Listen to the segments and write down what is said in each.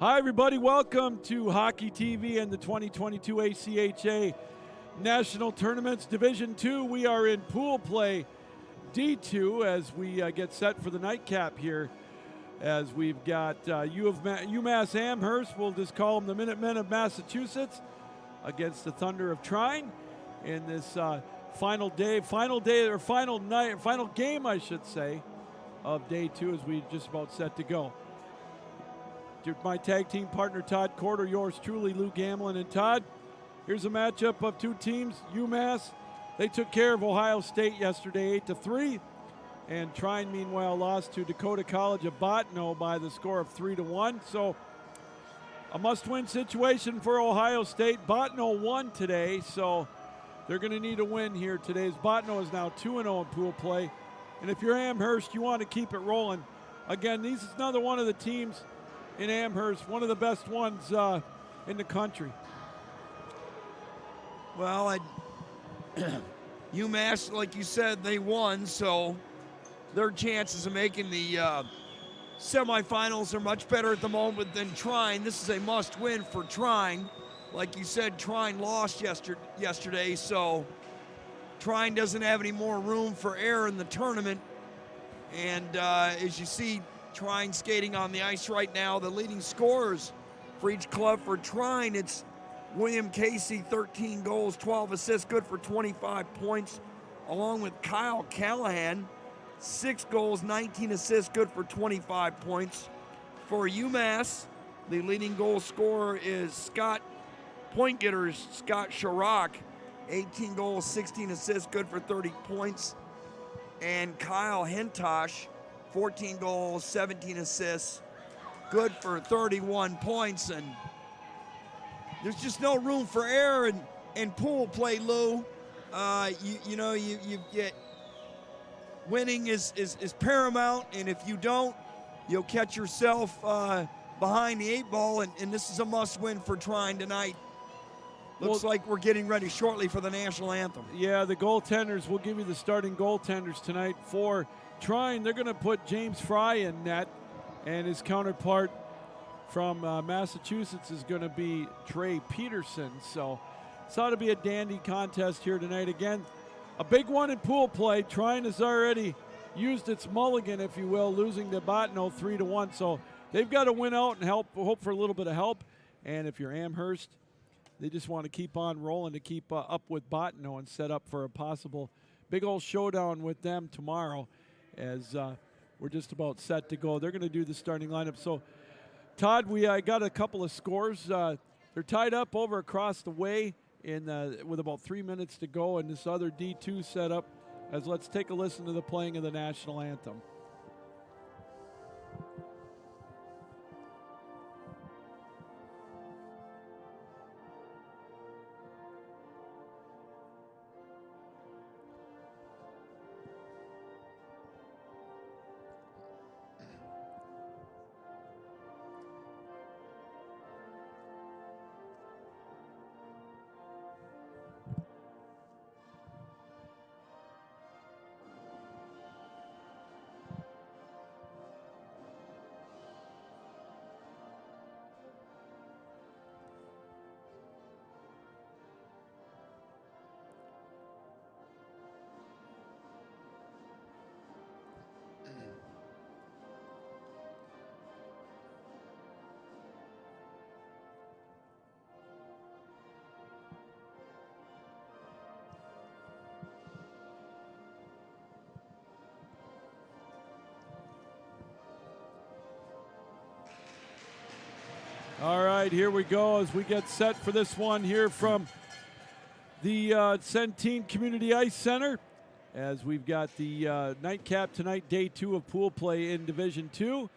Hi, everybody. Welcome to Hockey TV and the 2022 ACHA National Tournaments Division II. We are in pool play D2 as we get set for the nightcap here. As we've got UMass Amherst, we'll just call them the Minutemen of Massachusetts, against the Thunder of Trine in this final game, I should say, of day two as we just about set to go. My tag team partner, Todd Corder, yours truly, Lou Gamlin. And Todd, here's a matchup of two teams. UMass, they took care of Ohio State yesterday 8-3. And Trine, meanwhile, lost to Dakota College of Bottineau by the score of 3-1. So a must-win situation for Ohio State. Bottineau won today, so they're going to need a win here today. As Bottineau is now 2-0 in pool play. And if you're Amherst, you want to keep it rolling. Again, this is another one of the teams in Amherst, one of the best ones in the country. Well, UMass, like you said, they won, so their chances of making the semifinals are much better at the moment than Trine. This is a must-win for Trine. Like you said, Trine lost yesterday, so Trine doesn't have any more room for error in the tournament. And as you see, Trine skating on the ice right now. The leading scorers for each club for Trine, it's William Casey, 13 goals, 12 assists, good for 25 points, along with Kyle Callahan, 6 goals, 19 assists, good for 25 points. For UMass, the leading goal scorer is point getters Scott Sharrock, 18 goals, 16 assists, good for 30 points. And Kyle Hentosh, 14 goals, 17 assists, good for 31 points. And there's just no room for error in pool play, Lou. You get winning is paramount, and if you don't, you'll catch yourself behind the 8 ball, and this is a must-win for Trine tonight. Looks like we're getting ready shortly for the national anthem. Yeah, the goaltenders, we'll give you the starting goaltenders tonight for Trine. They're going to put James Fry in net, and his counterpart from Massachusetts is going to be Trey Peterson. So it's ought to be a dandy contest here tonight. Again, a big one in pool play. Trine has already used its mulligan, if you will, losing to Bottineau 3-1. So they've got to win out and hope for a little bit of help. And if you're Amherst, they just want to keep on rolling to keep up with Bottineau and set up for a possible big old showdown with them tomorrow, as we're just about set to go. They're going to do the starting lineup. So, Todd, we got a couple of scores. They're tied up over across the way with about 3 minutes to go in this other D2 setup, as let's take a listen to the playing of the national anthem. All right, here we go as we get set for this one here from the Centene Community Ice Center, as we've got the nightcap tonight, day 2 of pool play in Division II.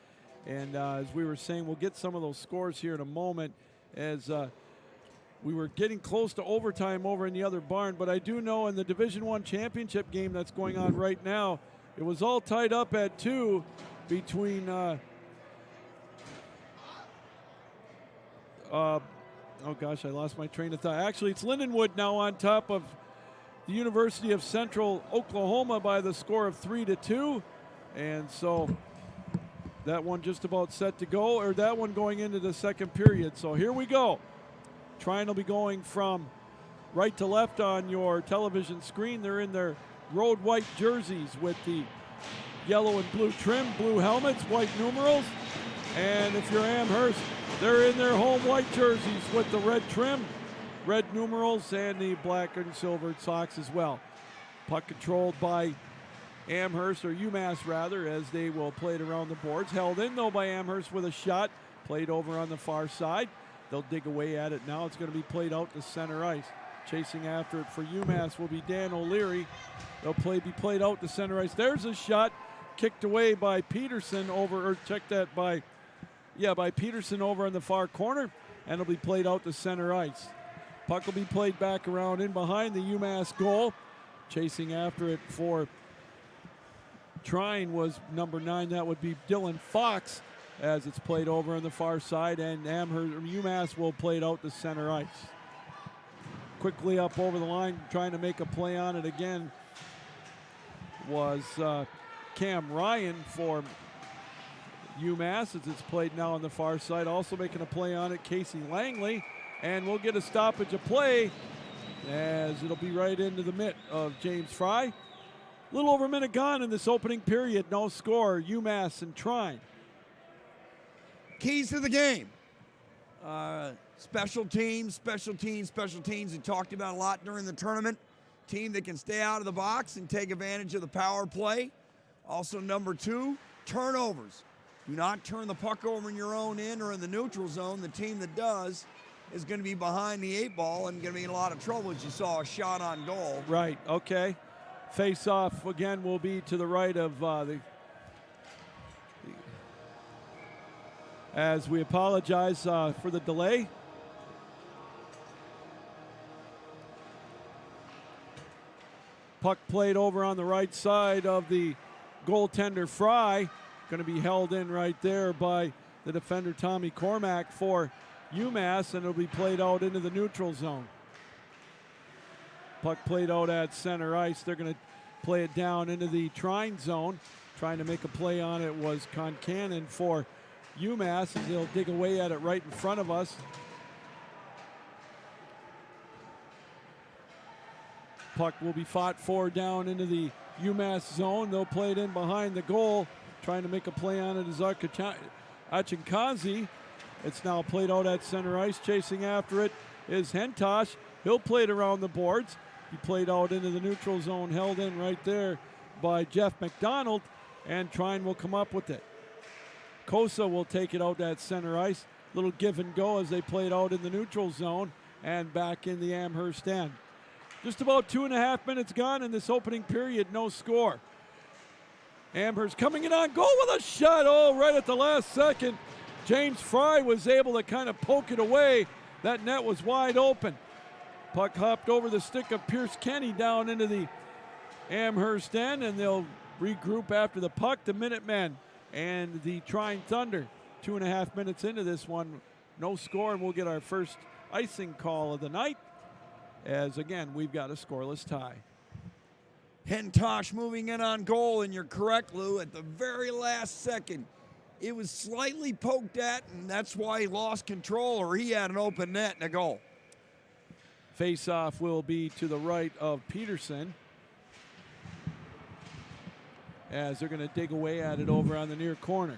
And as we were saying, we'll get some of those scores here in a moment, as we were getting close to overtime over in the other barn. But I do know in the Division I championship game that's going on right now, it was all tied up at 2 between oh gosh, I lost my train of thought. Actually, it's Lindenwood now on top of the University of Central Oklahoma by the score of 3-2. And so That one just about set to go, or that one going into the second period. So here we go. Trine will be going from right to left on your television screen. They're in their road white jerseys with the yellow and blue trim, blue helmets, white numerals. And if you're Amherst, they're in their home white jerseys with the red trim, red numerals, and the black and silver socks as well. Puck controlled by Amherst, or UMass rather, as they will play it around the boards. Held in though by Amherst with a shot, played over on the far side. They'll dig away at it now. It's going to be played out to center ice. Chasing after it for UMass will be Dan O'Leary. They'll be played out to center ice. There's a shot kicked away by Peterson over, or check that by Peterson over in the far corner, and it'll be played out to center ice. Puck will be played back around in behind the UMass goal. Chasing after it for Trine was number 9. That would be Dylan Fox, as it's played over on the far side, and UMass will play it out to center ice. Quickly up over the line, trying to make a play on it again was Cam Ryan for UMass, as it's played now on the far side. Also making a play on it, Casey Langley, and we'll get a stoppage of play as it'll be right into the mitt of James Fry. A little over a minute gone in this opening period. No score, UMass and Trine. Keys to the game. Special teams. We talked about a lot during the tournament. Team that can stay out of the box and take advantage of the power play. Also, number 2, turnovers. Do not turn the puck over in your own end or in the neutral zone. The team that does is going to be behind the 8 ball and going to be in a lot of trouble, as you saw a shot on goal. Right, okay. Face-off again will be to the right of as we apologize for the delay. Puck played over on the right side of the goaltender Fry. Going to be held in right there by the defender Tommy Cormack for UMass, and it'll be played out into the neutral zone. Puck played out at center ice. They're going to play it down into the Trine zone. Trying to make a play on it was Concannon for UMass, as they'll dig away at it right in front of us. Puck will be fought for down into the UMass zone. They'll play it in behind the goal. Trying to make a play on it is Achinkazi. It's now played out at center ice. Chasing after it is Hentosh. He'll play it around the boards. He played out into the neutral zone, held in right there by Jeff McDonald, and Trine will come up with it. Kosa will take it out at center ice. Little give and go as they play it out in the neutral zone and back in the Amherst end. Just about 2.5 minutes gone in this opening period, no score. Amherst coming in on goal with a shot, right at the last second. James Fry was able to kind of poke it away. That net was wide open. Puck hopped over the stick of Pierce Kenny down into the Amherst end, and they'll regroup after the puck. The Minutemen and the Trine Thunder. 2.5 minutes into this one, no score, and we'll get our first icing call of the night, as again, we've got a scoreless tie. Hentosh moving in on goal, and you're correct, Lou, at the very last second. It was slightly poked at, and that's why he lost control, or he had an open net and a goal. Face-off will be to the right of Peterson, as they're going to dig away at it over on the near corner.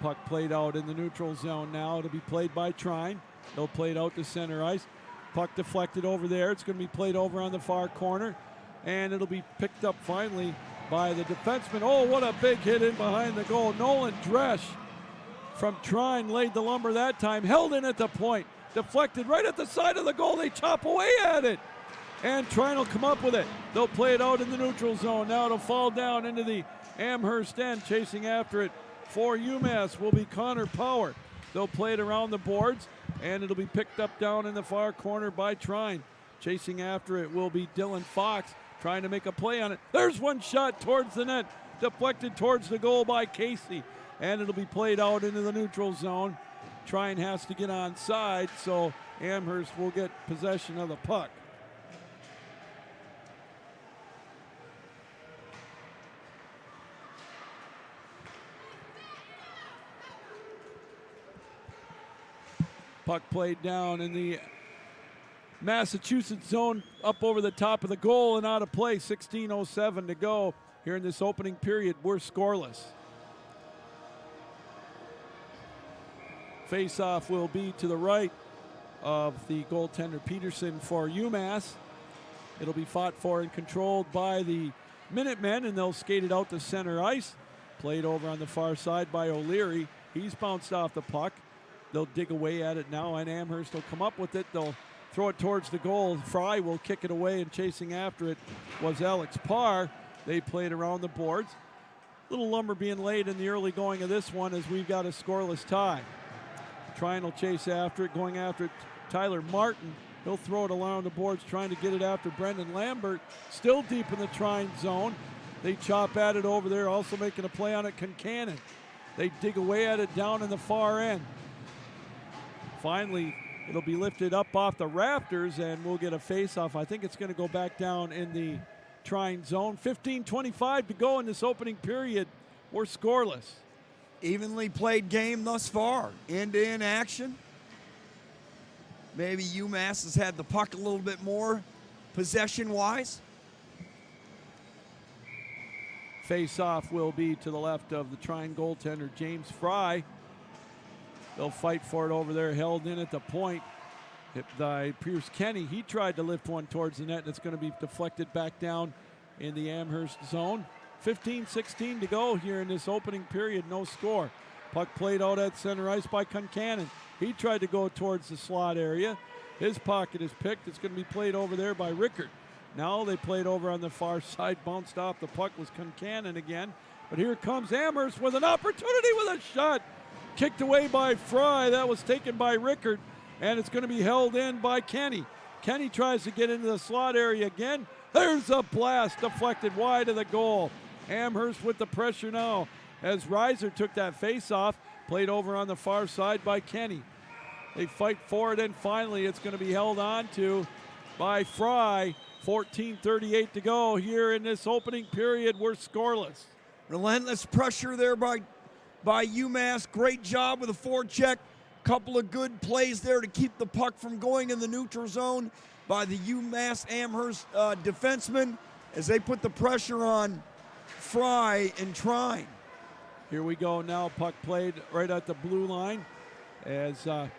Puck played out in the neutral zone now. It'll be played by Trine. They'll play it out to center ice. Puck deflected over there. It's going to be played over on the far corner, and it'll be picked up finally by the defenseman. Oh, what a big hit in behind the goal. Nolan Dresch from Trine laid the lumber that time. Held in at the point. Deflected right at the side of the goal. They chop away at it, and Trine will come up with it. They'll play it out in the neutral zone. Now it'll fall down into the Amherst end. Chasing after it for UMass will be Connor Power. They'll play it around the boards, and it'll be picked up down in the far corner by Trine. Chasing after it will be Dylan Fox, trying to make a play on it. There's one shot towards the net, deflected towards the goal by Casey, and it'll be played out into the neutral zone. Trine has to get on side, so Amherst will get possession of the puck. Puck played down in the Massachusetts zone up over the top of the goal and out of play. 16:07 to go here in this opening period. We're scoreless. Face-off will be to the right of the goaltender Peterson for UMass. It'll be fought for and controlled by the Minutemen, and they'll skate it out to center ice. Played over on the far side by O'Leary. He's bounced off the puck. They'll dig away at it now, and Amherst will come up with it. They'll throw it towards the goal. Fry will kick it away, and chasing after it was Alex Parr. They played around the boards. Little lumber being laid in the early going of this one as we've got a scoreless tie. Trine will chase after it, going after it. Tyler Martin, he'll throw it around the boards, trying to get it after Brendan Lambert. Still deep in the Trine zone. They chop at it over there, also making a play on it, Concannon. They dig away at it down in the far end. Finally, it'll be lifted up off the rafters, and we'll get a face-off. I think it's going to go back down in the Trine zone. 15:25 to go in this opening period. We're scoreless. Evenly played game thus far. End-to-end action. Maybe UMass has had the puck a little bit more possession-wise. Face-off will be to the left of the Trine goaltender, James Fry. They'll fight for it over there, held in at the point. Hit by Pierce Kenny. He tried to lift one towards the net, and it's going to be deflected back down in the Amherst zone. 15:16 to go here in this opening period, no score. Puck played out at center ice by Concannon. He tried to go towards the slot area. His pocket is picked. It's going to be played over there by Rickard. Now they played over on the far side, bounced off. The puck was Concannon again. But here comes Amherst with an opportunity with a shot. Kicked away by Fry. That was taken by Rickard, and it's going to be held in by Kenny. Kenny tries to get into the slot area again. There's a blast deflected wide of the goal. Amherst with the pressure now as Reiser took that face-off, played over on the far side by Kenny. They fight for it, and finally it's going to be held on to by Fry. 14:38 to go here in this opening period. We're scoreless. Relentless pressure there by UMass. Great job with a forecheck. Couple of good plays there to keep the puck from going in the neutral zone by the UMass Amherst defensemen as they put the pressure on Fry and Trine. Here we go now. Puck played right at the blue line as they're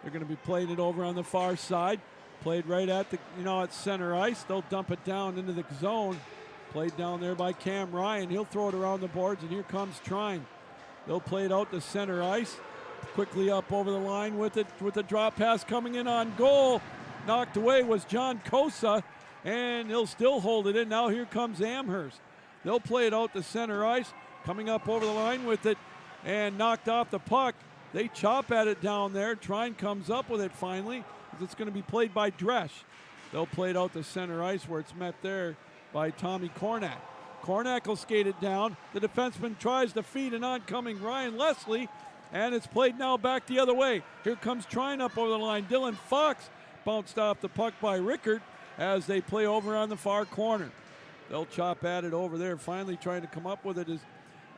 going to be playing it over on the far side. Played right at the, at center ice. They'll dump it down into the zone. Played down there by Cam Ryan. He'll throw it around the boards, and here comes Trine. They'll play it out to center ice. Quickly up over the line with it, with a drop pass coming in on goal. Knocked away was John Kosa, and he'll still hold it in. Now here comes Amherst. They'll play it out to center ice. Coming up over the line with it, and knocked off the puck. They chop at it down there. Trine comes up with it finally. It's going to be played by Dresch. They'll play it out to center ice where it's met there by Tommy Kornak. Kornak will skate it down. The defenseman tries to feed an oncoming Ryan Leslie, and it's played now back the other way. Here comes Trine up over the line. Dylan Fox bounced off the puck by Rickard as they play over on the far corner. They'll chop at it over there. Finally trying to come up with it is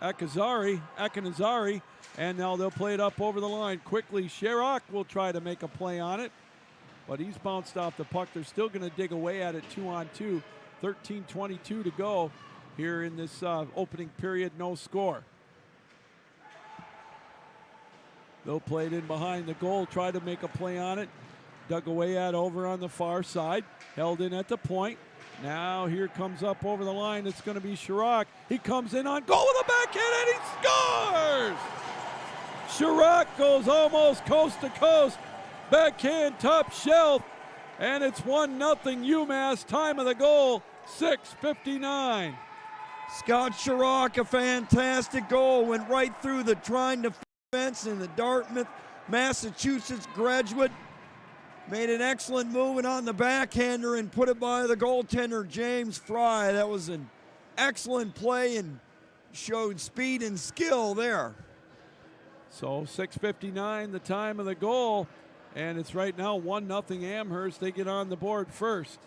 Akinazari, and now they'll play it up over the line. Quickly, Sherrock will try to make a play on it, but he's bounced off the puck. They're still going to dig away at it 2-on-2. 13:22 to go here in this opening period, no score. They'll play it in behind the goal, try to make a play on it. Dug away at over on the far side, held in at the point. Now here comes up over the line, it's going to be Sherrock. He comes in on goal with a backhand and he scores! Sherrock goes almost coast to coast, backhand top shelf, and it's 1-0 UMass. Time of the goal, 6:59. Scott Sherrock, a fantastic goal, went right through the Trine defense, and the Dartmouth, Massachusetts graduate made an excellent move on the backhander and put it by the goaltender, James Fry. That was an excellent play and showed speed and skill there. So 6:59, the time of the goal, and it's right now 1-0 Amherst. They get on the board first.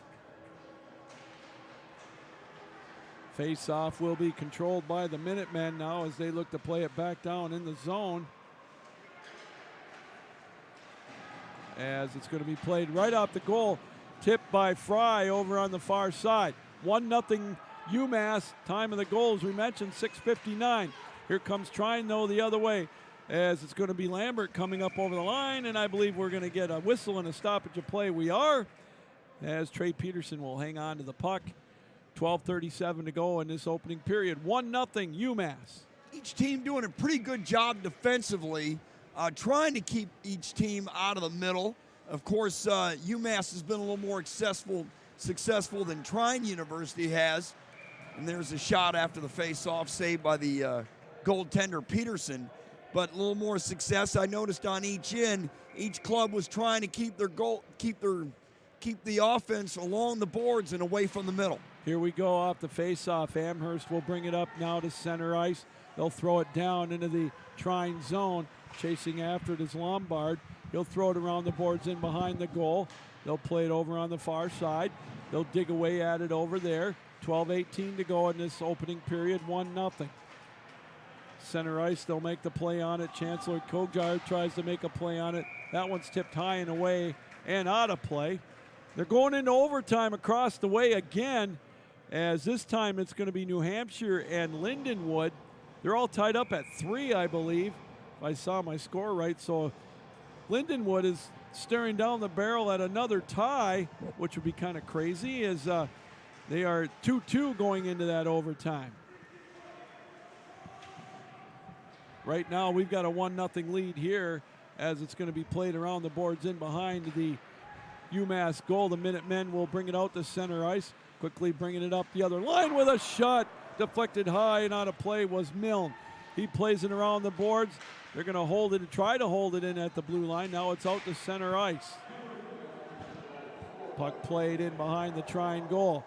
Face-off will be controlled by the Minutemen now as they look to play it back down in the zone. as it's going to be played right off the goal, tipped by Fry over on the far side. 1-0 UMass. Time of the goal, as we mentioned, 6:59. Here comes Trine, though, the other way, as it's going to be Lambert coming up over the line, and I believe we're going to get a whistle and a stoppage of play. We are, as Trey Peterson will hang on to the puck. 12:37 to go in this opening period. 1-0 UMass. Each team doing a pretty good job defensively, trying to keep each team out of the middle. Of course, UMass has been a little more successful than Trine University has. And there's a shot after the face-off, saved by the goaltender Peterson. But a little more success I noticed on each end. Each club was trying to keep the offense along the boards and away from the middle. Here we go off the face-off. Amherst will bring it up now to center ice. They'll throw it down into the Trine zone. Chasing after it is Lombard. He'll throw it around the boards in behind the goal. They'll play it over on the far side. They'll dig away at it over there. 12:18 to go in this opening period. 1-0. Center ice, they'll make the play on it. Chancellor Kogar tries to make a play on it. That one's tipped high and away and out of play. They're going into overtime across the way again, as this time it's going to be New Hampshire and Lindenwood. They're all tied up at 3, I believe, if I saw my score right. So Lindenwood is staring down the barrel at another tie, which would be kind of crazy, as they are 2-2 going into that overtime. Right now, we've got a 1-0 lead here, as it's going to be played around the boards in behind the UMass goal. The Minutemen will bring it out to center ice, quickly bringing it up the other line with a shot. Deflected high and out of play was Milne. He plays it around the boards. They're going to hold it and try to hold it in at the blue line. Now it's out to center ice. Puck played in behind the Trine goal.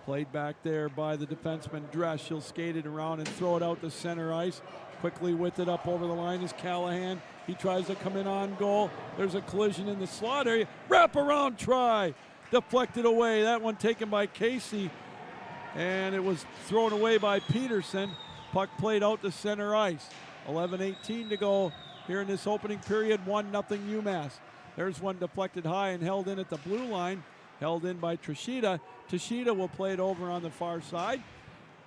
Played back there by the defenseman Dresch. He'll skate it around and throw it out to center ice. Quickly with it up over the line is Callahan. He tries to come in on goal. There's a collision in the slot area. Wrap around try. Deflected away. That one taken by Casey. And it was thrown away by Peterson. Puck played out to center ice. 11:18 to go here in this opening period. 1-0 UMass. There's one deflected high and held in at the blue line. Held in by Trishita. Trishita will play it over on the far side.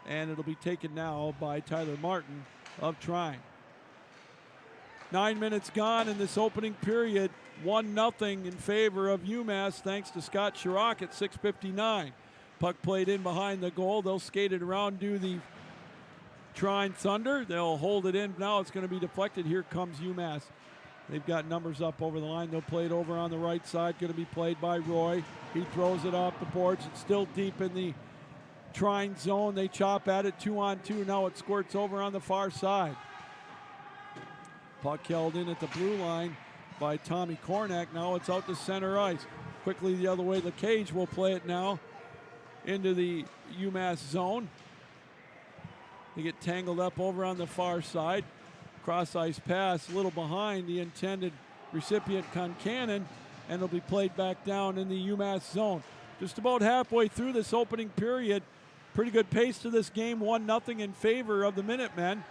And it'll be taken now by Tyler Martin of Trine. 9 minutes gone in this opening period. 1-0 in favor of UMass, thanks to Scott Chirac at 6:59. Puck played in behind the goal. They'll skate it around, do the Trine Thunder. They'll hold it in. Now it's going to be deflected. Here comes UMass. They've got numbers up over the line. They'll play it over on the right side. Going to be played by Roy. He throws it off the boards. It's still deep in the Trine zone. They chop at it 2-on-2. Now it squirts over on the far side. Puck held in at the blue line by Tommy Kornak. Now it's out to center ice. Quickly the other way. The Cage will play it now into the UMass zone. They get tangled up over on the far side. Cross ice pass, a little behind the intended recipient Concannon, and it'll be played back down in the UMass zone. Just about halfway through this opening period. Pretty good pace to this game. 1-0 in favor of the Minutemen,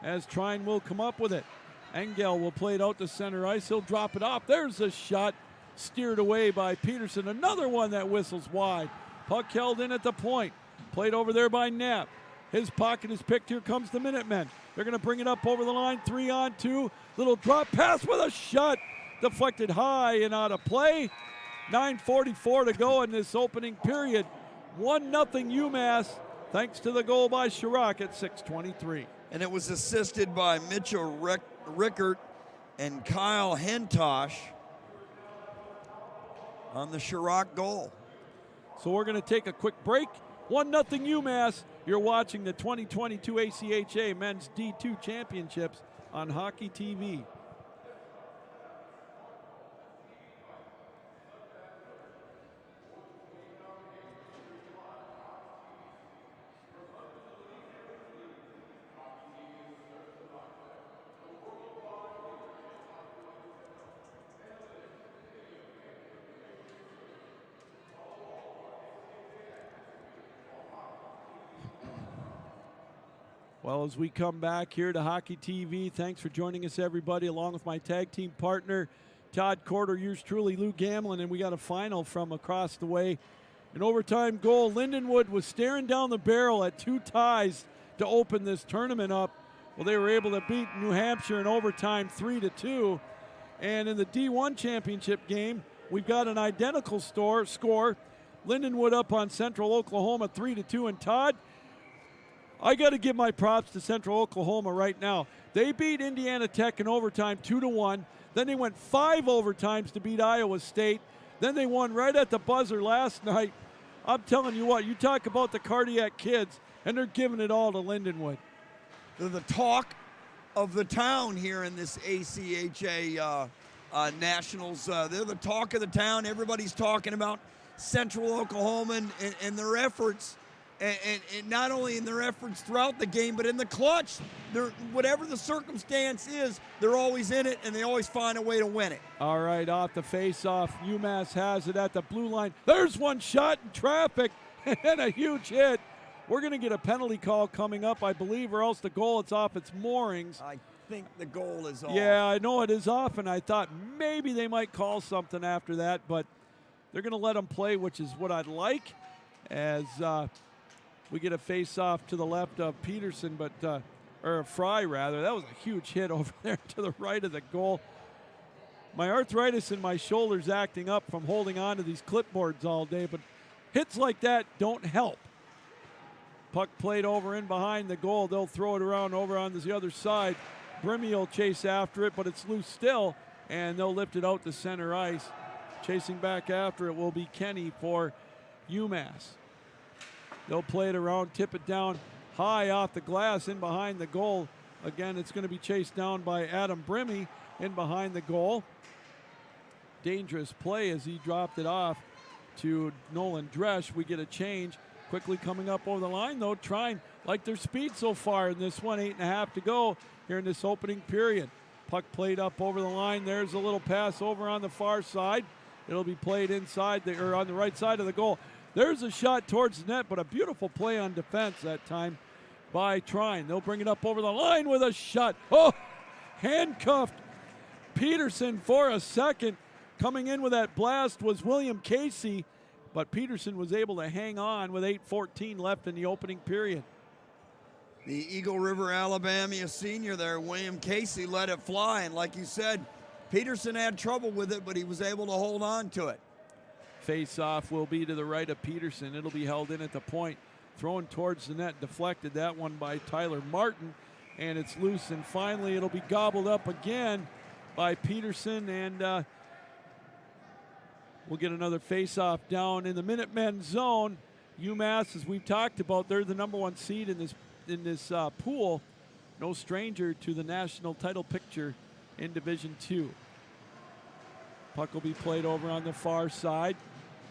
as Trine will come up with it. Engel will play it out to center ice. He'll drop it off. There's a shot steered away by Peterson. Another one that whistles wide. Puck held in at the point. Played over there by Knapp. His pocket is picked. Here comes the Minutemen. They're going to bring it up over the line. 3-on-2. Little drop pass with a shot. Deflected high and out of play. 9:44 to go in this opening period. 1-0 UMass, thanks to the goal by Chirac at 6:23. And it was assisted by Mitchell Rickert and Kyle Hentosh on the Chirac goal. So we're going to take a quick break. 1-0 UMass. You're watching the 2022 ACHA Men's D2 Championships on Hockey TV. Well, as we come back here to Hockey TV, thanks for joining us, everybody, along with my tag team partner, Todd Corder, yours truly, Lou Gamlin, and we got a final from across the way. An overtime goal. Lindenwood was staring down the barrel at 2 ties to open this tournament up. Well, they were able to beat New Hampshire in overtime 3-2. And in the D1 championship game, we've got an identical score. Lindenwood up on Central Oklahoma 3-2. And Todd, I got to give my props to Central Oklahoma right now. They beat Indiana Tech in overtime 2-1. Then they went 5 overtimes to beat Iowa State. Then they won right at the buzzer last night. I'm telling you what, you talk about the cardiac kids, and they're giving it all to Lindenwood. They're the talk of the town here in this ACHA Nationals. They're the talk of the town. Everybody's talking about Central Oklahoma and their efforts, and not only in their efforts throughout the game, but in the clutch. Whatever the circumstance is, they're always in it, and they always find a way to win it. All right, off the face-off, UMass has it at the blue line. There's one shot in traffic and a huge hit. We're going to get a penalty call coming up, I believe, or else the goal, it's off its moorings. I think the goal is off. Yeah, I know it is off, and I thought maybe they might call something after that, but they're going to let them play, which is what I'd like, as we get a face-off to the left of Peterson, or Fry, rather. That was a huge hit over there to the right of the goal. My arthritis in my shoulder's acting up from holding on to these clipboards all day, but hits like that don't help. Puck played over in behind the goal. They'll throw it around over on the other side. Brimmy will chase after it, but it's loose still, and they'll lift it out to center ice. Chasing back after it will be Kenny for UMass. They'll play it around, tip it down high off the glass in behind the goal. Again, it's going to be chased down by Adam Brimmy in behind the goal. Dangerous play as he dropped it off to Nolan Dresch. We get a change. Quickly coming up over the line, though, Trine like their speed so far in this one. 8.5 to go here in this opening period. Puck played up over the line. There's a little pass over on the far side. It'll be played inside or on the right side of the goal. There's a shot towards the net, but a beautiful play on defense that time by Trine. They'll bring it up over the line with a shot. Oh, handcuffed Peterson for a second. Coming in with that blast was William Casey, but Peterson was able to hang on with 8:14 left in the opening period. The Eagle River, Alabama senior there, William Casey, let it fly. And like you said, Peterson had trouble with it, but he was able to hold on to it. Face-off will be to the right of Peterson. It'll be held in at the point. Thrown towards the net, deflected that one by Tyler Martin, and it's loose. And finally, it'll be gobbled up again by Peterson, and we'll get another face-off down in the Minutemen zone. UMass, as we've talked about, they're the number 1 seed in this pool. No stranger to the national title picture in Division II. Puck will be played over on the far side.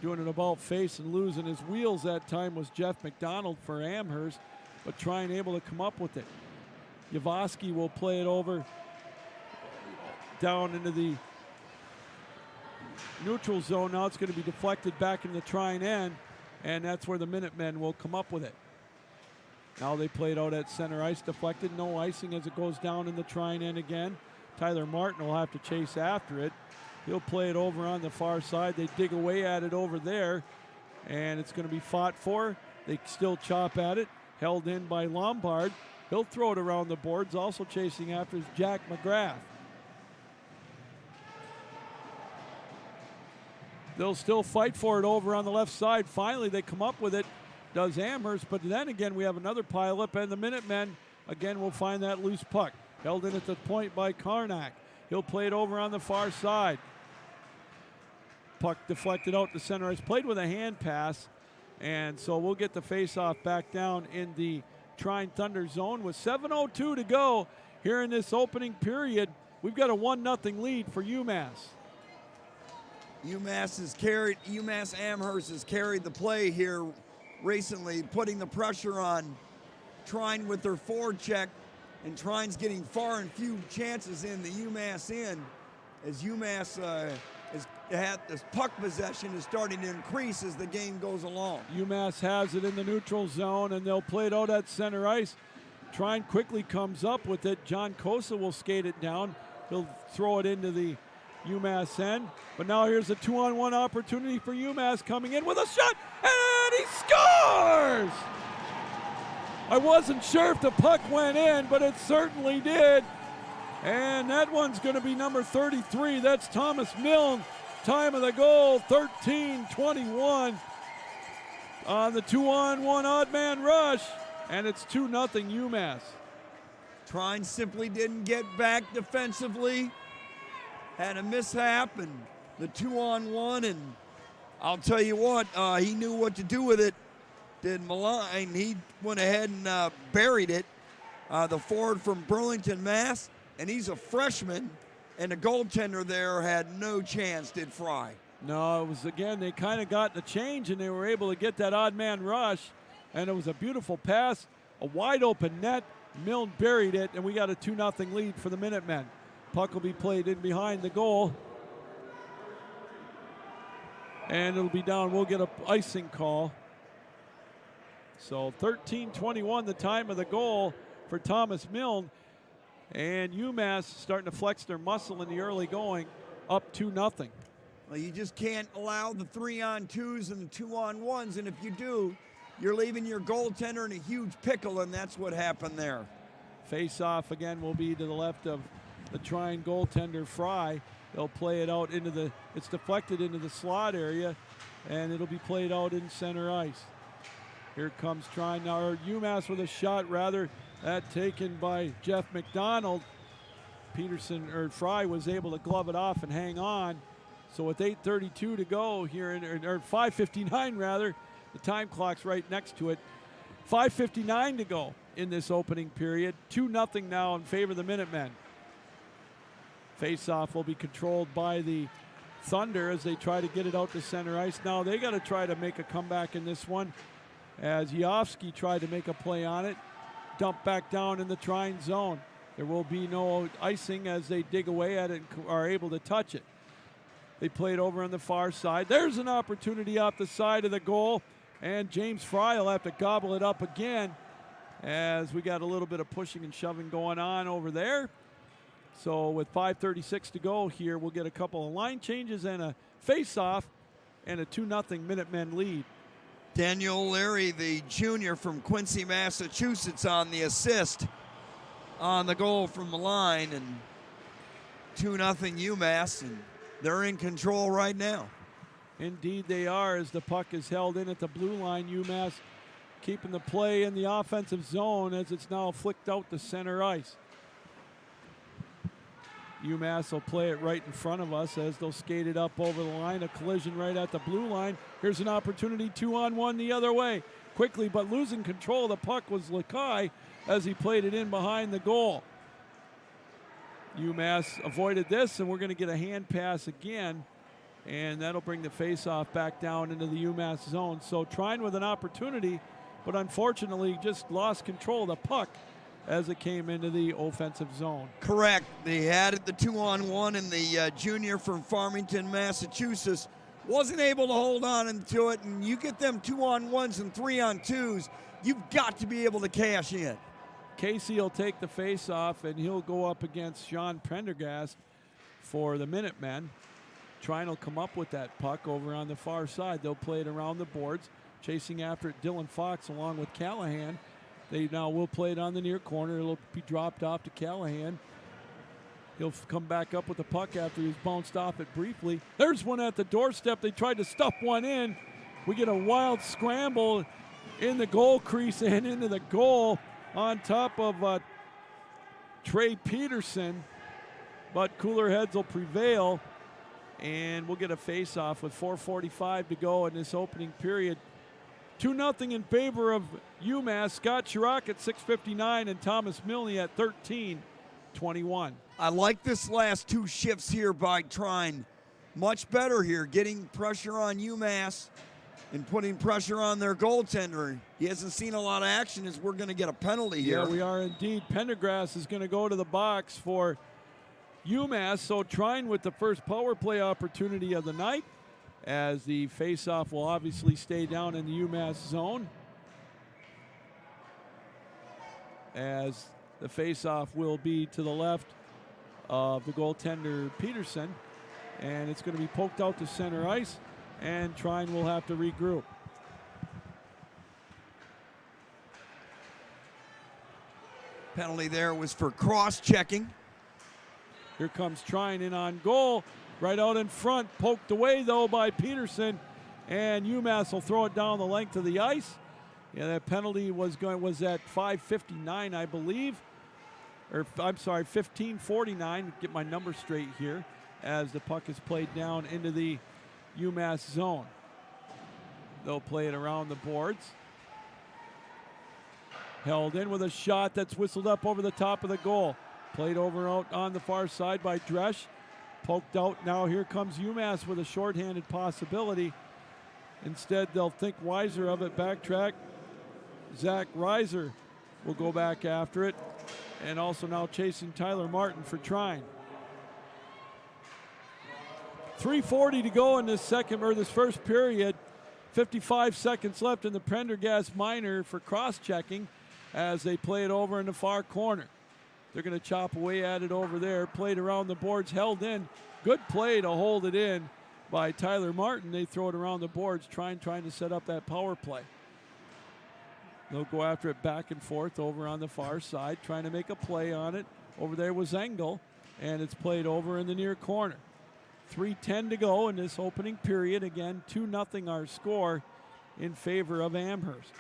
Doing an about face and losing his wheels that time was Jeff McDonald for Amherst, but Trine able to come up with it. Yavoski will play it over down into the neutral zone. Now it's going to be deflected back into the Trine end, and that's where the Minutemen will come up with it. Now they play it out at center ice, deflected, no icing as it goes down in the Trine end again. Tyler Martin will have to chase after it. He'll play it over on the far side. They dig away at it over there, and it's going to be fought for. They still chop at it, held in by Lombard. He'll throw it around the boards. Also chasing after is Jack Mcgrath. They'll still fight for it over on the left side. Finally, they come up with it, does Amherst, but then again, we have another pileup, and the Minutemen, again, will find that loose puck. Held in at the point by Karnak. He'll play it over on the far side. Puck deflected out to center ice, played with a hand pass, and so we'll get the face-off back down in the Trine Thunder zone with 7:02 to go here in this opening period. We've got a 1-0 lead for UMass. UMass Amherst has carried the play here recently, putting the pressure on Trine with their forward check, and Trine's getting far and few chances in the UMass end, as UMass this puck possession is starting to increase as the game goes along. UMass has it in the neutral zone, and they'll play it out at center ice. Trine quickly comes up with it. John Kosa will skate it down. He'll throw it into the UMass end. But now here's a 2-on-1 opportunity for UMass coming in with a shot, and he scores! I wasn't sure if the puck went in, but it certainly did. And that one's going to be number 33. That's Thomas Milne. Time of the goal, 13:21 on the 2-on-1 odd man rush. And it's 2-0 UMass. Trine simply didn't get back defensively. Had a mishap and the 2-on-1, and I'll tell you what, he knew what to do with it. Did Malign. He went ahead and buried it. The forward from Burlington, Mass, and he's a freshman, and the goaltender there had no chance, did Fry. No, it was, again, they kind of got the change, and they were able to get that odd man rush, and it was a beautiful pass, a wide open net. Milne buried it, and we got a 2-0 lead for the Minutemen. Puck will be played in behind the goal, and it'll be down. We'll get an icing call. So 13:21 the time of the goal for Thomas Milne, and UMass starting to flex their muscle in the early going, up 2-0. Well, you just can't allow the 3-on-2s and the 2-on-1s, and if you do, you're leaving your goaltender in a huge pickle, and that's what happened there. Face-off again will be to the left of the Trine goaltender Fry. They'll play it out into the, it's deflected into the slot area, and it'll be played out in center ice. Here comes Trine now, or UMass with a shot rather, that taken by Jeff McDonald. Peterson, or Fry, was able to glove it off and hang on. So with 8:32 to go here, or 5:59 rather, the time clock's right next to it. 5:59 to go in this opening period. 2-0 now in favor of the Minutemen. Face-off will be controlled by the Thunder as they try to get it out to center ice. Now they got to try to make a comeback in this one, as Yofsky tried to make a play on it. Dump back down in the Trine zone. There will be no icing as they dig away at it and are able to touch it. They play it over on the far side. There's an opportunity off the side of the goal, and James Fry will have to gobble it up again as we got a little bit of pushing and shoving going on over there. So with 5:36 to go here, we'll get a couple of line changes and a face-off and a 2-0 Minutemen lead. Daniel Leary, the junior from Quincy, Massachusetts, on the assist on the goal from the line, and 2-0 UMass, and they're in control right now. Indeed they are, as the puck is held in at the blue line. UMass keeping the play in the offensive zone as it's now flicked out to center ice. UMass will play it right in front of us as they'll skate it up over the line. A collision right at the blue line. Here's an opportunity, 2-on-1 the other way. Quickly, but losing control of the puck was Lakai as he played it in behind the goal. UMass avoided this, and we're going to get a hand pass again, and that'll bring the face-off back down into the UMass zone. So Trine with an opportunity, but unfortunately just lost control of the puck as it came into the offensive zone. Correct. They had it the 2-on-1, and the junior from Farmington, Massachusetts, wasn't able to hold on to it. And you get them 2-on-1s and 3-on-2s, you've got to be able to cash in. Casey will take the face-off, and he'll go up against Sean Prendergast for the Minutemen. Trine will come up with that puck over on the far side. They'll play it around the boards. Chasing after it, Dylan Fox along with Callahan. They now will play it on the near corner. It'll be dropped off to Callahan. He'll come back up with the puck after he's bounced off it briefly. There's one at the doorstep. They tried to stuff one in. We get a wild scramble in the goal crease and into the goal on top of Trey Peterson. But cooler heads will prevail, and we'll get a face-off with 4:45 to go in this opening period. 2-0 in favor of UMass. Scott Chirac at 6:59 and Thomas Milne at 13:21. I like this last two shifts here by Trine. Much better here, getting pressure on UMass and putting pressure on their goaltender. He hasn't seen a lot of action as we're going to get a penalty here. Yeah, we are indeed. Pendergrass is going to go to the box for UMass. So Trine with the first power play opportunity of the night, as the face-off will obviously stay down in the UMass zone. As the face-off will be to the left of the goaltender Peterson. And it's going to be poked out to center ice, and Trine will have to regroup. Penalty there was for cross-checking. Here comes Trine in on goal, right out in front, poked away though by Peterson, and UMass will throw it down the length of the ice. Yeah, that penalty was at 5:59, I believe, or I'm sorry, 15:49. Get my number straight here, as the puck is played down into the UMass zone. They'll play it around the boards. Held in with a shot that's whistled up over the top of the goal. Played over out on the far side by Dresch. Poked out. Now here comes UMass with a shorthanded possibility. Instead, they'll think wiser of it. Backtrack. Zach Reiser will go back after it. And also now chasing Tyler Martin for Trine. 3:40 to go in this first period. 55 seconds left in the Prendergast minor for cross-checking as they play it over in the far corner. They're going to chop away at it over there. Played around the boards, held in. Good play to hold it in by Tyler Martin. They throw it around the boards, trying to set up that power play. They'll go after it back and forth over on the far side, trying to make a play on it. Over there was Engel, and it's played over in the near corner. 3:10 to go in this opening period. Again, 2-0 our score in favor of Amherst.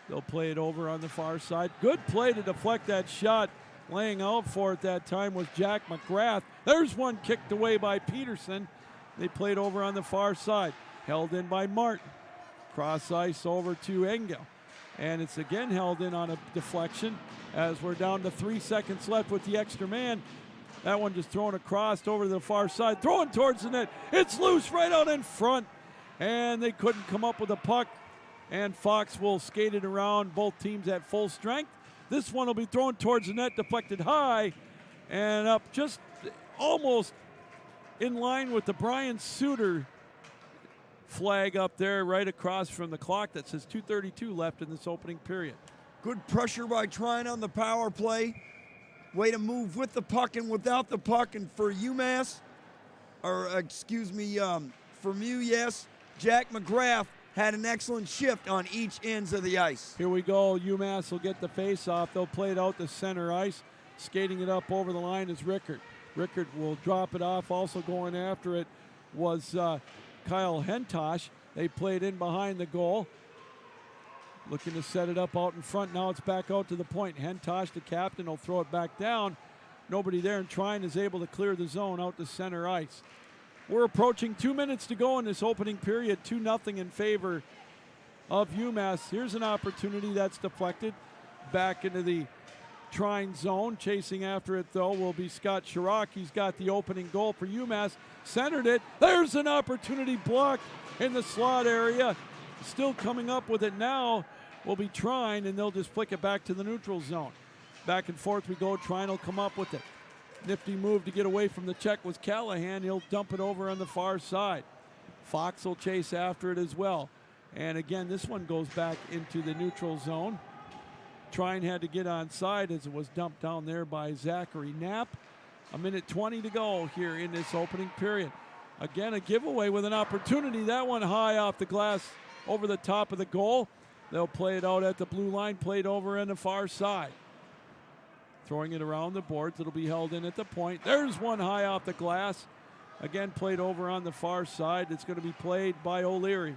They'll play it over on the far side. Good play to deflect that shot. Laying out for it that time was Jack Mcgrath. There's one kicked away by Peterson. They played over on the far side. Held in by Martin. Cross ice over to Engel. And it's again held in on a deflection as we're down to 3 seconds left with the extra man. That one just thrown across over to the far side. Throwing towards the net. It's loose right out in front. And they couldn't come up with a puck. And Fox will skate it around, both teams at full strength. This one will be thrown towards the net, deflected high, and up just almost in line with the Brian Suter flag up there right across from the clock that says 2:32 left in this opening period. Good pressure by Trine on the power play. Way to move with the puck and without the puck. And for UMass, from UMass, Jack Mcgrath had an excellent shift on each ends of the ice. Here we go. UMass will get the face-off. They'll play it out to center ice. Skating it up over the line is Rickard. Rickard will drop it off. Also going after it was Kyle Hentosh. They played in behind the goal. Looking to set it up out in front. Now it's back out to the point. Hentosh, the captain, will throw it back down. Nobody there, and Trine is able to clear the zone out to center ice. We're approaching 2 minutes to go in this opening period. 2-0 in favor of UMass. Here's an opportunity that's deflected back into the Trine zone. Chasing after it, though, will be Scott Chirac. He's got the opening goal for UMass. Centered it. There's an opportunity blocked in the slot area. Still coming up with it now will be Trine, and they'll just flick it back to the neutral zone. Back and forth we go. Trine will come up with it. Nifty move to get away from the check was Callahan. He'll dump it over on the far side. Fox will chase after it as well. And again, this one goes back into the neutral zone. Trine had to get on side as it was dumped down there by Zachary Knapp. 1:20 to go here in this opening period. Again, a giveaway with an opportunity. That one high off the glass over the top of the goal. They'll play it out at the blue line, played over on the far side. Throwing it around the boards. It'll be held in at the point. There's one high off the glass. Again, played over on the far side. It's going to be played by O'Leary.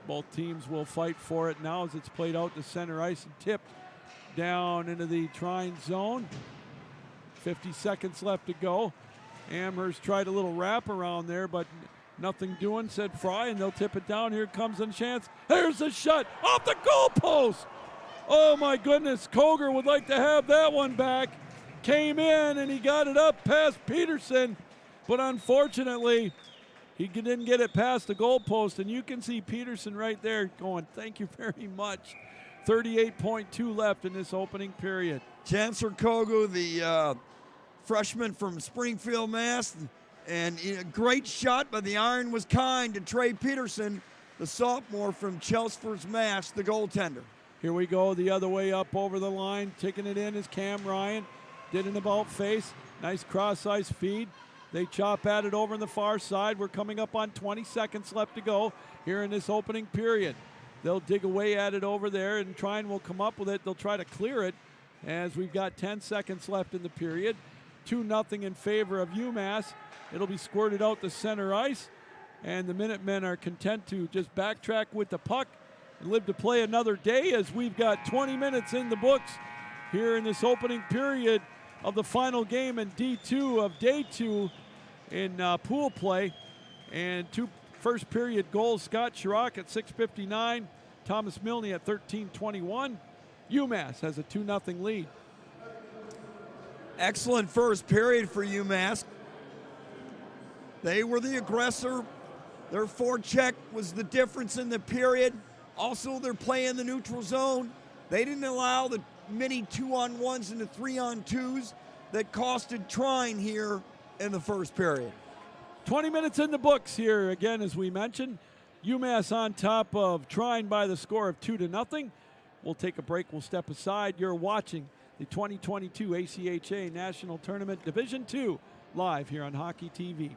Both teams will fight for it now as it's played out to center ice and tipped down into the Trine zone. 50 seconds left to go. Amherst tried a little wrap around there, but nothing doing, said Fry, and they'll tip it down. Here comes a chance. There's a shot off the goalpost. Oh my goodness, Koger would like to have that one back. Came in and he got it up past Peterson, but unfortunately he didn't get it past the goalpost, and you can see Peterson right there going, thank you very much. 38.2 left in this opening period. Chancellor Kogu, the freshman from Springfield, Mass., and a great shot, but the iron was kind to Trey Peterson, the sophomore from Chelmsford, Mass., the goaltender. Here we go the other way up over the line. Taking it in is Cam Ryan. Did an about face. Nice cross ice feed. They chop at it over on the far side. We're coming up on 20 seconds left to go here in this opening period. They'll dig away at it over there, and Trine will come up with it. They'll try to clear it as we've got 10 seconds left in the period. 2-0 in favor of UMass. It'll be squirted out to center ice, and the Minutemen are content to just backtrack with the puck and live to play another day, as we've got 20 minutes in the books here in this opening period of the final game in D2 of day 2 in pool play. And 2 first period goals, Scott Chirac at 6:59, Thomas Milne at 13:21. UMass has a 2-0 lead. Excellent first period for UMass. They were the aggressor. Their forecheck was the difference in the period. Also, their play in the neutral zone. They didn't allow the many 2-on-1s and the 3-on-2s that costed Trine here in the first period. 20 minutes in the books here again, as we mentioned. UMass on top of Trine by the score of 2-0. We'll take a break. We'll step aside. You're watching the 2022 ACHA National Tournament Division II live here on Hockey TV.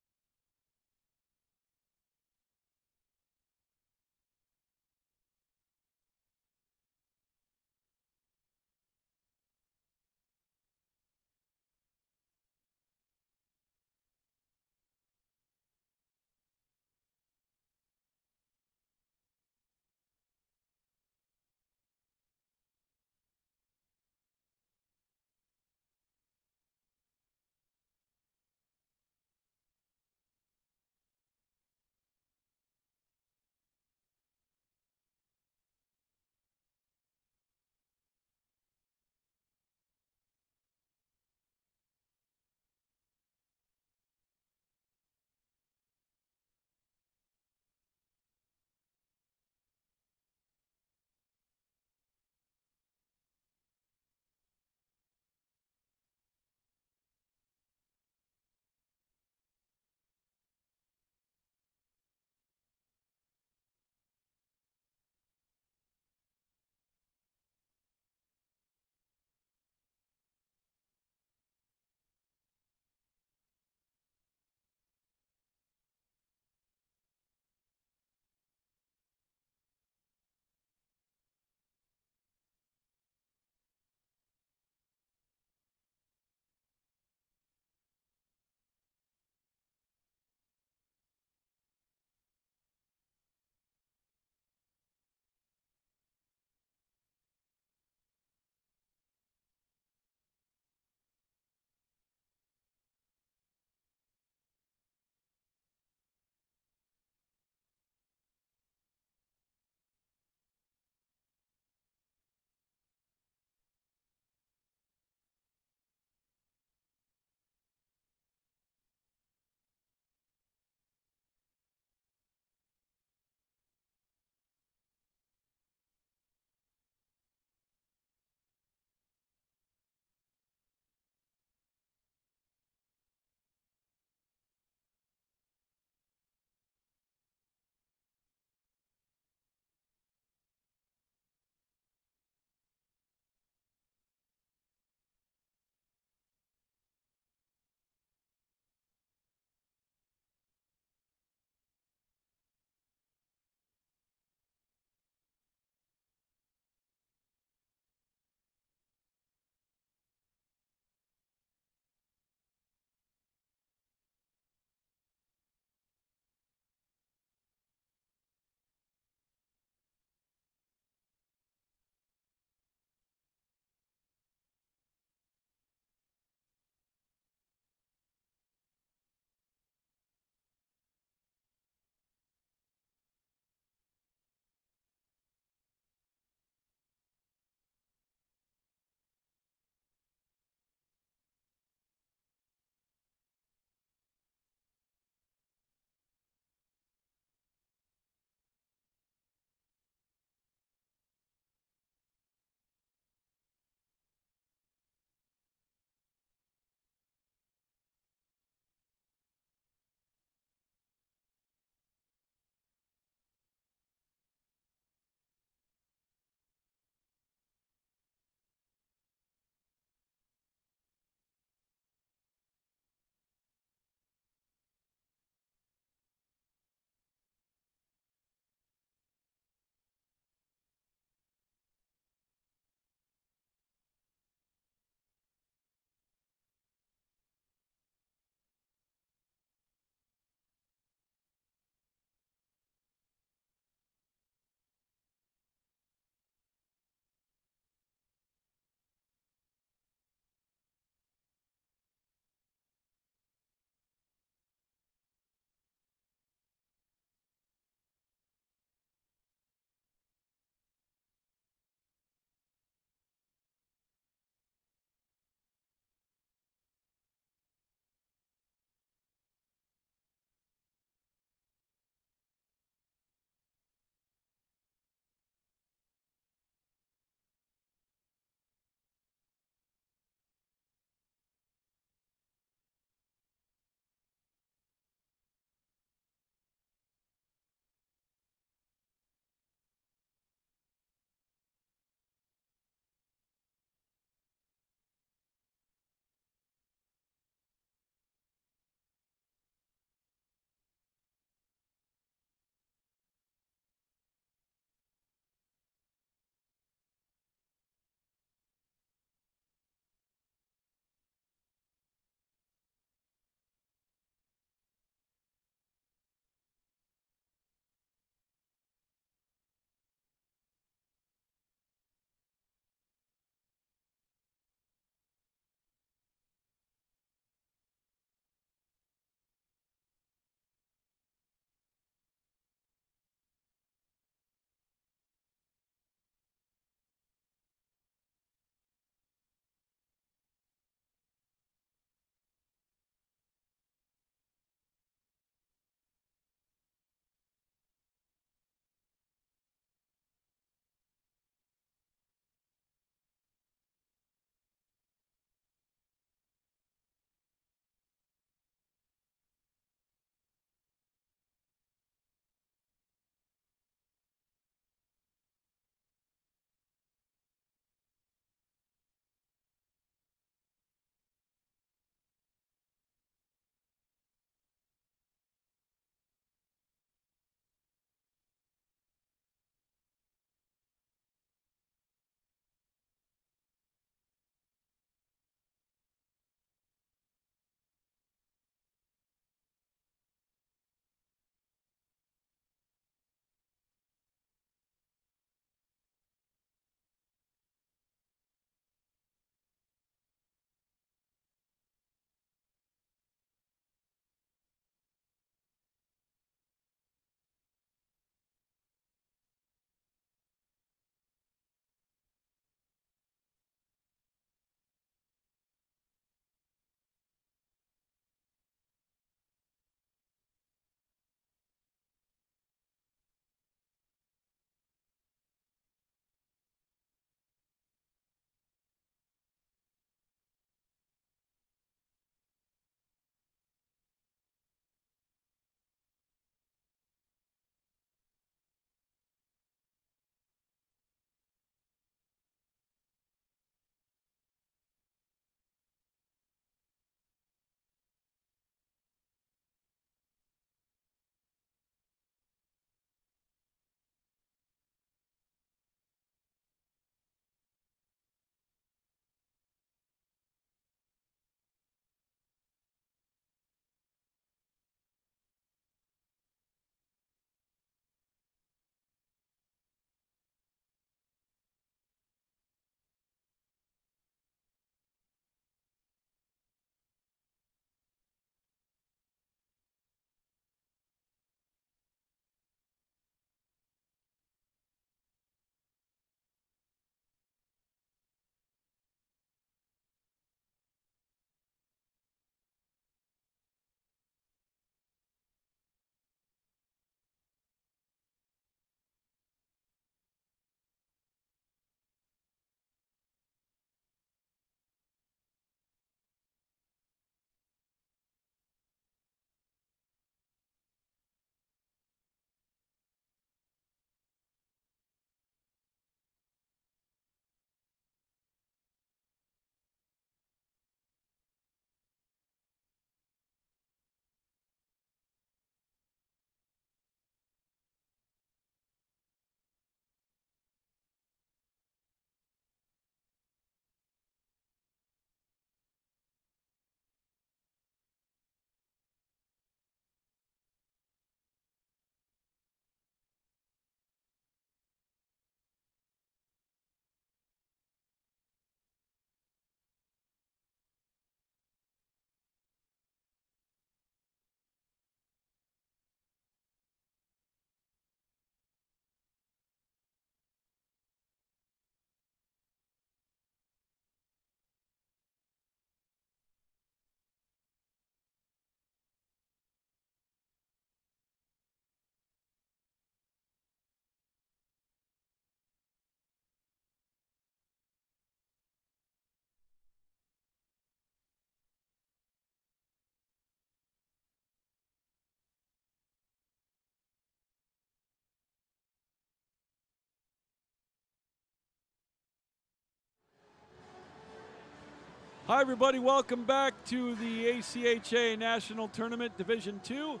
Hi, everybody. Welcome back to the ACHA National Tournament Division II.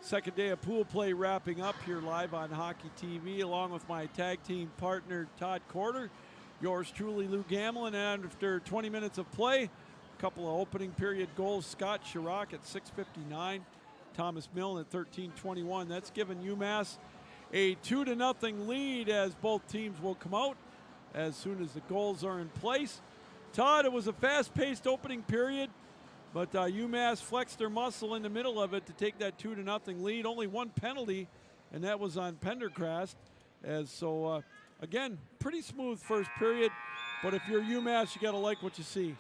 Second day of pool play wrapping up here live on Hockey TV, along with my tag team partner, Todd Corder. Yours truly, Lou Gamlin. And after 20 minutes of play, a couple of opening period goals. Scott Chirac at 6:59. Thomas Milne at 13:21. That's given UMass a 2-0 lead, as both teams will come out as soon as the goals are in place. Todd, it was a fast-paced opening period, but UMass flexed their muscle in the middle of it to take that 2-0 lead. Only one penalty, and that was on Pendergrast. Again, pretty smooth first period, but if you're UMass, you got to like what you see.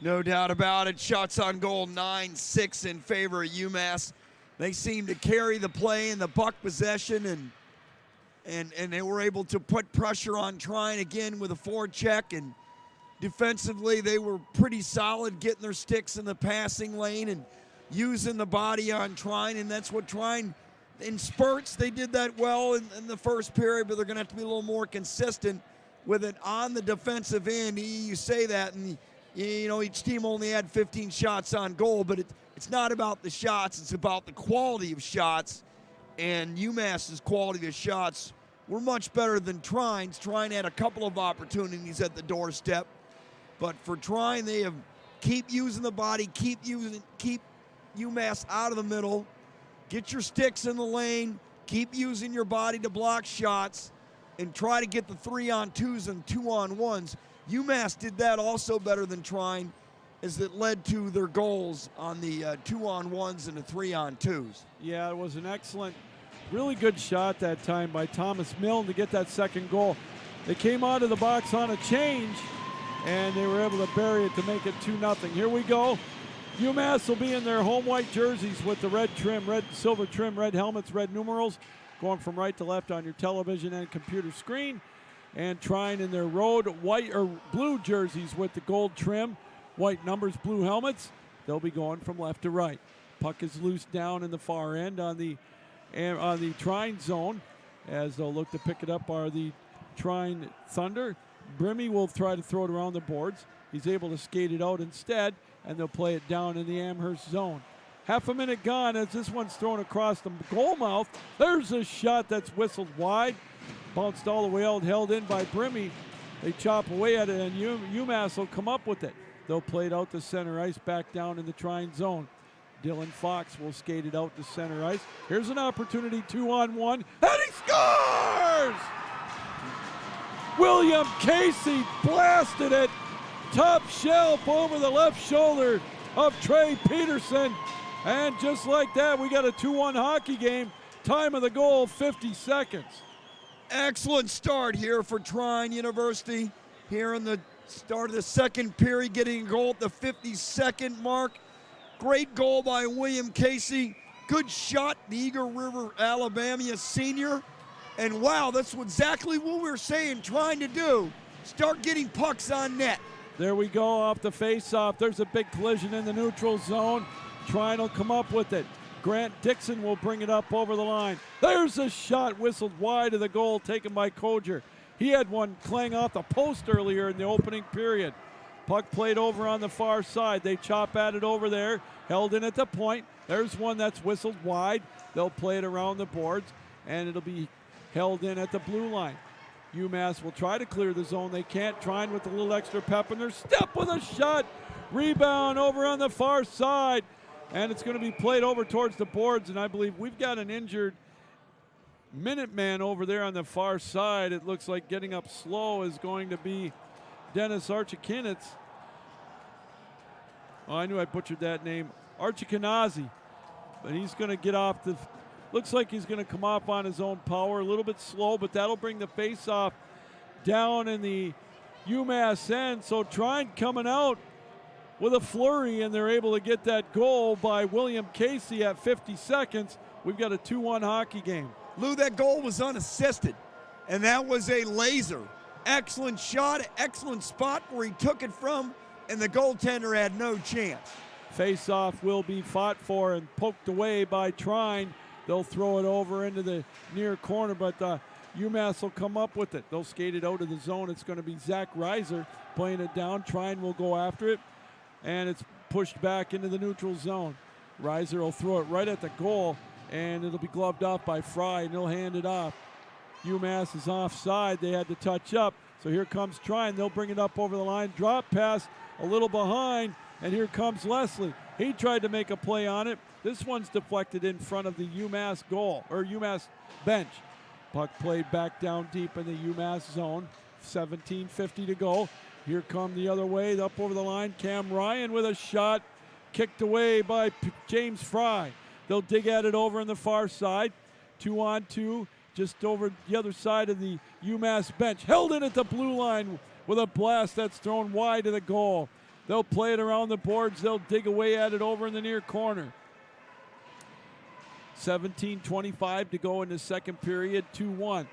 No doubt about it. Shots on goal 9-6 in favor of UMass. They seemed to carry the play in the puck possession, and they were able to put pressure on Trine again with a forecheck, and defensively, they were pretty solid, getting their sticks in the passing lane and using the body on Trine, and that's what Trine, in spurts, they did that well in the first period, but they're going to have to be a little more consistent with it on the defensive end. You say that, and you know each team only had 15 shots on goal, but it's not about the shots, it's about the quality of shots, and UMass's quality of shots were much better than Trine's. Trine had a couple of opportunities at the doorstep. But for Trine, they have keep using the body, keep UMass out of the middle, get your sticks in the lane, keep using your body to block shots, and try to get the 3-on-2s and 2-on-1s. UMass did that also better than Trine, as it led to their goals on the 2-on-1s and the 3-on-2s. Yeah, it was an excellent, really good shot that time by Thomas Milne to get that second goal. They came out of the box on a change, and they were able to bury it to make it 2-0. Here we go. UMass will be in their home white jerseys with the red trim, red silver trim, red helmets, red numerals, going from right to left on your television and computer screen. And Trine in their road white or blue jerseys with the gold trim, white numbers, blue helmets. They'll be going from left to right. Puck is loose down in the far end on the Trine zone, as they'll look to pick it up are the Trine Thunder. Brimmy will try to throw it around the boards. He's able to skate it out instead, and they'll play it down in the Amherst zone. Half a minute gone as this one's thrown across the goal mouth. There's a shot that's whistled wide. Bounced all the way out, held in by Brimmy. They chop away at it, and UMass will come up with it. They'll play it out to center ice, back down in the Trine zone. Dylan Fox will skate it out to center ice. Here's an opportunity, 2-on-1, and he scores! William Casey blasted it top shelf over the left shoulder of Trey Peterson. And just like that, we got a 2-1 hockey game. Time of the goal, 50 seconds. Excellent start here for Trine University. Here in the start of the second period, getting a goal at the 52nd mark. Great goal by William Casey. Good shot, the Eagle River, Alabama senior. And wow, that's exactly what we were saying, trying to do. Start getting pucks on net. There we go, off the face-off. There's a big collision in the neutral zone. Trine will come up with it. Grant Dixon will bring it up over the line. There's a shot whistled wide of the goal, taken by Koger. He had one clang off the post earlier in the opening period. Puck played over on the far side. They chop at it over there, held in at the point. There's one that's whistled wide. They'll play it around the boards, and it'll be held in at the blue line. UMass will try to clear the zone. They can't. Trine with a little extra pep in their step with a shot. Rebound over on the far side. And it's going to be played over towards the boards. And I believe we've got an injured Minuteman over there on the far side. It looks like getting up slow is going to be Dennis Archikinitz. Oh, I knew I butchered that name. Archikanazi. But he's going to get off the... Looks like he's going to come off on his own power. A little bit slow, but that'll bring the face-off down in the UMass end. So Trine coming out with a flurry, and they're able to get that goal by William Casey at 50 seconds. We've got a 2-1 hockey game. Lou, that goal was unassisted, and that was a laser. Excellent shot, excellent spot where he took it from, and the goaltender had no chance. Face-off will be fought for and poked away by Trine. They'll throw it over into the near corner, but UMass will come up with it. They'll skate it out of the zone. It's going to be Zach Reiser playing it down. Trine will go after it. and it's pushed back into the neutral zone. Reiser will throw it right at the goal, and it'll be gloved off by Fry, and he'll hand it off. UMass is offside. They had to touch up. So here comes Trine. They'll bring it up over the line. Drop pass a little behind, and here comes Leslie. He tried to make a play on it. This one's deflected in front of the UMass goal, or UMass bench. Puck played back down deep in the UMass zone. 17:50 to go. Here come the other way, up over the line. Cam Ryan with a shot, kicked away by James Fry. They'll dig at it over on the far side. 2-on-2, just over the other side of the UMass bench. Held in at the blue line with a blast that's thrown wide of the goal. They'll play it around the boards. They'll dig away at it over in the near corner. 17:25 to go in the second period, 2-1.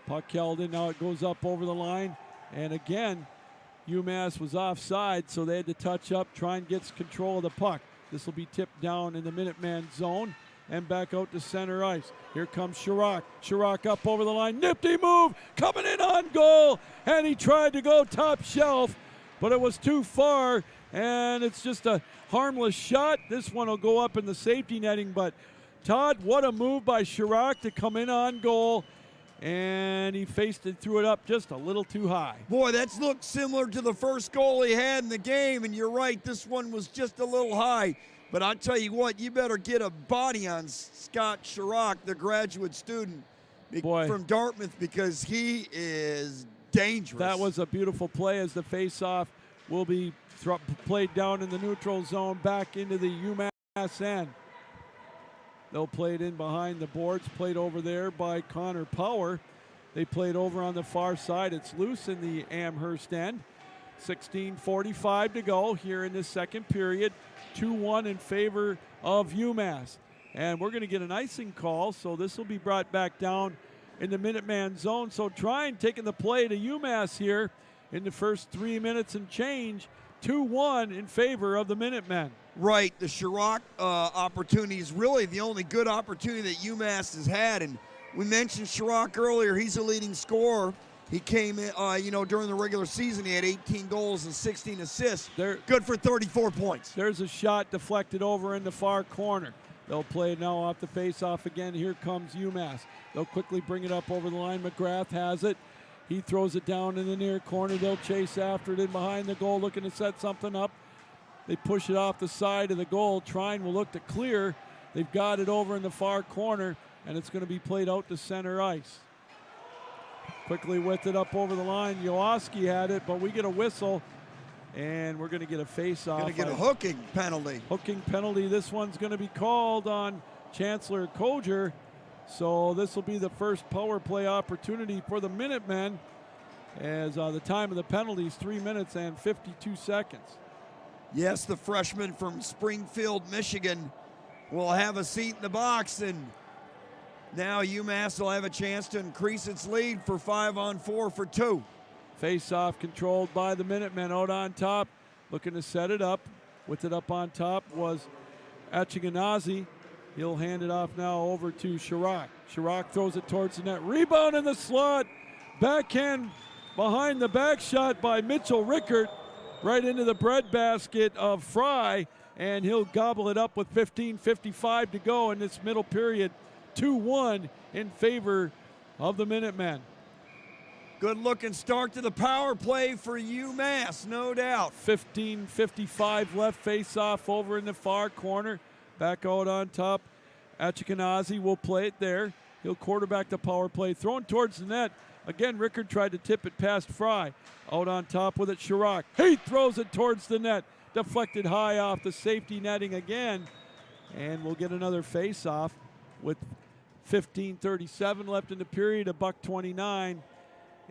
Puck held in, now it goes up over the line. And again, UMass was offside, so they had to touch up. Trine gets control of the puck. This will be tipped down in the Minuteman zone and back out to center ice. Here comes Chirac. Chirac up over the line. Nifty move, coming in on goal. And he tried to go top shelf, but it was too far. And it's just a harmless shot. This one will go up in the safety netting, but Todd, what a move by Chirac to come in on goal. And he faced it, threw it up just a little too high. Boy, that's looked similar to the first goal he had in the game, and you're right, this one was just a little high. But I'll tell you what, you better get a body on Scott Chirac, the graduate student from Dartmouth, because he is dangerous. That was a beautiful play as the face-off will be played down in the neutral zone back into the UMass end. They'll play it in behind the boards, played over there by Connor Power. They played over on the far side. It's loose in the Amherst end. 16:45 to go here in the second period. 2-1 in favor of UMass. And we're going to get an icing call, so this will be brought back down in the Minuteman zone. So Trine taking the play to UMass here in the first 3 minutes and change. 2-1 in favor of the Minutemen. Right, the Chirac opportunity is really the only good opportunity that UMass has had. And we mentioned Chirac earlier. He's a leading scorer. He came in, during the regular season, he had 18 goals and 16 assists. Good for 34 points. There's a shot deflected over in the far corner. They'll play it now off the face-off again. Here comes UMass. They'll quickly bring it up over the line. Mcgrath has it. He throws it down in the near corner. They'll chase after it in behind the goal, looking to set something up. They push it off the side of the goal. Trine will look to clear. They've got it over in the far corner, and it's going to be played out to center ice. Quickly with it up over the line. Yoski had it, but we get a whistle, and we're going to get a face-off. Going to get a hooking penalty. Hooking penalty. This one's going to be called on Chancellor Koger. So this will be the first power play opportunity for the Minutemen, as the time of the penalty is 3 minutes and 52 seconds. Yes, the freshman from Springfield, Michigan will have a seat in the box, and now UMass will have a chance to increase its lead for 5-on-4 for 2. Face-off controlled by the Minutemen out on top, looking to set it up. With it up on top was Achiganazi. He'll hand it off now over to Chirac. Chirac throws it towards the net. Rebound in the slot. Backhand behind the back shot by Mitchell Rickert. Right into the breadbasket of Fry. And he'll gobble it up with 15:55 to go in this middle period. 2-1 in favor of the Minutemen. Good looking start to the power play for UMass, no doubt. 15:55 left, face off over in the far corner. Back out on top. Achikanazi will play it there. He'll quarterback the power play. Thrown towards the net. Again, Rickard tried to tip it past Fry. Out on top with it, Chirac. He throws it towards the net. Deflected high off the safety netting again. And we'll get another face-off with 15:37 left in the period. $1.29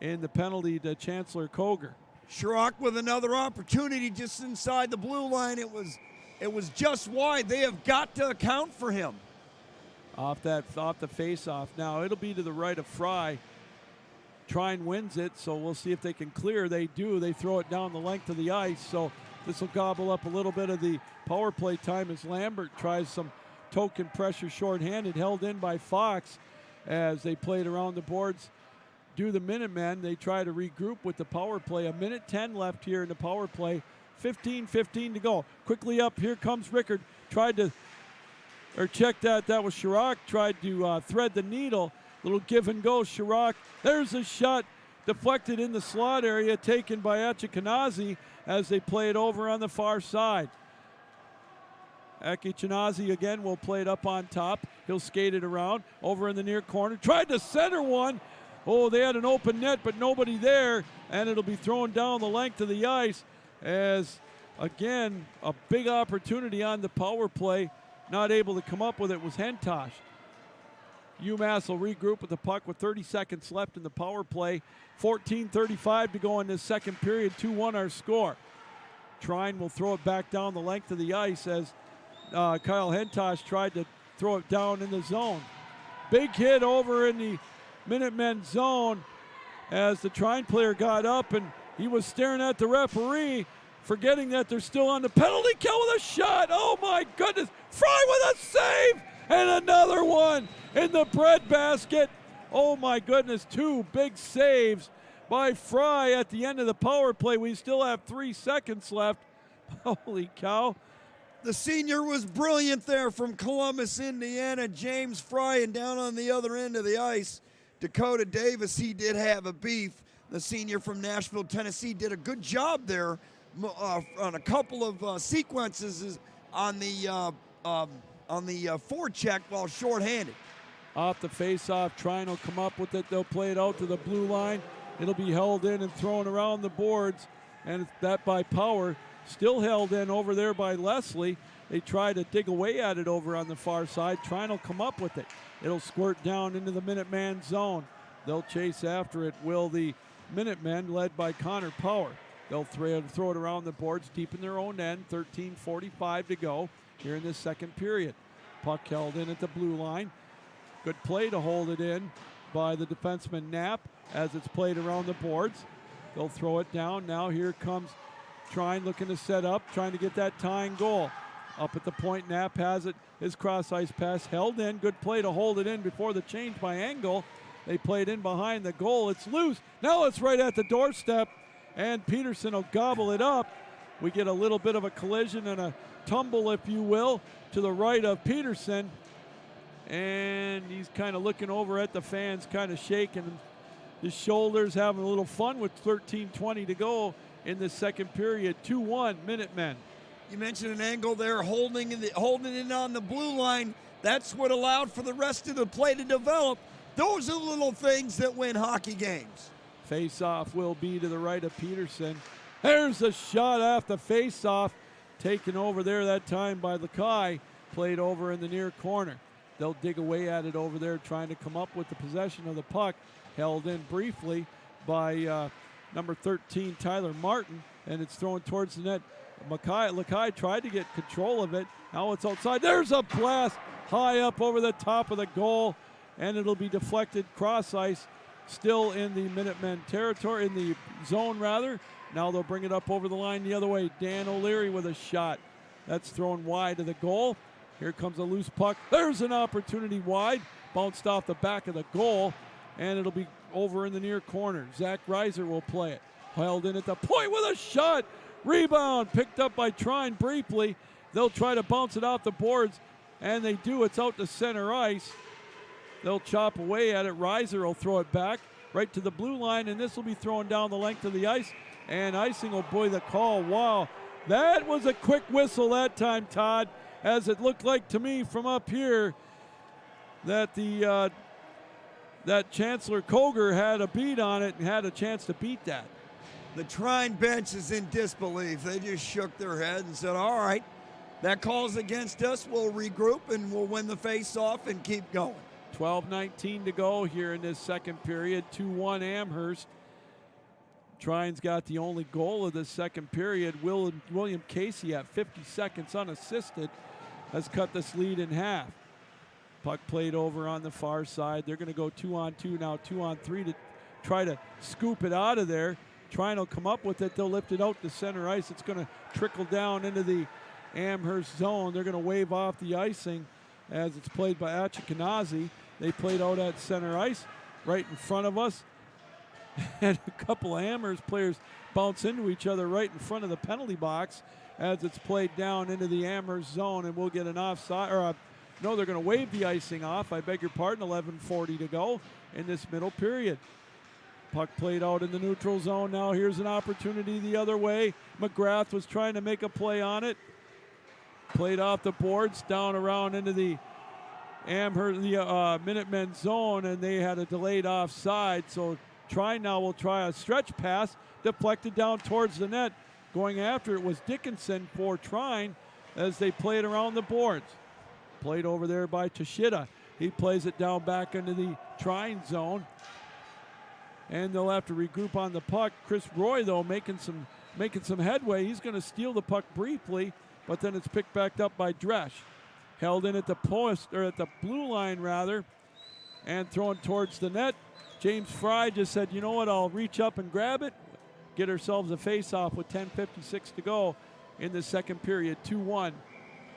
in the penalty to Chancellor Koger. Chirac with another opportunity just inside the blue line. It was just wide. They have got to account for him. Off the face-off. Now it'll be to the right of Fry. Trine wins it, so we'll see if they can clear. They do. They throw it down the length of the ice, so this will gobble up a little bit of the power play time as Lambert tries some token pressure shorthanded, held in by Fox as they played around the boards. Do the Minutemen. They try to regroup with the power play. 1:10 left here in the power play. 15-15 to go. Quickly up, here comes Rickard. Tried to, or check that. That was Chirac. Tried to thread the needle. Little give and go. Chirac. There's a shot deflected in the slot area, taken by Ashkenazi as they play it over on the far side. Ashkenazi again will play it up on top. He'll skate it around over in the near corner. Tried to center one. Oh, they had an open net, but nobody there, and it'll be thrown down the length of the ice as, again, a big opportunity on the power play. Not able to come up with it was Hentosh. UMass will regroup with the puck with 30 seconds left in the power play. 14:35 to go in this second period. 2-1 our score. Trine will throw it back down the length of the ice as Kyle Hentosh tried to throw it down in the zone. Big hit over in the Minutemen zone as the Trine player got up and he was staring at the referee, forgetting that they're still on the penalty kill with a shot. Oh my goodness. Fry with a save and another one in the breadbasket. Oh my goodness, two big saves by Fry at the end of the power play. We still have 3 seconds left. Holy cow. The senior was brilliant there from Columbus, Indiana. James Fry, and down on the other end of the ice, Dakota Davis, he did have a beef. The senior from Nashville, Tennessee, did a good job there on a couple of sequences on the forecheck while shorthanded. Off the face-off, Trine will come up with it. They'll play it out to the blue line. It'll be held in and thrown around the boards, and that by Power. Still held in over there by Leslie. They try to dig away at it over on the far side. Trine will come up with it. It'll squirt down into the Minuteman zone. They'll chase after it. Will the Minutemen, led by Connor Power. They'll throw it around the boards deep in their own end. 13:45 to go here in this second period. Puck held in at the blue line. Good play to hold it in by the defenseman Knapp as it's played around the boards. They'll throw it down. Now here comes Trine looking to set up, trying to get that tying goal. Up at the point, Knapp has it. His cross-ice pass held in. Good play to hold it in before the change by Engel. They play it in behind the goal. It's loose. Now it's right at the doorstep, and Peterson will gobble it up. We get a little bit of a collision and a tumble, if you will, to the right of Peterson. And he's kind of looking over at the fans, kind of shaking his shoulders, having a little fun with 13:20 to go in the second period. 2-1 Minutemen. You mentioned an angle there, holding it on the blue line. That's what allowed for the rest of the play to develop. Those are little things that win hockey games. Face-off will be to the right of Peterson. There's a shot off the face-off, taken over there that time by Lakai, played over in the near corner. They'll dig away at it over there, trying to come up with the possession of the puck. Held in briefly by number 13, Tyler Martin, and it's thrown towards the net. Lakai tried to get control of it. Now it's outside. There's a blast high up over the top of the goal, and it'll be deflected cross ice, still in the Minutemen territory, in the zone rather. Now they'll bring it up over the line the other way. Dan O'Leary with a shot. That's thrown wide of the goal. Here comes a loose puck. There's an opportunity wide. Bounced off the back of the goal, and it'll be over in the near corner. Zach Reiser will play it. Held in at the point with a shot. Rebound picked up by Trine briefly. They'll try to bounce it off the boards, and they do. It's out to center ice. They'll chop away at it. Reiser will throw it back right to the blue line, and this will be thrown down the length of the ice. And icing will buoy the call. Wow, that was a quick whistle that time, Todd, as it looked like to me from up here that that Chancellor Koger had a beat on it and had a chance to beat that. The Trine bench is in disbelief. They just shook their head and said, all right, that call's against us. We'll regroup and we'll win the face-off and keep going. 12:19 to go here in this second period. 2-1 Amherst. Trine's got the only goal of this second period. William Casey at 50 seconds unassisted has cut this lead in half. Puck played over on the far side. They're going to go 2-on-2 now, 2-on-3 to try to scoop it out of there. Trine will come up with it. They'll lift it out to center ice. It's going to trickle down into the Amherst zone. They're going to wave off the icing as it's played by Ashkenazi. They played out at center ice right in front of us. and a couple of Amherst players bounce into each other right in front of the penalty box as it's played down into the Amherst zone, and we'll get an offside, or no, they're going to wave the icing off. I beg your pardon, 11:40 to go in this middle period. Puck played out in the neutral zone. Now here's an opportunity the other way. Mcgrath was trying to make a play on it. Played off the boards, down around into the Amherst, the Minutemen zone, and they had a delayed offside. So Trine now will try a stretch pass, deflected down towards the net. Going after it was Dickinson for Trine as they played around the boards. Played over there by Tashida. He plays it down back into the Trine zone. And they'll have to regroup on the puck. Chris Roy, though, making some headway. He's going to steal the puck briefly, but then it's picked back up by Dresch. Held in at the post, or at the blue line rather, and thrown towards the net. James Fry just said, you know what, I'll reach up and grab it. Get ourselves a face-off with 10:56 to go in the second period. 2-1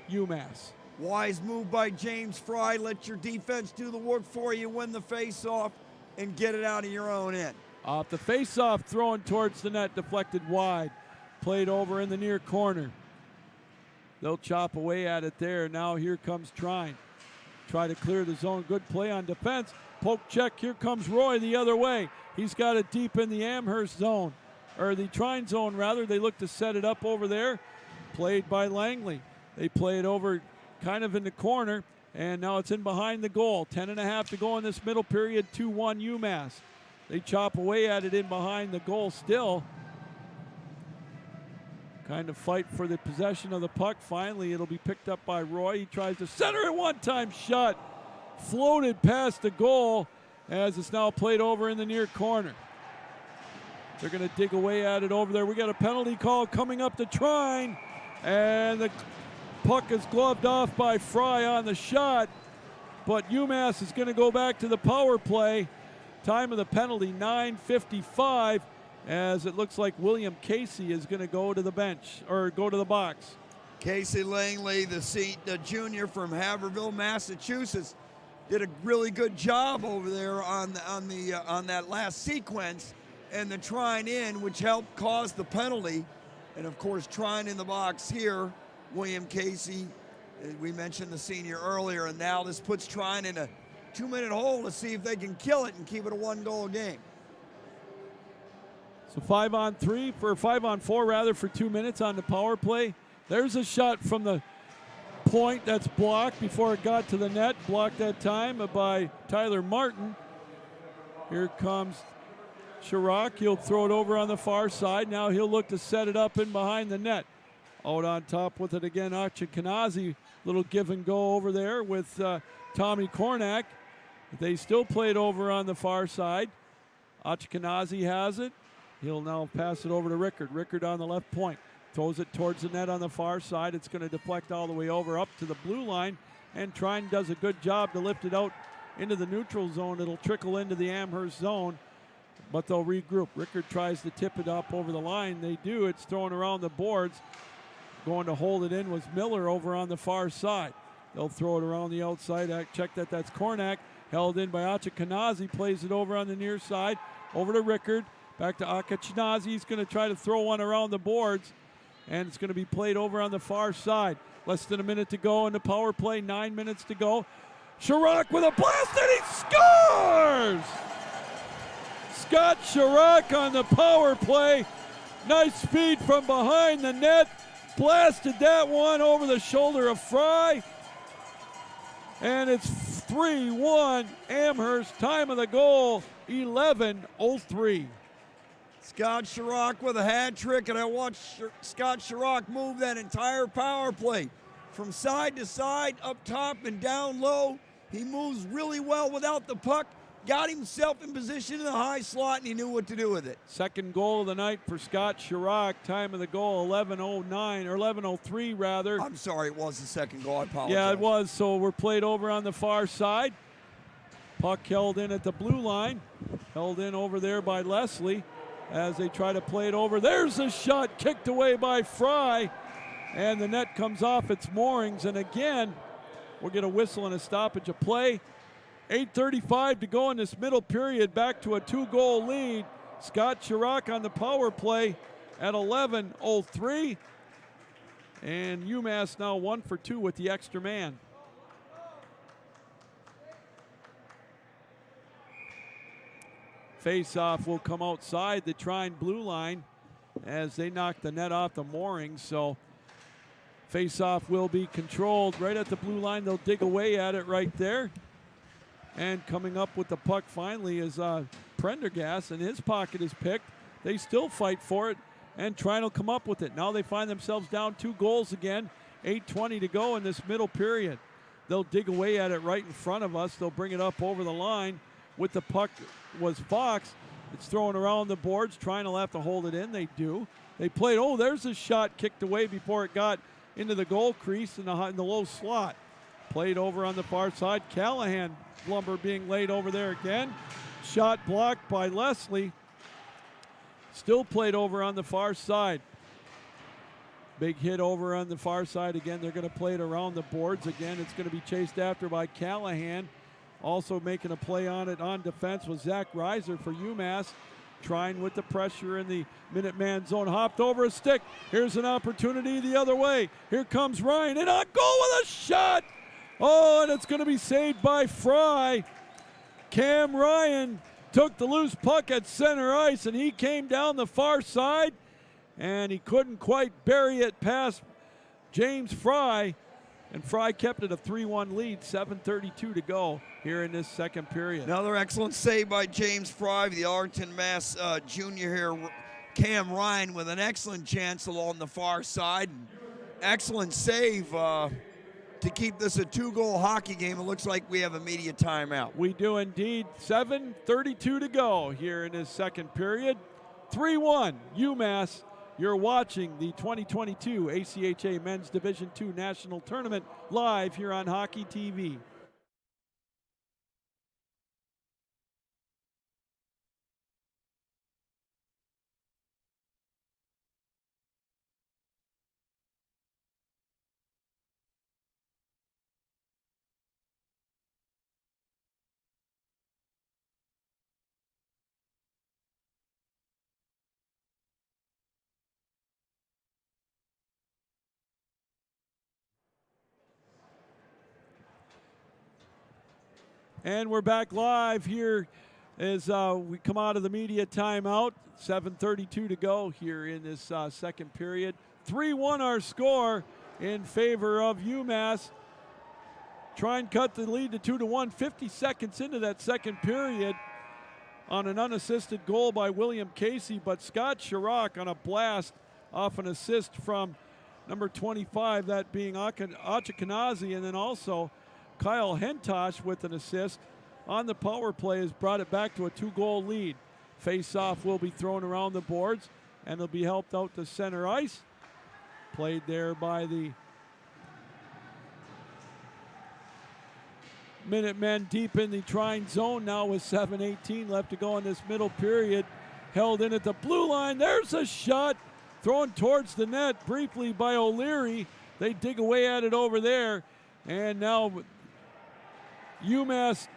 UMass. Wise move by James Fry. Let your defense do the work for you, win the face-off, and get it out of your own end. Off the face-off, thrown towards the net, deflected wide. Played over in the near corner. They'll chop away at it there. Now here comes Trine. Try to clear the zone. Good play on defense. Poke check. Here comes Roy the other way. He's got it deep in the Amherst zone, or the Trine zone rather. They look to set it up over there. Played by Langley. They play it over kind of in the corner, and now it's in behind the goal. 10:30 to go in this middle period. 2-1 UMass. They chop away at it in behind the goal still. Kind of fight for the possession of the puck. Finally, it'll be picked up by Roy. He tries to center it, one-time shot. Floated past the goal as it's now played over in the near corner. They're going to dig away at it over there. We got a penalty call coming up to Trine, and the puck is gloved off by Fry on the shot, but UMass is going to go back to the power play. Time of the penalty, 9:55, as it looks like William Casey is going to go to the bench, or go to the box. Casey Langley, the junior from Haverhill, Massachusetts, did a really good job over there on that last sequence, and the Trine in, which helped cause the penalty. And of course, Trine in the box here. William Casey, we mentioned the senior earlier, and now this puts Trine in a 2-minute hole to see if they can kill it and keep it a 1-goal game. So 5-on-4 rather, for 2 minutes on the power play. There's a shot from the point that's blocked before it got to the net. Blocked that time by Tyler Martin. Here comes Chirac. He'll throw it over on the far side. Now he'll look to set it up in behind the net. Out on top with it again, Achikanazi. Little give and go over there with Tommy Kornak. They still play it over on the far side. Achikanazi has it. He'll now pass it over to Rickard. Rickard on the left point. Throws it towards the net on the far side. It's going to deflect all the way over up to the blue line. And Trine does a good job to lift it out into the neutral zone. It'll trickle into the Amherst zone, but they'll regroup. Rickard tries to tip it up over the line. They do. It's thrown around the boards. Going to hold it in was Miller over on the far side. They'll throw it around the outside. Check that. That's Kornak. Held in by Achikanazi. Plays it over on the near side. Over to Rickard. Back to Achikanazi. He's going to try to throw one around the boards. And it's going to be played over on the far side. Less than a minute to go in the power play. 9 minutes to go. Chirac with a blast, and he scores! Scott Chirac on the power play. Nice speed from behind the net. Blasted that one over the shoulder of Fry. And it's 3-1 Amherst. Time of the goal, 11:03. Scott Chirac with a hat trick, and I watched Scott Chirac move that entire power play from side to side, up top and down low. He moves really well without the puck, got himself in position in the high slot, and he knew what to do with it. Second goal of the night for Scott Chirac. Time of the goal, 11:09, or 11:03 rather. I'm sorry, it was the second goal. I apologize. Yeah, it was. So we're played over on the far side. Puck held in at the blue line. Held in over there by Leslie as they try to play it over. There's a shot kicked away by Fry. And the net comes off its moorings. And again, we'll get a whistle and a stoppage of play. 8:35 to go in this middle period. Back to a 2-goal lead. Scott Chirac on the power play at 11:03. And UMass now 1 for 2 with the extra man. Face-off will come outside the Trine blue line as they knock the net off the moorings. So face-off will be controlled right at the blue line. They'll dig away at it right there. And coming up with the puck finally is Prendergast, and his pocket is picked. They still fight for it, and Trine will come up with it. Now they find themselves down 2 goals again, 8:20 to go in this middle period. They'll dig away at it right in front of us. They'll bring it up over the line. With the puck was Fox. It's thrown around the boards. Trine will have to hold it in. They do. They played, oh, there's a shot kicked away before it got into the goal crease in the low slot. Played over on the far side. Callahan lumber being laid over there again. Shot blocked by Leslie. Still played over on the far side. Big hit over on the far side again. They're going to play it around the boards again. It's going to be chased after by Callahan. Also making a play on it on defense was Zach Reiser for UMass. Trine with the pressure in the Minuteman zone. Hopped over a stick. Here's an opportunity the other way. Here comes Ryan, and on goal with a shot. Oh, and it's going to be saved by Fry. Cam Ryan took the loose puck at center ice, and he came down the far side, and he couldn't quite bury it past James Fry. And Fry kept it a 3-1 lead, 7:32 to go here in this second period. Another excellent save by James Fry, the Arlington, Mass. Junior here. Cam Ryan with an excellent chance along the far side. Excellent save to keep this a 2-goal hockey game. It looks like we have immediate timeout. We do indeed. 7:32 to go here in this second period. 3-1 UMass. You're watching the 2022 ACHA Men's Division II National Tournament live here on Hockey TV. And we're back live here as we come out of the media timeout. 7:32 to go here in this second period. 3-1 our score in favor of UMass. Trine cut the lead to 2-1, 50 seconds into that second period on an unassisted goal by William Casey, but Scott Chirac on a blast off an assist from number 25, that being Achikanazi, and then also Kyle Hentosh with an assist on the power play has brought it back to a 2-goal lead. Face-off will be thrown around the boards, and it'll be helped out to center ice. Played there by the Minutemen deep in the Trine zone now with 7:18 left to go in this middle period. Held in at the blue line. There's a shot thrown towards the net briefly by O'Leary. They dig away at it over there, and now UMass,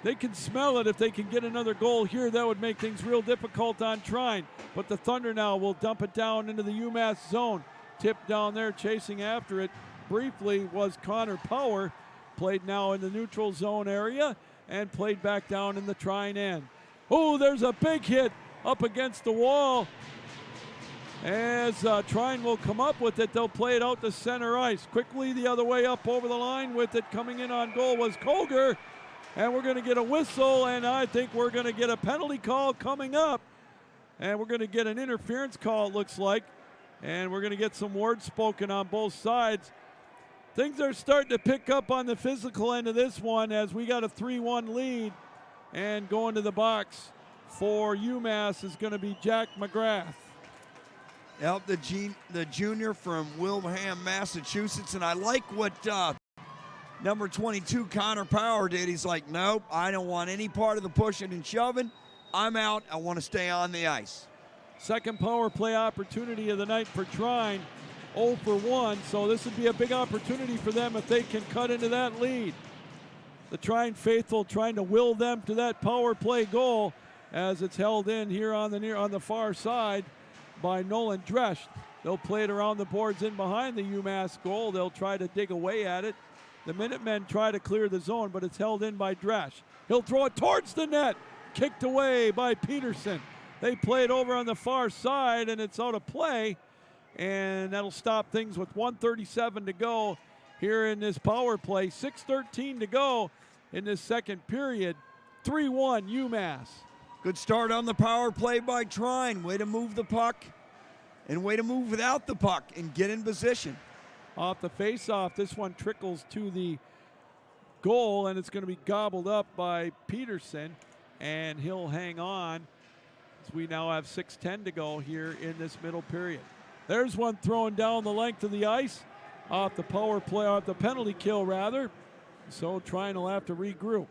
they can smell it. If they can get another goal here, that would make things real difficult on Trine. But the Thunder now will dump it down into the UMass zone. Tipped down there, chasing after it briefly was Connor Power. Played now in the neutral zone area and played back down in the Trine end. Oh, there's a big hit up against the wall. As Trine will come up with it, they'll play it out to center ice. Quickly the other way up over the line with it. Coming in on goal was Koger. And we're going to get a whistle, and I think we're going to get a penalty call coming up. And we're going to get an interference call, it looks like. And we're going to get some words spoken on both sides. Things are starting to pick up on the physical end of this one as we got a 3-1 lead. And going to the box for UMass is going to be Jack Mcgrath. Yep, the junior from Wilbraham, Massachusetts. And I like what number 22, Connor Power, did. He's like, nope, I don't want any part of the pushing and shoving. I'm out. I want to stay on the ice. Second power play opportunity of the night for Trine. 0 for 1, so this would be a big opportunity for them if they can cut into that lead. The Trine faithful trying to will them to that power play goal. as it's held in here on the far side by Nolan Dresch. They'll play it around the boards in behind the UMass goal. They'll try to dig away at it. The Minutemen try to clear the zone, but it's held in by Dresch. He'll throw it towards the net. Kicked away by Peterson. They play it over on the far side, and it's out of play. And that'll stop things with 1:37 to go here in this power play. 6:13 to go in this second period. 3-1 UMass. Good start on the power play by Trine. Way to move the puck and way to move without the puck and get in position. Off the face-off, this one trickles to the goal, and it's going to be gobbled up by Peterson, and he'll hang on as we now have 6:10 to go here in this middle period. There's one thrown down the length of the ice off the power play, off the penalty kill rather. So Trine will have to regroup.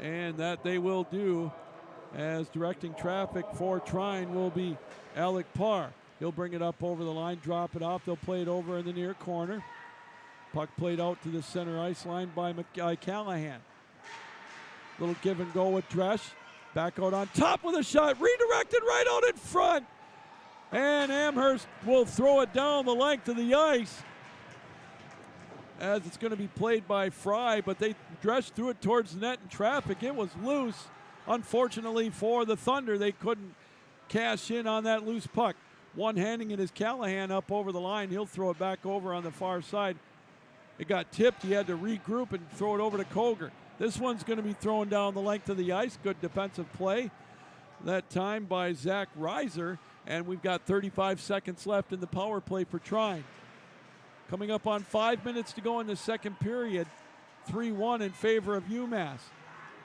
And that they will do, as directing traffic for Trine will be Alec Parr. He'll bring it up over the line, drop it off. They'll play it over in the near corner. Puck played out to the center ice line by Callahan. Little give and go with Dresch. Back out on top with a shot, redirected right out in front. And Amherst will throw it down the length of the ice, as it's going to be played by Fry, but Dresch threw it towards the net in traffic. It was loose. Unfortunately for the Thunder, they couldn't cash in on that loose puck. One handing it is Callahan up over the line. He'll throw it back over on the far side. It got tipped. He had to regroup and throw it over to Koger. This one's going to be thrown down the length of the ice. Good defensive play that time by Zach Reiser. And we've got 35 seconds left in the power play for Trine. Coming up on 5 minutes to go in the second period. 3-1 in favor of UMass.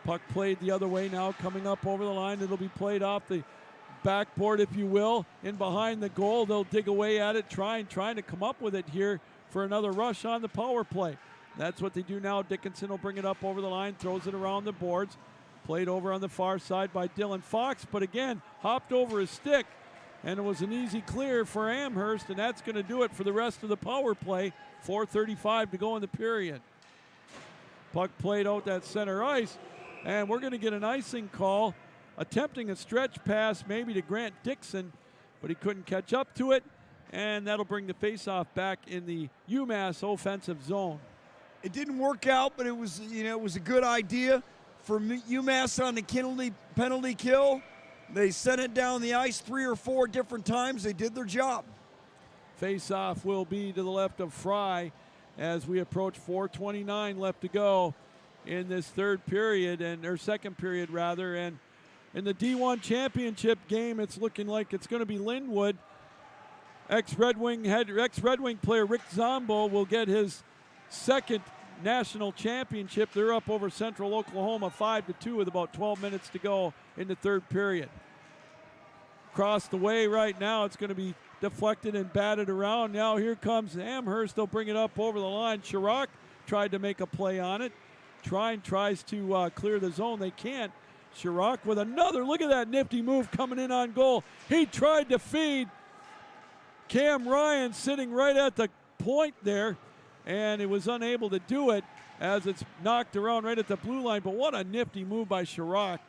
Puck played the other way now, coming up over the line. It'll be played off the backboard, if you will, in behind the goal. They'll dig away at it, trying to come up with it here for another rush on the power play. That's what they do now. Dickinson will bring it up over the line, throws it around the boards. Played over on the far side by Dylan Fox, but again, hopped over his stick, and it was an easy clear for Amherst, and that's going to do it for the rest of the power play. 4:35 to go in the period. Puck played out that center ice, and we're going to get an icing call, attempting a stretch pass maybe to Grant Dixon, but he couldn't catch up to it, and that'll bring the faceoff back in the UMass offensive zone. It didn't work out, but it was a good idea for UMass on the penalty kill. They sent it down the ice 3 or 4 different times. They did their job. Face-off will be to the left of Fry as we approach 4:29 left to go in this third period, or second period rather. And in the D1 championship game, it's looking like it's going to be Linwood. Ex-Red Wing player Rick Zombo will get his second national championship. They're up over Central Oklahoma 5-2 with about 12 minutes to go in the third period. Across the way right now, it's going to be deflected and batted around. Now here comes Amherst. They'll bring it up over the line. Chirac tried to make a play on it. Trine tries to clear the zone. They can't. Chirac with another. Look at that nifty move coming in on goal. He tried to feed Cam Ryan sitting right at the point there, and he was unable to do it as it's knocked around right at the blue line. But what a nifty move by Chirac.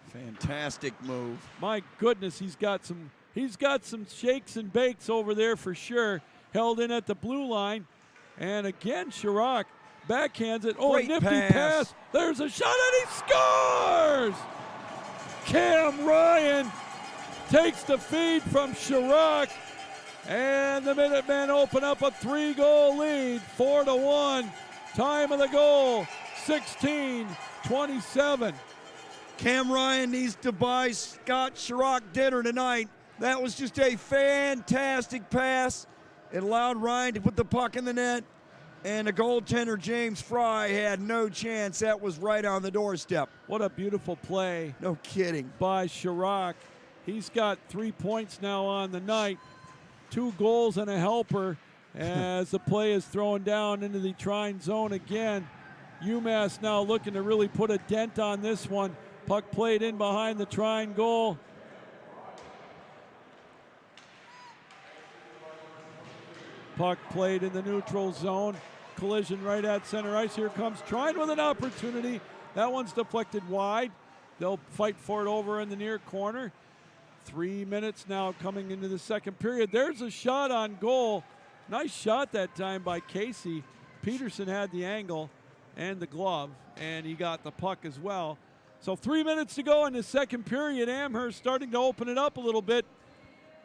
Fantastic move. My goodness, he's got some shakes and bakes over there for sure. Held in at the blue line. And again, Chirac backhands it. Oh, great a nifty pass. There's a shot and he scores! Cam Ryan takes the feed from Chirac. And the Minutemen open up a 3-goal lead, 4-1. Time of the goal, 16:27. Cam Ryan needs to buy Scott Chirac dinner tonight. That was just a fantastic pass. It allowed Ryan to put the puck in the net, and the goaltender James Fry had no chance. That was right on the doorstep. What a beautiful play. No kidding. By Chirac. He's got 3 points now on the night. 2 goals and a helper as the play is thrown down into the Trine zone again. UMass now looking to really put a dent on this one. Puck played in behind the Trine goal. Puck played in the neutral zone. Collision right at center ice. Here comes Trine with an opportunity. That one's deflected wide. They'll fight for it over in the near corner. 3 minutes now coming into the second period. There's a shot on goal. Nice shot that time by Casey. Peterson had the angle and the glove, and he got the puck as well. So 3 minutes to go in the second period. Amherst starting to open it up a little bit,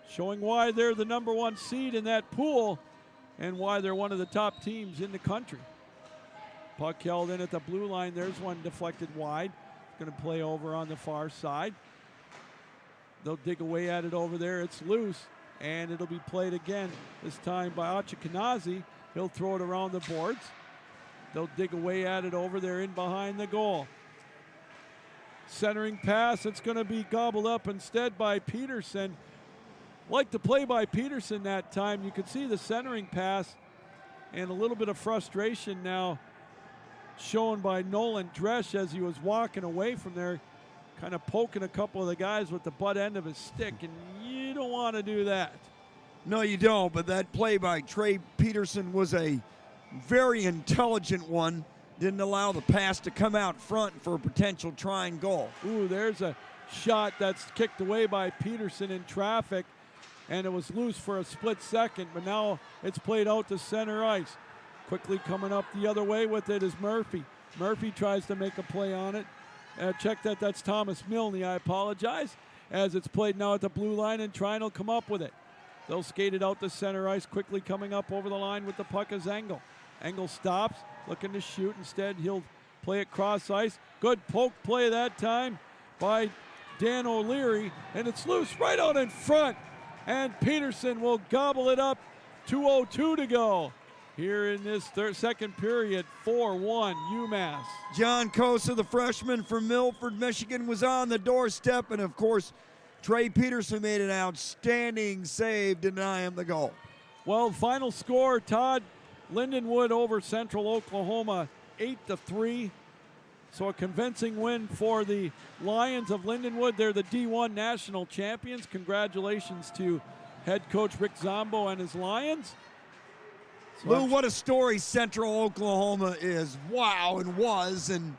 showing why they're the number one seed in that pool and why they're one of the top teams in the country. Puck held in at the blue line. There's one deflected wide. Going to play over on the far side. They'll dig away at it over there. It's loose, and it'll be played again, this time by Achikanazi. He'll throw it around the boards. They'll dig away at it over there in behind the goal. Centering pass, it's going to be gobbled up instead by Peterson. Like the play by Peterson that time. You could see the centering pass and a little bit of frustration now shown by Nolan Dresch as he was walking away from there, kind of poking a couple of the guys with the butt end of his stick, and you don't want to do that. No, you don't, but that play by Trey Peterson was a very intelligent one. Didn't allow the pass to come out front for a potential Trine goal. Ooh, there's a shot that's kicked away by Peterson in traffic, and it was loose for a split second, but now it's played out to center ice. Quickly coming up the other way with it is Murphy. Murphy tries to make a play on it. Check that, that's Thomas Milne, I apologize. As it's played now at the blue line, and Trine will come up with it. They'll skate it out to center ice. Quickly coming up over the line with the puck is Engel. Engel stops, looking to shoot. Instead, he'll play it cross ice. Good poke play that time by Dan O'Leary, and it's loose right out in front. And Peterson will gobble it up. 2:02 to go here in this second period. 4-1 UMass. John Kosa, the freshman from Milford, Michigan, was on the doorstep, and of course, Trey Peterson made an outstanding save to deny him the goal. Well, final score, Todd, Lindenwood over Central Oklahoma, 8-3. So a convincing win for the Lions of Lindenwood. They're the D1 national champions. Congratulations to head coach Rick Zombo and his Lions. So Lou, what a story Central Oklahoma is. Wow, and was. And,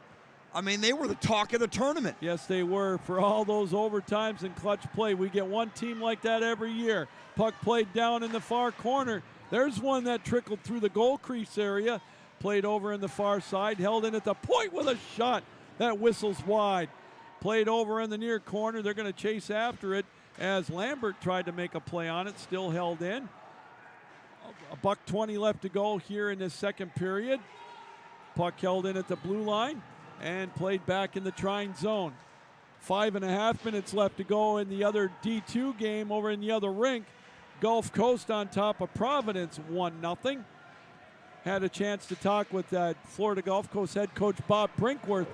I mean, they were the talk of the tournament. Yes, they were. For all those overtimes and clutch play, we get one team like that every year. Puck played down in the far corner. There's one that trickled through the goal crease area. Played over in the far side. Held in at the point with a shot that whistles wide. Played over in the near corner. They're going to chase after it as Lambert tried to make a play on it. Still held in. $1:20 left to go here in this second period. Puck held in at the blue line and played back in the Trine zone. 5.5 minutes left to go in the other D2 game over in the other rink. Gulf Coast on top of Providence, 1-0. Had a chance to talk with Florida Gulf Coast head coach Bob Brinkworth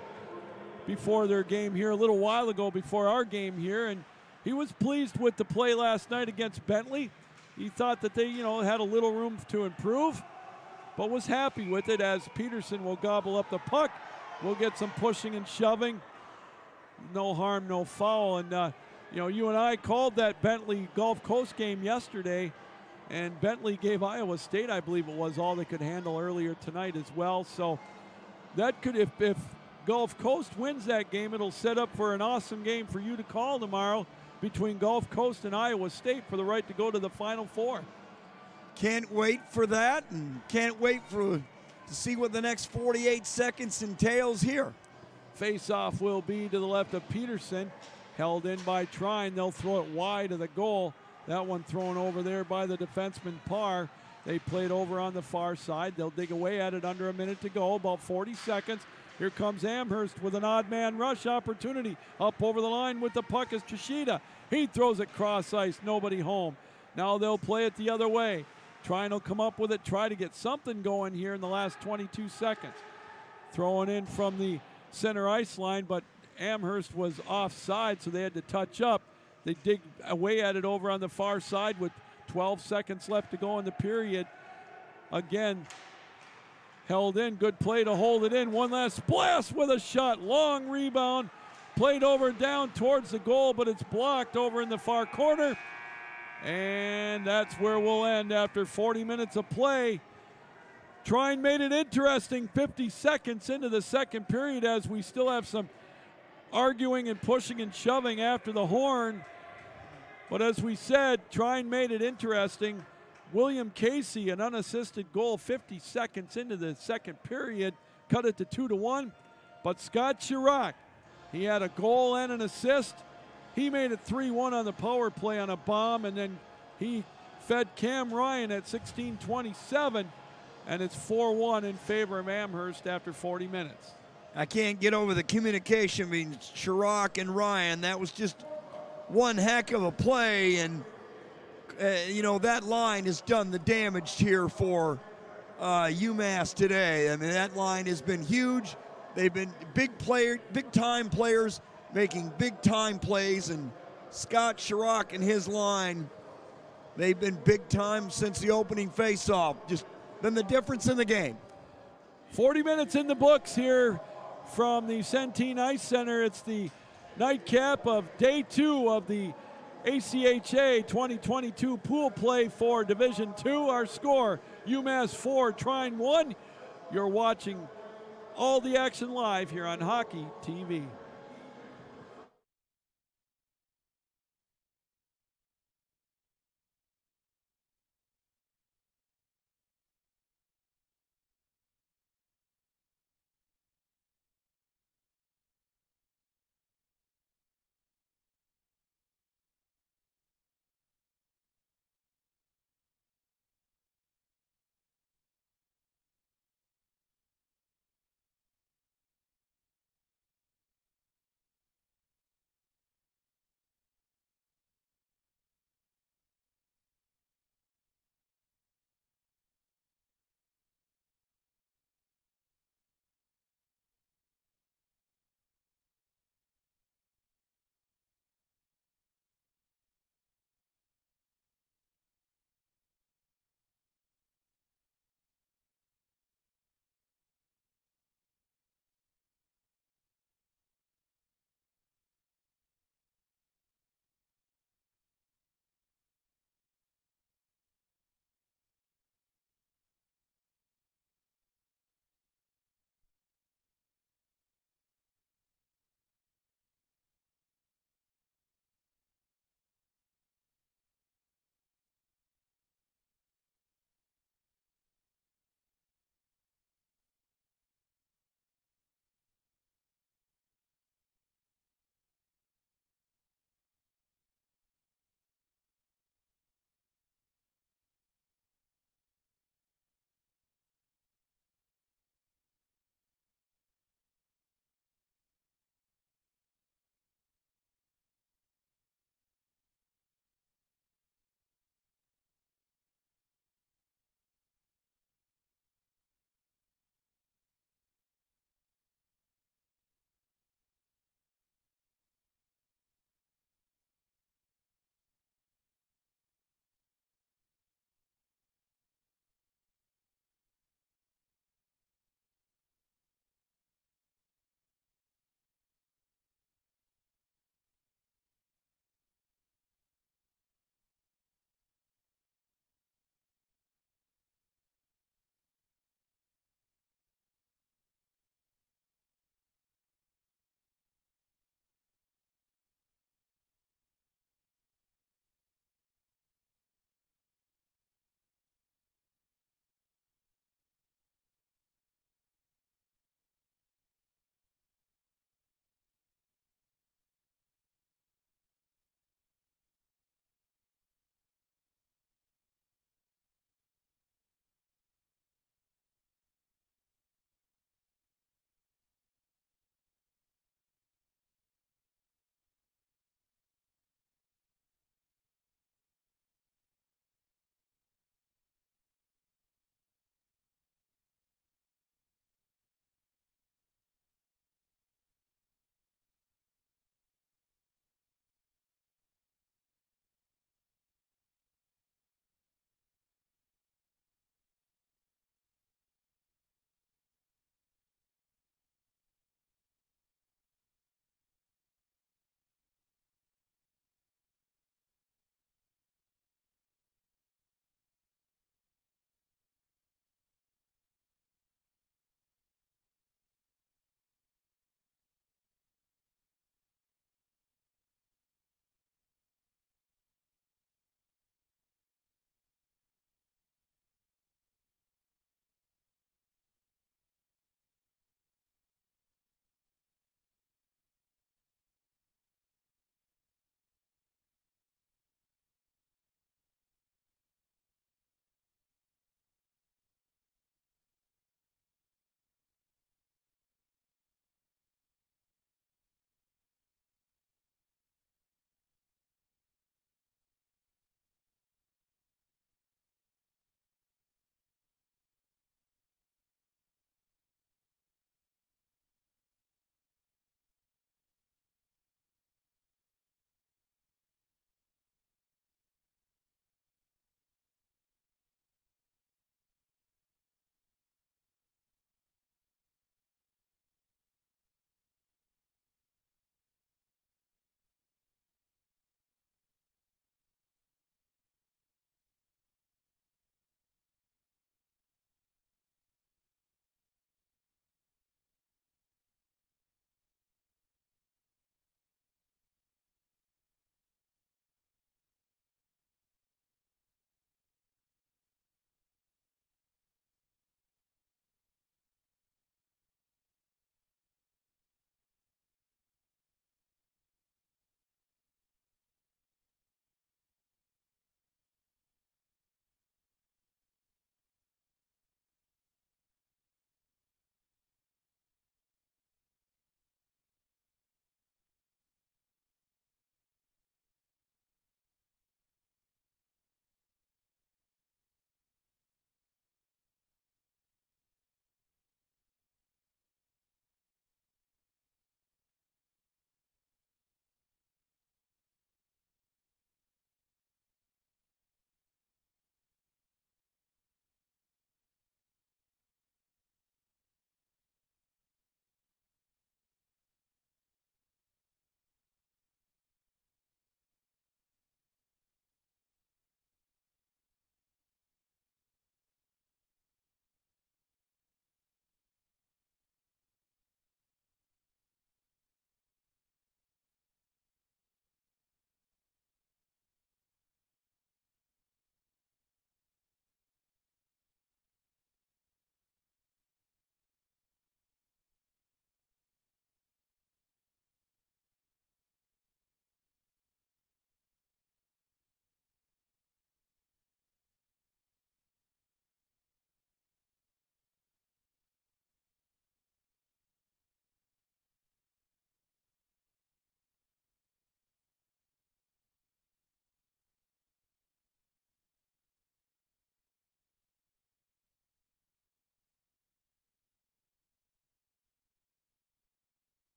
before their game here a little while ago, before our game here, and he was pleased with the play last night against Bentley. He thought that they, had a little room to improve, but was happy with it as Peterson will gobble up the puck. We'll get some pushing and shoving. No harm, no foul. And, you and I called that Bentley Gulf Coast game yesterday, and Bentley gave Iowa State, I believe it was, all they could handle earlier tonight as well. So that could, if Gulf Coast wins that game, it'll set up for an awesome game for you to call tomorrow between Gulf Coast and Iowa State for the right to go to the Final Four. Can't wait for that, and can't wait to see what the next 48 seconds entails here. Face-off will be to the left of Peterson, held in by Trine. They'll throw it wide of the goal. That one thrown over there by the defenseman Parr. They played over on the far side. They'll dig away at it under a minute to go, about 40 seconds. Here comes Amherst with an odd man rush opportunity. Up over the line with the puck is Chishita. He throws it cross ice, nobody home. Now they'll play it the other way. Trine will come up with it, try to get something going here in the last 22 seconds. Throwing in from the center ice line, but Amherst was offside, so they had to touch up. They dig away at it over on the far side with 12 seconds left to go in the period. Again, held in, good play to hold it in. One last blast with a shot, long rebound. Played over down towards the goal, but it's blocked over in the far corner. And that's where we'll end after 40 minutes of play. Trine made it interesting 50 seconds into the second period as we still have some arguing and pushing and shoving after the horn. But as we said, Trine made it interesting. William Casey, an unassisted goal 50 seconds into the second period, cut it to 2-1. But Scott Chirac, he had a goal and an assist. He made it 3-1 on the power play on a bomb, and then he fed Cam Ryan at 16:27, and it's 4-1 in favor of Amherst after 40 minutes. I can't get over the communication between Chirac and Ryan. That was just one heck of a play, and that line has done the damage here for UMass today. I mean, that line has been huge. They've been big-time players making big-time plays, and Scott Chirac and his line, they've been big-time since the opening face-off. Just been the difference in the game. 40 minutes in the books here from the Centene Ice Center. It's the nightcap of day 2 of the ACHA 2022 pool play for Division II. Our score, UMass 4, Trine 1. You're watching all the action live here on Hockey TV.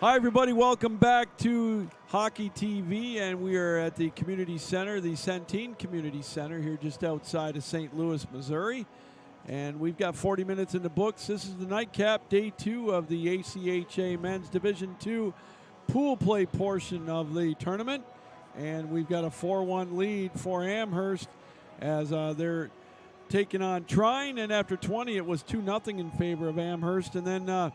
Hi, everybody. Welcome back to Hockey TV, and we are at the Community Center, the Centene Community Center, here just outside of St. Louis, Missouri. And we've got 40 minutes in the books. This is the nightcap, day 2 of the ACHA Men's Division II pool play portion of the tournament. And we've got a 4-1 lead for Amherst as they're taking on Trine. And after 20, it was 2-0 in favor of Amherst. And then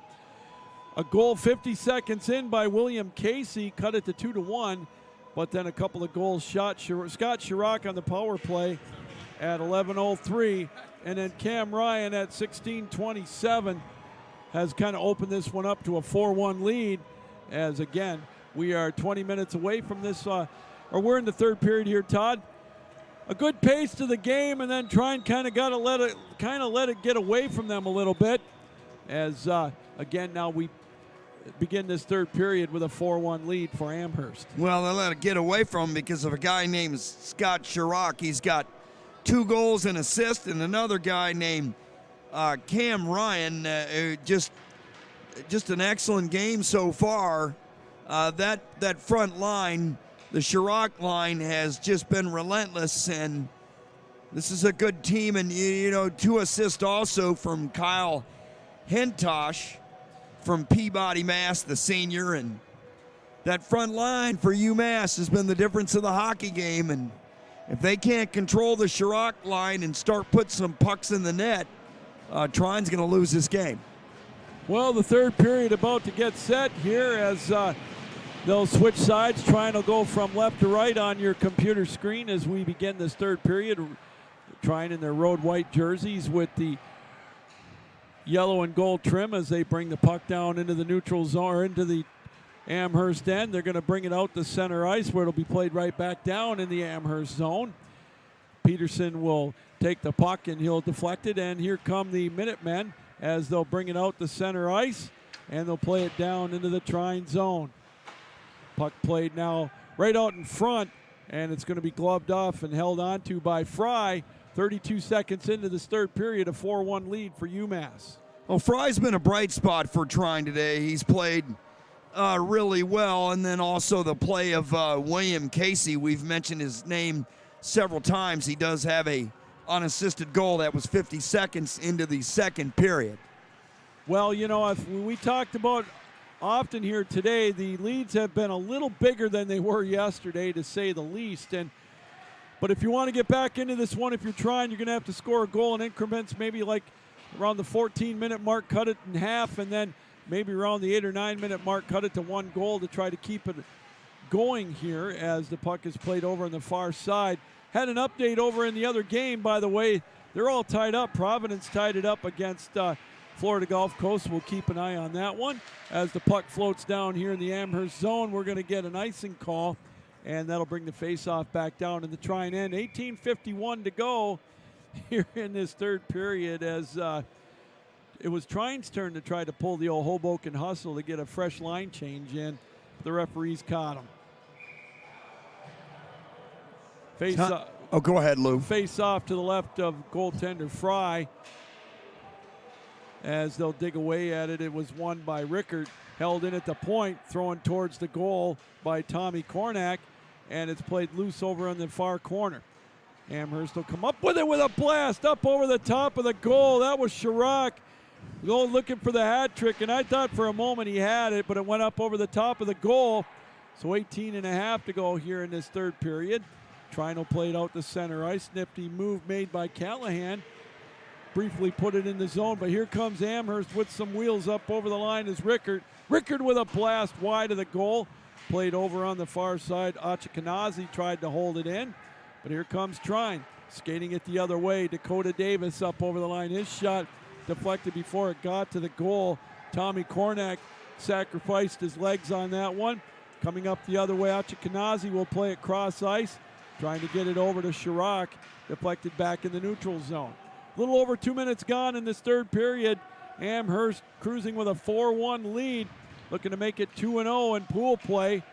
a goal 50 seconds in by William Casey cut it to 2-1, but then a couple of goals shot. Scott Chirac on the power play at 11:03, and then Cam Ryan at 16:27 has kind of opened this one up to a 4-1 lead. As again, we are 20 minutes away from this, or we're in the third period here, Todd. A good pace to the game, and then Trine kind of got to let it get away from them a little bit. As again, now we begin this third period with a 4-1 lead for Amherst. Well, they let it get away from him because of a guy named Scott Chirac. He's got 2 goals and assists, and another guy named Cam Ryan. Just an excellent game so far. That front line, the Chirac line, has just been relentless, and this is a good team. And you know, 2 assists also from Kyle Hentosh from Peabody, Mass, the senior. And that front line for UMass has been the difference of the hockey game. And if they can't control the Chirac line and start putting some pucks in the net, Trine's going to lose this game. Well, the third period about to get set here as they'll switch sides. Trine will go from left to right on your computer screen as we begin this third period. Trine in their road white jerseys with the yellow and gold trim as they bring the puck down into the neutral zone, or into the Amherst end. They're going to bring it out to center ice where it'll be played right back down in the Amherst zone. Peterson will take the puck and he'll deflect it, and here come the Minutemen as they'll bring it out to center ice and they'll play it down into the Trine zone. Puck played now right out in front, and it's going to be gloved off and held onto by Fry. 32 seconds into this third period, a 4-1 lead for UMass. Well, Fry's been a bright spot for Trine today. He's played really well, and then also the play of William Casey. We've mentioned his name several times. He does have a unassisted goal. That was 50 seconds into the second period. Well, you know, we talked about often here today, the leads have been a little bigger than they were yesterday, to say the least. But if you want to get back into this one, if you're trying, you're going to have to score a goal in increments, maybe like around the 14-minute mark, cut it in half, and then maybe around the 8 or 9-minute mark, cut it to 1 goal to try to keep it going here as the puck is played over on the far side. Had an update over in the other game, by the way. They're all tied up. Providence tied it up against Florida Gulf Coast. We'll keep an eye on that one. As the puck floats down here in the Amherst zone, we're going to get an icing call, and that'll bring the face-off back down in the Trine end. 18:51 to go here in this third period as it was Trine's turn to try to pull the old Hoboken hustle to get a fresh line change in. The referees caught him. Go ahead, Lou. Face off to the left of goaltender Fry as they'll dig away at it. It was won by Rickert, held in at the point, thrown towards the goal by Tommy Kornak, and it's played loose over on the far corner. Amherst will come up with it with a blast up over the top of the goal. That was Chirac looking for the hat trick, and I thought for a moment he had it, but it went up over the top of the goal. So 18.5 to go here in this third period. Trine will play it out to center ice. Nifty move made by Callahan. Briefly put it in the zone, but here comes Amherst with some wheels up over the line is Rickert. Rickert with a blast wide of the goal. Played over on the far side. Achikanazi tried to hold it in, but here comes Trine. Skating it the other way. Dakota Davis up over the line. His shot deflected before it got to the goal. Tommy Kornak sacrificed his legs on that one. Coming up the other way, Achikanazi will play it cross ice. Trying to get it over to Chirac. Deflected back in the neutral zone. A little over 2 minutes gone in this third period. Amherst cruising with a 4-1 lead. Looking to make it 2-0 in pool play.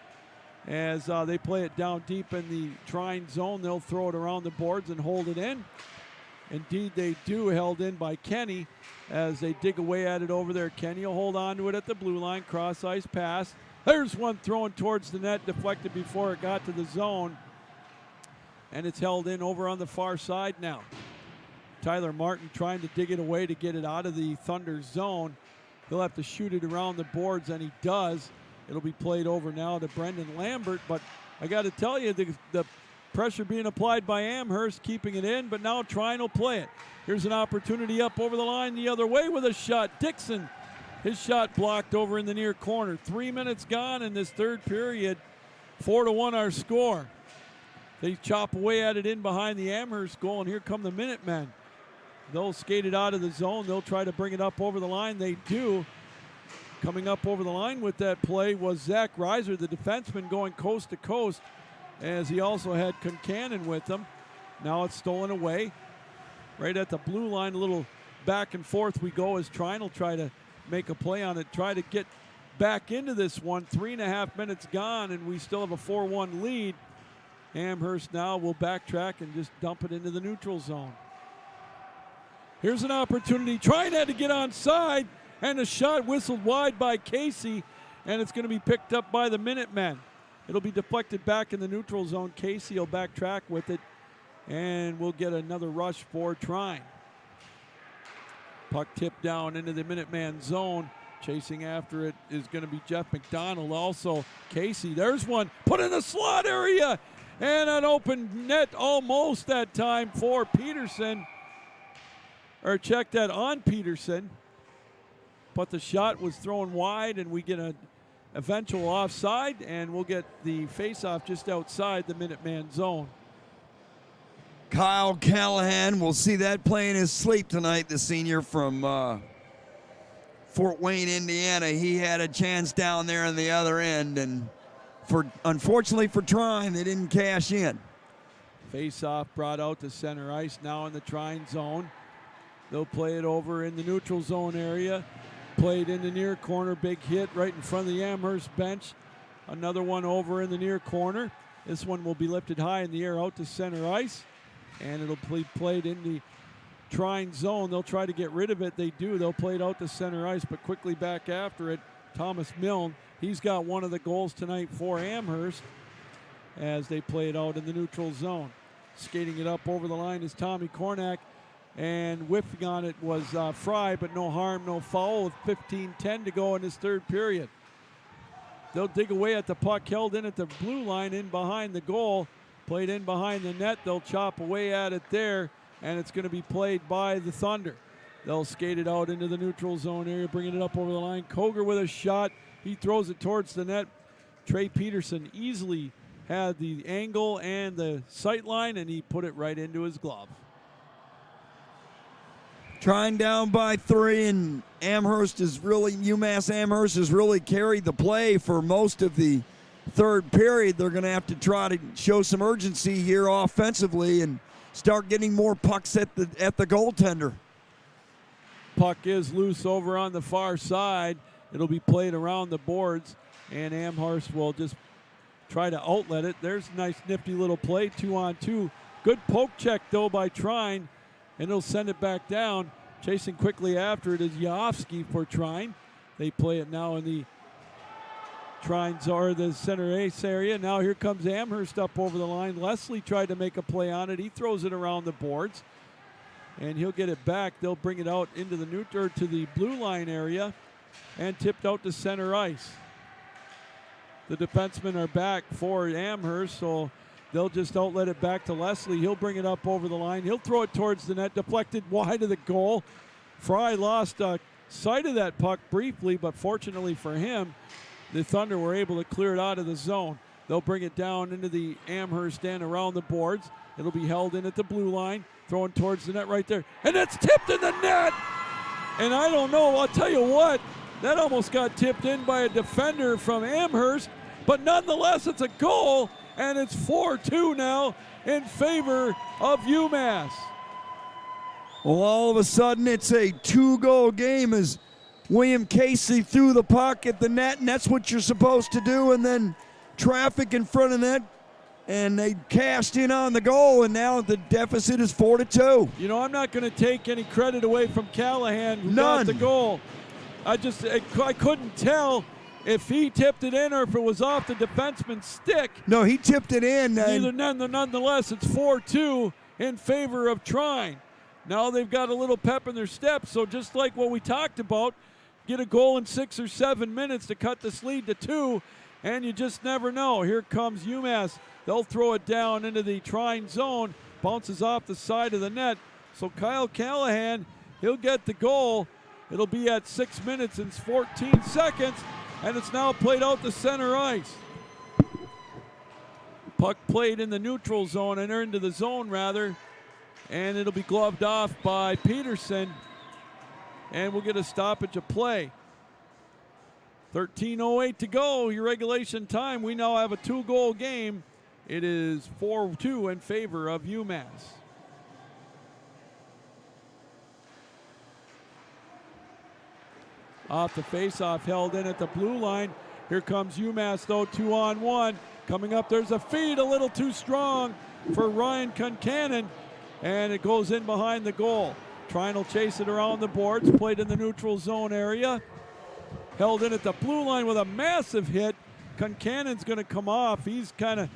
As they play it down deep in the Trine zone, they'll throw it around the boards and hold it in. Indeed, they do, held in by Kenny as they dig away at it over there. Kenny will hold on to it at the blue line, cross ice pass. There's one thrown towards the net, deflected before it got to the zone. And it's held in over on the far side now. Tyler Martin trying to dig it away to get it out of the Thunder zone. He'll have to shoot it around the boards, and he does. It'll be played over now to Brendan Lambert, but I got to tell you, the pressure being applied by Amherst, keeping it in, but now Trine will play it. Here's an opportunity up over the line the other way with a shot. Dixon, his shot blocked over in the near corner. 3 minutes gone in this third period. 4-1 our score. They chop away at it in behind the Amherst goal, and here come the Minutemen. They'll skate it out of the zone. They'll try to bring it up over the line. They do. Coming up over the line with that play was Zach Reiser, the defenseman, going coast to coast, as he also had Concannon with him. Now it's stolen away. Right at the blue line, a little back and forth we go as Trine will try to make a play on it, try to get back into this one. 3.5 minutes gone, and we still have a 4-1 lead. Amherst now will backtrack and just dump it into the neutral zone. Here's an opportunity. Trine had to get onside, and a shot whistled wide by Casey, and it's going to be picked up by the Minutemen. It'll be deflected back in the neutral zone. Casey will backtrack with it, and we'll get another rush for Trine. Puck tipped down into the Minuteman zone. Chasing after it is going to be Jeff McDonald. Also, Casey, there's one. Put in the slot area, and an open net almost that time for Peterson. Or check that on Peterson. But the shot was thrown wide, and we get an eventual offside, and we'll get the faceoff just outside the Minuteman zone. Kyle Callahan, we'll see that play in his sleep tonight, the senior from Fort Wayne, Indiana. He had a chance down there on the other end, and unfortunately for Trine, they didn't cash in. Faceoff brought out to center ice, now in the Trine zone. They'll play it over in the neutral zone area. Played in the near corner, big hit right in front of the Amherst bench. Another one over in the near corner. This one will be lifted high in the air out to center ice, and it'll be played in the Trine zone. They'll try to get rid of it. They do. They'll play it out to center ice, but quickly back after it. Thomas Milne, he's got one of the goals tonight for Amherst as they play it out in the neutral zone. Skating it up over the line is Tommy Kornak, and whiffing on it was Fry, but no harm, no foul, with 15:10 to go in this third period. They'll dig away at the puck, held in at the blue line in behind the goal. Played in behind the net. They'll chop away at it there, and it's going to be played by the Thunder. They'll skate it out into the neutral zone area, bringing it up over the line. Koger with a shot. He throws it towards the net. Trey Peterson easily had the angle and the sight line, and he put it right into his glove. Trine down by 3, and UMass Amherst has really carried the play for most of the third period. They're going to have to try to show some urgency here offensively and start getting more pucks at the goaltender. Puck is loose over on the far side. It'll be played around the boards, and Amherst will just try to outlet it. There's a nice nifty little play, 2-on-2. Good poke check though by Trine, and he'll send it back down. Chasing quickly after it is Yofsky for Trine. They play it now in the Trine's or the center ace area. Now here comes Amherst up over the line. Leslie tried to make a play on it. He throws it around the boards, and he'll get it back. They'll bring it out into the neutral to the blue line area and tipped out to center ice. The defensemen are back for Amherst, so they'll just outlet it back to Leslie. He'll bring it up over the line. He'll throw it towards the net, deflected wide of the goal. Fry lost sight of that puck briefly, but fortunately for him, the Thunder were able to clear it out of the zone. They'll bring it down into the Amherst end around the boards. It'll be held in at the blue line, thrown towards the net right there. And it's tipped in the net! And I don't know, I'll tell you what, that almost got tipped in by a defender from Amherst, but nonetheless, it's a goal, and it's 4-2 now in favor of UMass. Well, all of a sudden, it's a 2-goal game as William Casey threw the puck at the net, and that's what you're supposed to do, and then traffic in front of net and they cashed in on the goal, and now the deficit is 4-2. You know, I'm not going to take any credit away from Callahan who None. got the goal. I couldn't tell if he tipped it in or if it was off the defenseman's stick. No, he tipped it in. Nonetheless, it's 4-2 in favor of Trine. Now they've got a little pep in their step, so just like what we talked about, get a goal in 6 or 7 minutes to cut this lead to 2, and you just never know. Here comes UMass. They'll throw it down into the Trine zone, bounces off the side of the net. So Kyle Callahan, he'll get the goal. It'll be at 6 minutes and 14 seconds, and it's now played out to center ice. Puck played in the neutral zone, or into the zone rather, and it'll be gloved off by Peterson, and we'll get a stoppage of play. 13:08 to go, your regulation time. We now have a 2-goal game. It is 4-2 in favor of UMass. Off the faceoff, held in at the blue line. Here comes UMass though, 2-on-1. Coming up, there's a feed, a little too strong for Ryan Concannon, and it goes in behind the goal. Trine will chase it around the boards, played in the neutral zone area. Held in at the blue line with a massive hit. Concannon's going to come off. He's kind of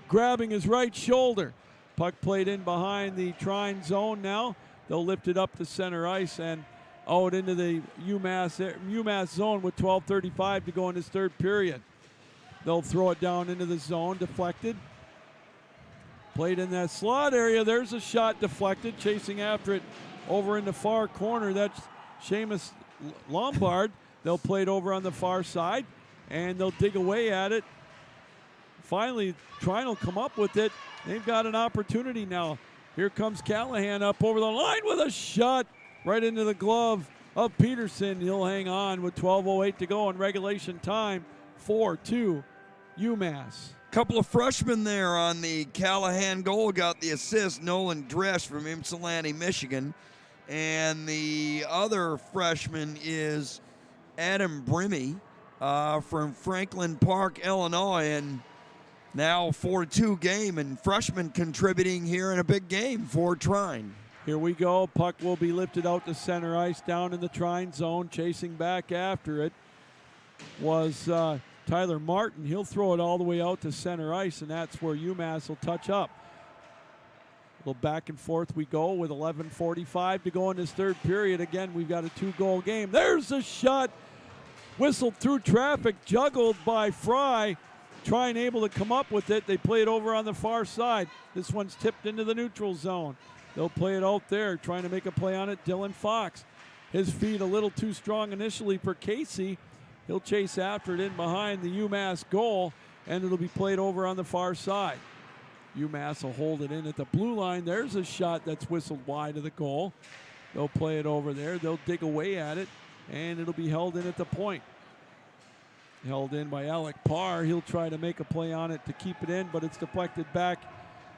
grabbing his right shoulder. Puck played in behind the Trine zone now. They'll lift it up to center ice and out into the UMass zone with 12:35 to go in this third period. They'll throw it down into the zone, deflected. Played in that slot area. There's a shot deflected, chasing after it over in the far corner. That's Seamus Lombard. They'll play it over on the far side, and they'll dig away at it. Finally, Trine will come up with it. They've got an opportunity now. Here comes Callahan up over the line with a shot right into the glove of Peterson. He'll hang on with 12:08 to go in regulation time. 4-2 UMass. Couple of freshmen there on the Callahan goal got the assist. Nolan Dresch from Ypsilanti, Michigan. And the other freshman is Adam Brimmy from Franklin Park, Illinois. And now 4-2 game, and freshmen contributing here in a big game for Trine. Here we go. Puck will be lifted out to center ice down in the Trine zone. Chasing back after it was Tyler Martin. He'll throw it all the way out to center ice, and that's where UMass will touch up. A little back and forth we go with 11:45 to go in this third period. Again, we've got a 2-goal game. There's a shot. Whistled through traffic, juggled by Fry. Trine able to come up with it. They play it over on the far side. This one's tipped into the neutral zone. They'll play it out there, trying to make a play on it. Dylan Fox. His feet a little too strong initially for Casey. He'll chase after it in behind the UMass goal, and it'll be played over on the far side. UMass will hold it in at the blue line. There's a shot that's whistled wide of the goal. They'll play it over there. They'll dig away at it, and it'll be held in at the point. Held in by Alec Parr. He'll try to make a play on it to keep it in, but it's deflected back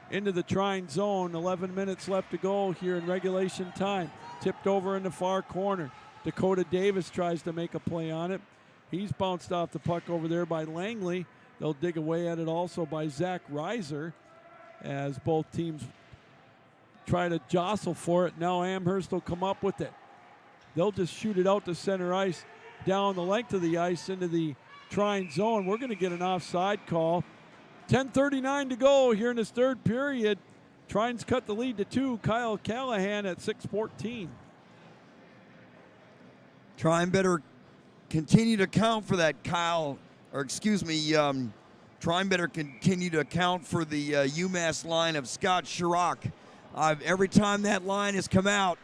into the Trine zone. 11 minutes left to go here in regulation time. Tipped over in the far corner. Dakota Davis tries to make a play on it. He's bounced off the puck over there by Langley. They'll dig away at it also by Zach Reiser as both teams try to jostle for it. Now Amherst will come up with it. They'll just shoot it out to center ice, down the length of the ice into the Trine zone. We're going to get an offside call. 10:39 to go here in this third period. Trine's cut the lead to 2. Kyle Callahan at 6:14. Trine better continue to account for that Trine better continue to account for the UMass line of Scott Schirach. Every time that line has come out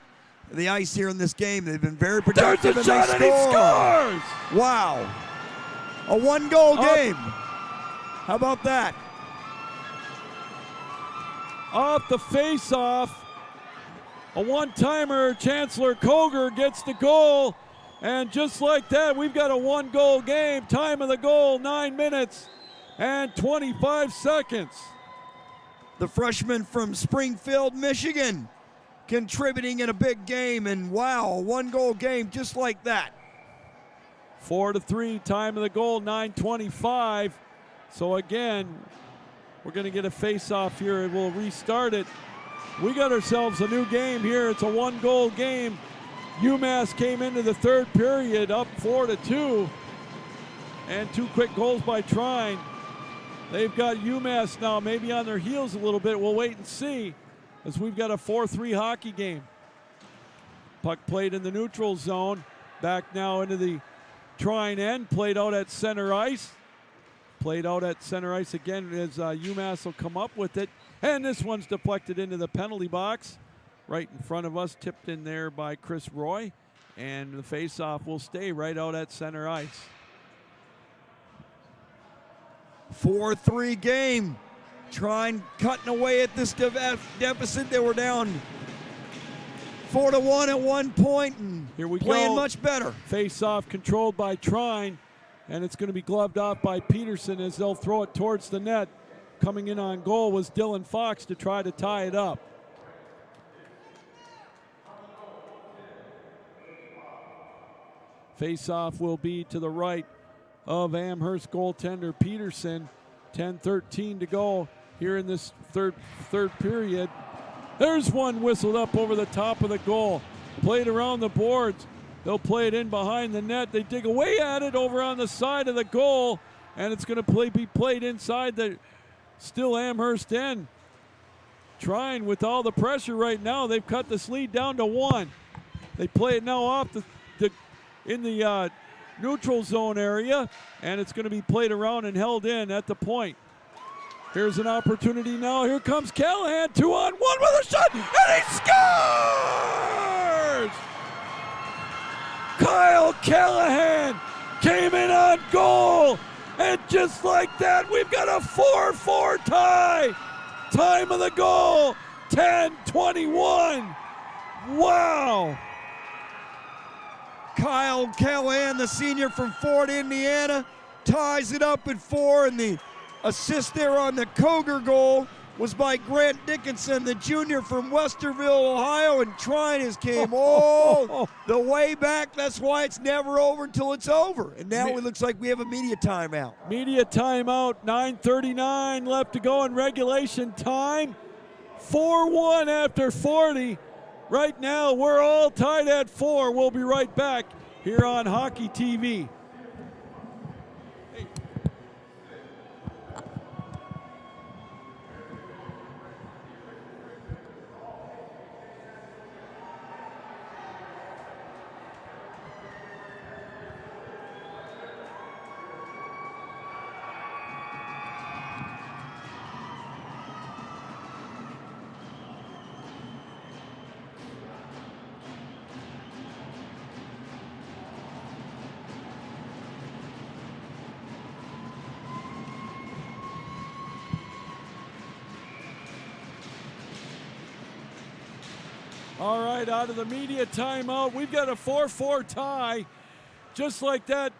the ice here in this game, they've been very productive. There's a shot and he scores! Wow. A 1-goal game. How about that? Off the face-off, a one-timer. Chancellor Koger gets the goal, and just like that, we've got a 1-goal game. Time of the goal, 9 minutes and 25 seconds. The freshman from Springfield, Michigan, contributing in a big game, and wow, a 1-goal game just like that. 4-3, time of the goal, 9:25. So again, We're going to get a face-off here, and we'll restart it. We got ourselves a new game here. It's a one-goal game. UMass came into the third period up 4-2, and 2 quick goals by Trine. They've got UMass now maybe on their heels a little bit. We'll wait and see, as we've got a 4-3 hockey game. Puck played in the neutral zone. Back now into the Trine end. Played out at center ice. Played out at center ice again as UMass will come up with it. And this one's deflected into the penalty box. Right in front of us, tipped in there by Chris Roy. And the face-off will stay right out at center ice. 4-3 game. Trine cutting away at this deficit. They were down 4-1 at one point and here we playing go. much better. Face-off controlled by Trine, and it's going to be gloved off by Peterson as they'll throw it towards the net. Coming in on goal was Dylan Fox to try to tie it up. Face-off will be to the right of Amherst goaltender Peterson. 10:13 to go here in this third period. There's one whistled up over the top of the goal. Played around the boards. They'll play it in behind the net. They dig away at it over on the side of the goal, and it's going to be played inside the still Amherst end. Trine with all the pressure right now. They've cut this lead down to 1. They play it now off in the neutral zone area, and it's going to be played around and held in at the point. Here's an opportunity now. Here comes Callahan, 2-on-1 with a shot, and he scores! Kyle Callahan came in on goal, and just like that, we've got a 4-4 tie. Time of the goal, 10:21. Wow! Kyle Callahan, the senior from Fort Indiana, ties it up at 4, and the assist there on the Koger goal was by Grant Dickinson, the junior from Westerville, Ohio, and Trine has came all the way back. That's why it's never over until it's over. And now it looks like we have a media timeout. Media timeout, 9:39 left to go in regulation time. 4-1 after 40. Right now, we're all tied at 4. We'll be right back here on Hockey TV. All right, out of the media timeout, we've got a 4-4 tie. Just like that,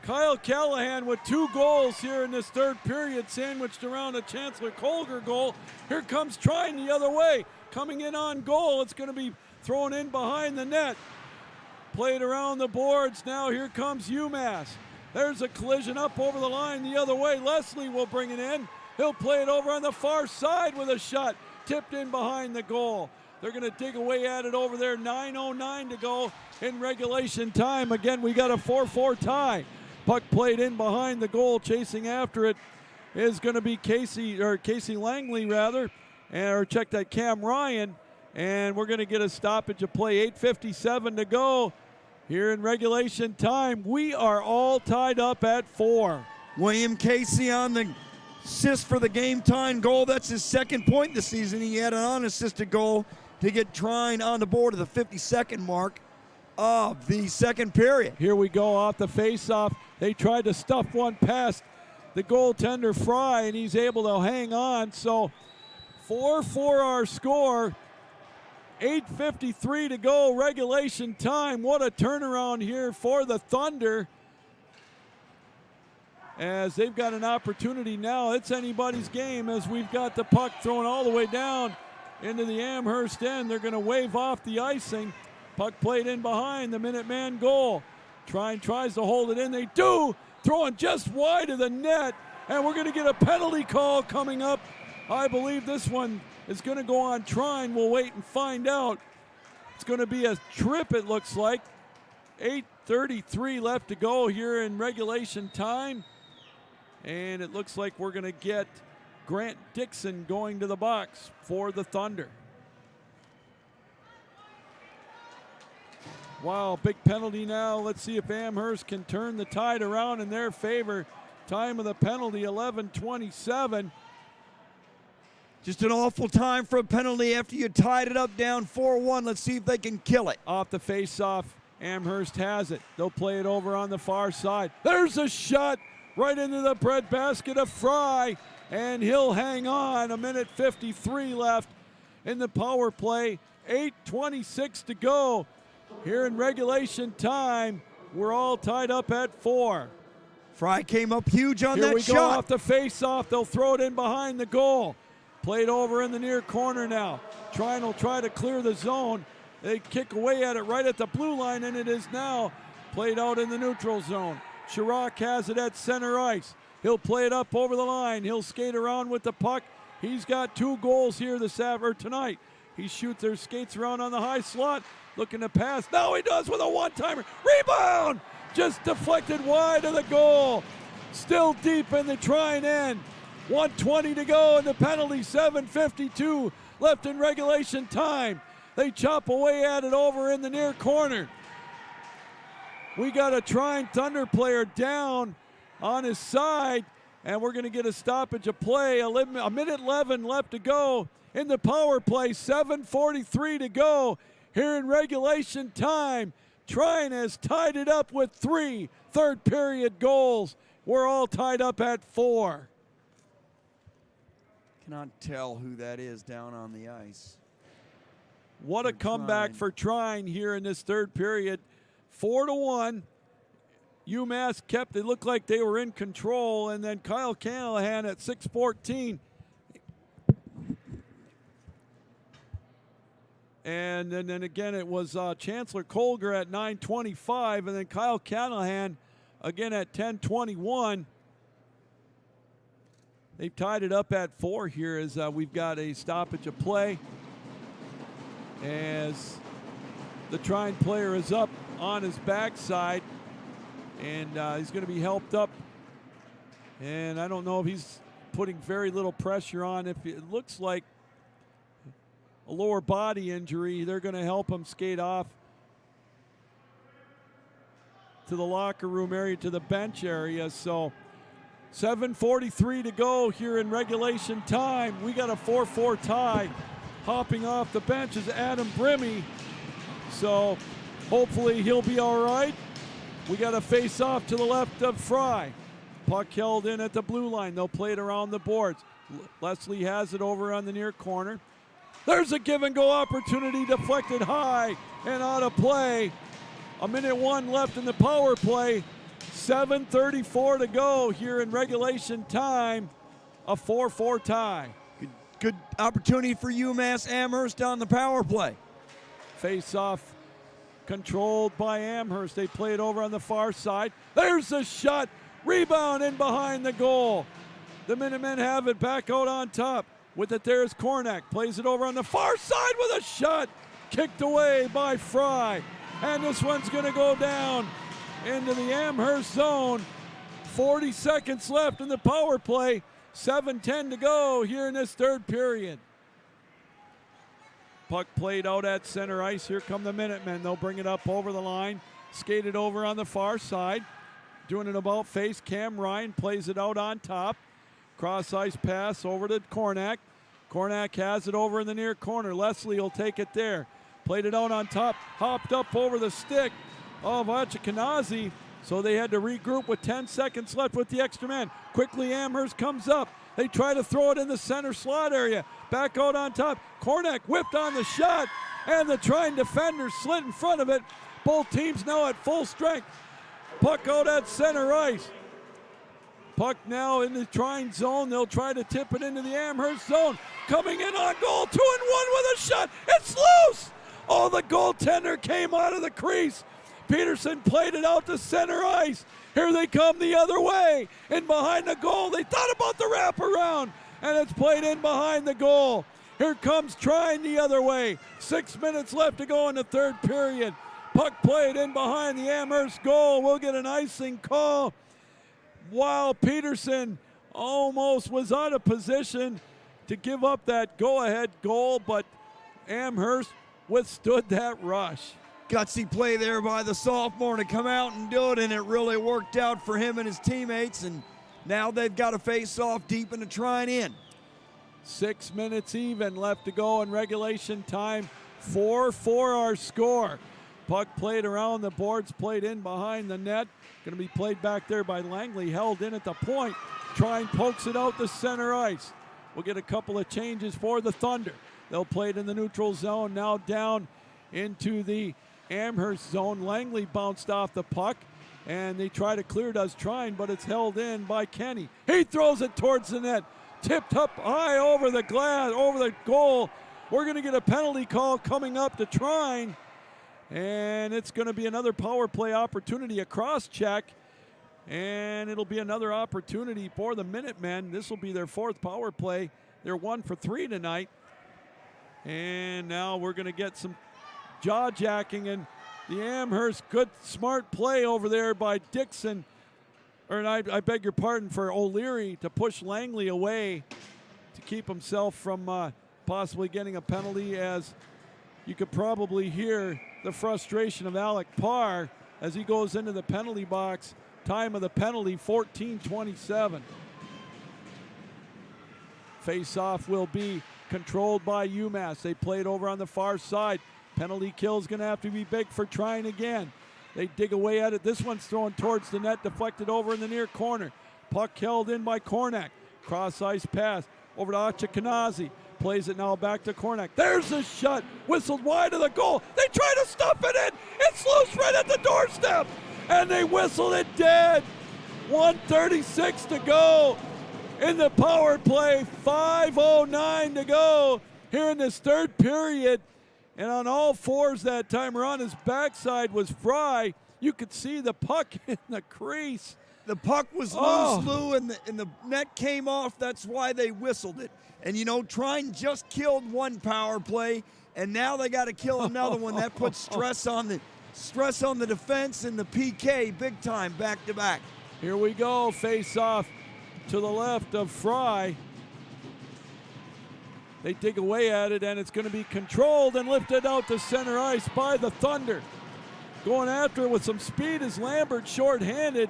Kyle Callahan with 2 goals here in this third period, sandwiched around a Chancellor Colger goal. Here comes Trine the other way, coming in on goal. It's going to be thrown in behind the net. Played around the boards. Now here comes UMass. There's a collision up over the line the other way. Leslie will bring it in. He'll play it over on the far side with a shot. Tipped in behind the goal. They're going to dig away at it over there. 9:09 to go in regulation time. Again, we got a 4-4 tie. Puck played in behind the goal. Chasing after it is going to be Casey Langley, rather. Or check that, Cam Ryan. And we're going to get a stoppage of play. 8:57 to go here in regulation time. We are all tied up at 4. William Casey on the assist for the game time goal. That's his second point this season. He had an unassisted goal to get Trine on the board at the 52nd mark of the second period. Here we go off the face-off. They tried to stuff one past the goaltender Fry, and he's able to hang on. So 4-4 our score. 8:53 to go, regulation time. What a turnaround here for the Thunder, as they've got an opportunity now. It's anybody's game, as we've got the puck thrown all the way down into the Amherst end. They're going to wave off the icing. Puck played in behind the Minuteman goal. Trine tries to hold it in. They do. Throwing just wide of the net. And we're going to get a penalty call coming up. I believe this one is going to go on Trine. We'll wait and find out. It's going to be a trip, it looks like. 8:33 left to go here in regulation time. And it looks like we're going to get Grant Dixon going to the box for the Thunder. Wow, big penalty now. Let's see if Amherst can turn the tide around in their favor. Time of the penalty, 11:27. Just an awful time for a penalty after you tied it up down 4-1. Let's see if they can kill it. Off the face-off, Amherst has it. They'll play it over on the far side. There's a shot right into the breadbasket of Fry, and he'll hang on. 1:53 left in the power play. 8:26 to go here in regulation time. We're all tied up at 4. Fry came up huge on Here that we shot. go off the face-off. They'll throw it in behind the goal. Played over in the near corner now. Trine will try to clear the zone. They kick away at it right at the blue line, and it is now played out in the neutral zone. Chirac has it at center ice. He'll play it up over the line. He'll skate around with the puck. He's got 2 goals here tonight. He shoots or skates around on the high slot, looking to pass. Now he does with a one-timer. Rebound! Just deflected wide of the goal. Still deep in the Trine end. 1:20 to go in the penalty, 7:52 left in regulation time. They chop away at it over in the near corner. We got a Trine Thunder player down on his side, and we're going to get a stoppage of play. A minute 11 left to go in the power play, 7:43 to go here in regulation time. Trine has tied it up with 3 third-period goals. We're all tied up at 4. Cannot tell who that is down on the ice. What a comeback for Trine here in this third period. 4-1. UMass kept, it looked like they were in control, and then Kyle Callahan at 6:14. And then again, it was Chancellor Colger at 9:25, and then Kyle Callahan again at 10:21. They've tied it up at 4 here as we've got a stoppage of play. As the Trine player is up on his backside, and he's going to be helped up. And I don't know if he's putting very little pressure on. If it looks like a lower body injury, they're going to help him skate off to the locker room area, to the bench area. So 7:43 to go here in regulation time. We got a 4-4 tie. Hopping off the bench is Adam Brimmy. So hopefully he'll be all right. We got a face-off to the left of Fry. Puck held in at the blue line. They'll play it around the boards. Leslie has it over on the near corner. There's a give-and-go opportunity, deflected high and out of play. 1:01 left in the power play. 7:34 to go here in regulation time. A 4-4 tie. Good opportunity for UMass Amherst on the power play. Face-off controlled by Amherst. They play it over on the far side. There's a shot. Rebound in behind the goal. The Minutemen have it back out on top. With it, there's Kornak. Plays it over on the far side with a shot. Kicked away by Fry. And this one's going to go down into the Amherst zone. 40 seconds left in the power play. 7:10 to go here in this third period. Puck played out at center ice. Here come the Minutemen. They'll bring it up over the line. Skated over on the far side. Doing it about face. Cam Ryan plays it out on top. Cross ice pass over to Kornak. Kornak has it over in the near corner. Leslie will take it there. Played it out on top. Hopped up over the stick of Achikanazi. So they had to regroup with 10 seconds left with the extra man. Quickly Amherst comes up. They try to throw it in the center slot area. Back out on top. Kornak whipped on the shot, and the Trine defender slid in front of it. Both teams now at full strength. Puck out at center ice. Puck now in the Trine zone. They'll try to tip it into the Amherst zone. Coming in on goal, 2-1 with a shot. It's loose. Oh, the goaltender came out of the crease. Peterson played it out to center ice. Here they come the other way. In behind the goal. They thought about the wraparound. And it's played in behind the goal. Here comes Trine the other way. 6 minutes left to go in the third period. Puck played in behind the Amherst goal. We'll get an icing call. While Peterson almost was out of position to give up that go-ahead goal, but Amherst withstood that rush. Gutsy play there by the sophomore to come out and do it, and it really worked out for him and his teammates, and now they've got a face-off deep into Trine in. 6 minutes even left to go in regulation time. 4-4 our score. Puck played around the boards, played in behind the net. Going to be played back there by Langley, held in at the point. Trine pokes it out to center ice. We'll get a couple of changes for the Thunder. They'll play it in the neutral zone, now down into the Amherst zone. Langley bounced off the puck, and they try to clear, does Trine, but it's held in by Kenny. He throws it towards the net, tipped up high over the glass, over the goal. We're going to get a penalty call coming up to Trine, and it's going to be another power play opportunity, a cross check, and it'll be another opportunity for the Minutemen. This will be their fourth power play. They're 1 for 3 tonight, and now we're going to get some jaw-jacking, and the Amherst, good smart play over there by Dixon, or I beg your pardon, for O'Leary to push Langley away to keep himself from possibly getting a penalty, as you could probably hear the frustration of Alec Parr as he goes into the penalty box. Time of the penalty, 14:27. Face-off will be controlled by UMass. They played over on the far side. Penalty kill is going to have to be big for Trine again. They dig away at it. This one's thrown towards the net, deflected over in the near corner. Puck held in by Kornak. Cross-ice pass over to Achikanazi. Plays it now back to Kornak. There's the shot. Whistled wide of the goal. They try to stuff it in. It's loose right at the doorstep. And they whistle it dead. 1:36 to go in the power play. 5:09 to go here in this third period. And on all fours that time, or on his backside, was Fry. You could see the puck in the crease. The puck was loose, Lou, and the net came off. That's why they whistled it. And, you know, Trine just killed one power play, and now they got to kill another one. That puts stress on the defense and the PK big time, back to back. Here we go, face off to the left of Fry. They dig away at it, and it's going to be controlled and lifted out to center ice by the Thunder. Going after it with some speed is Lambert, short-handed,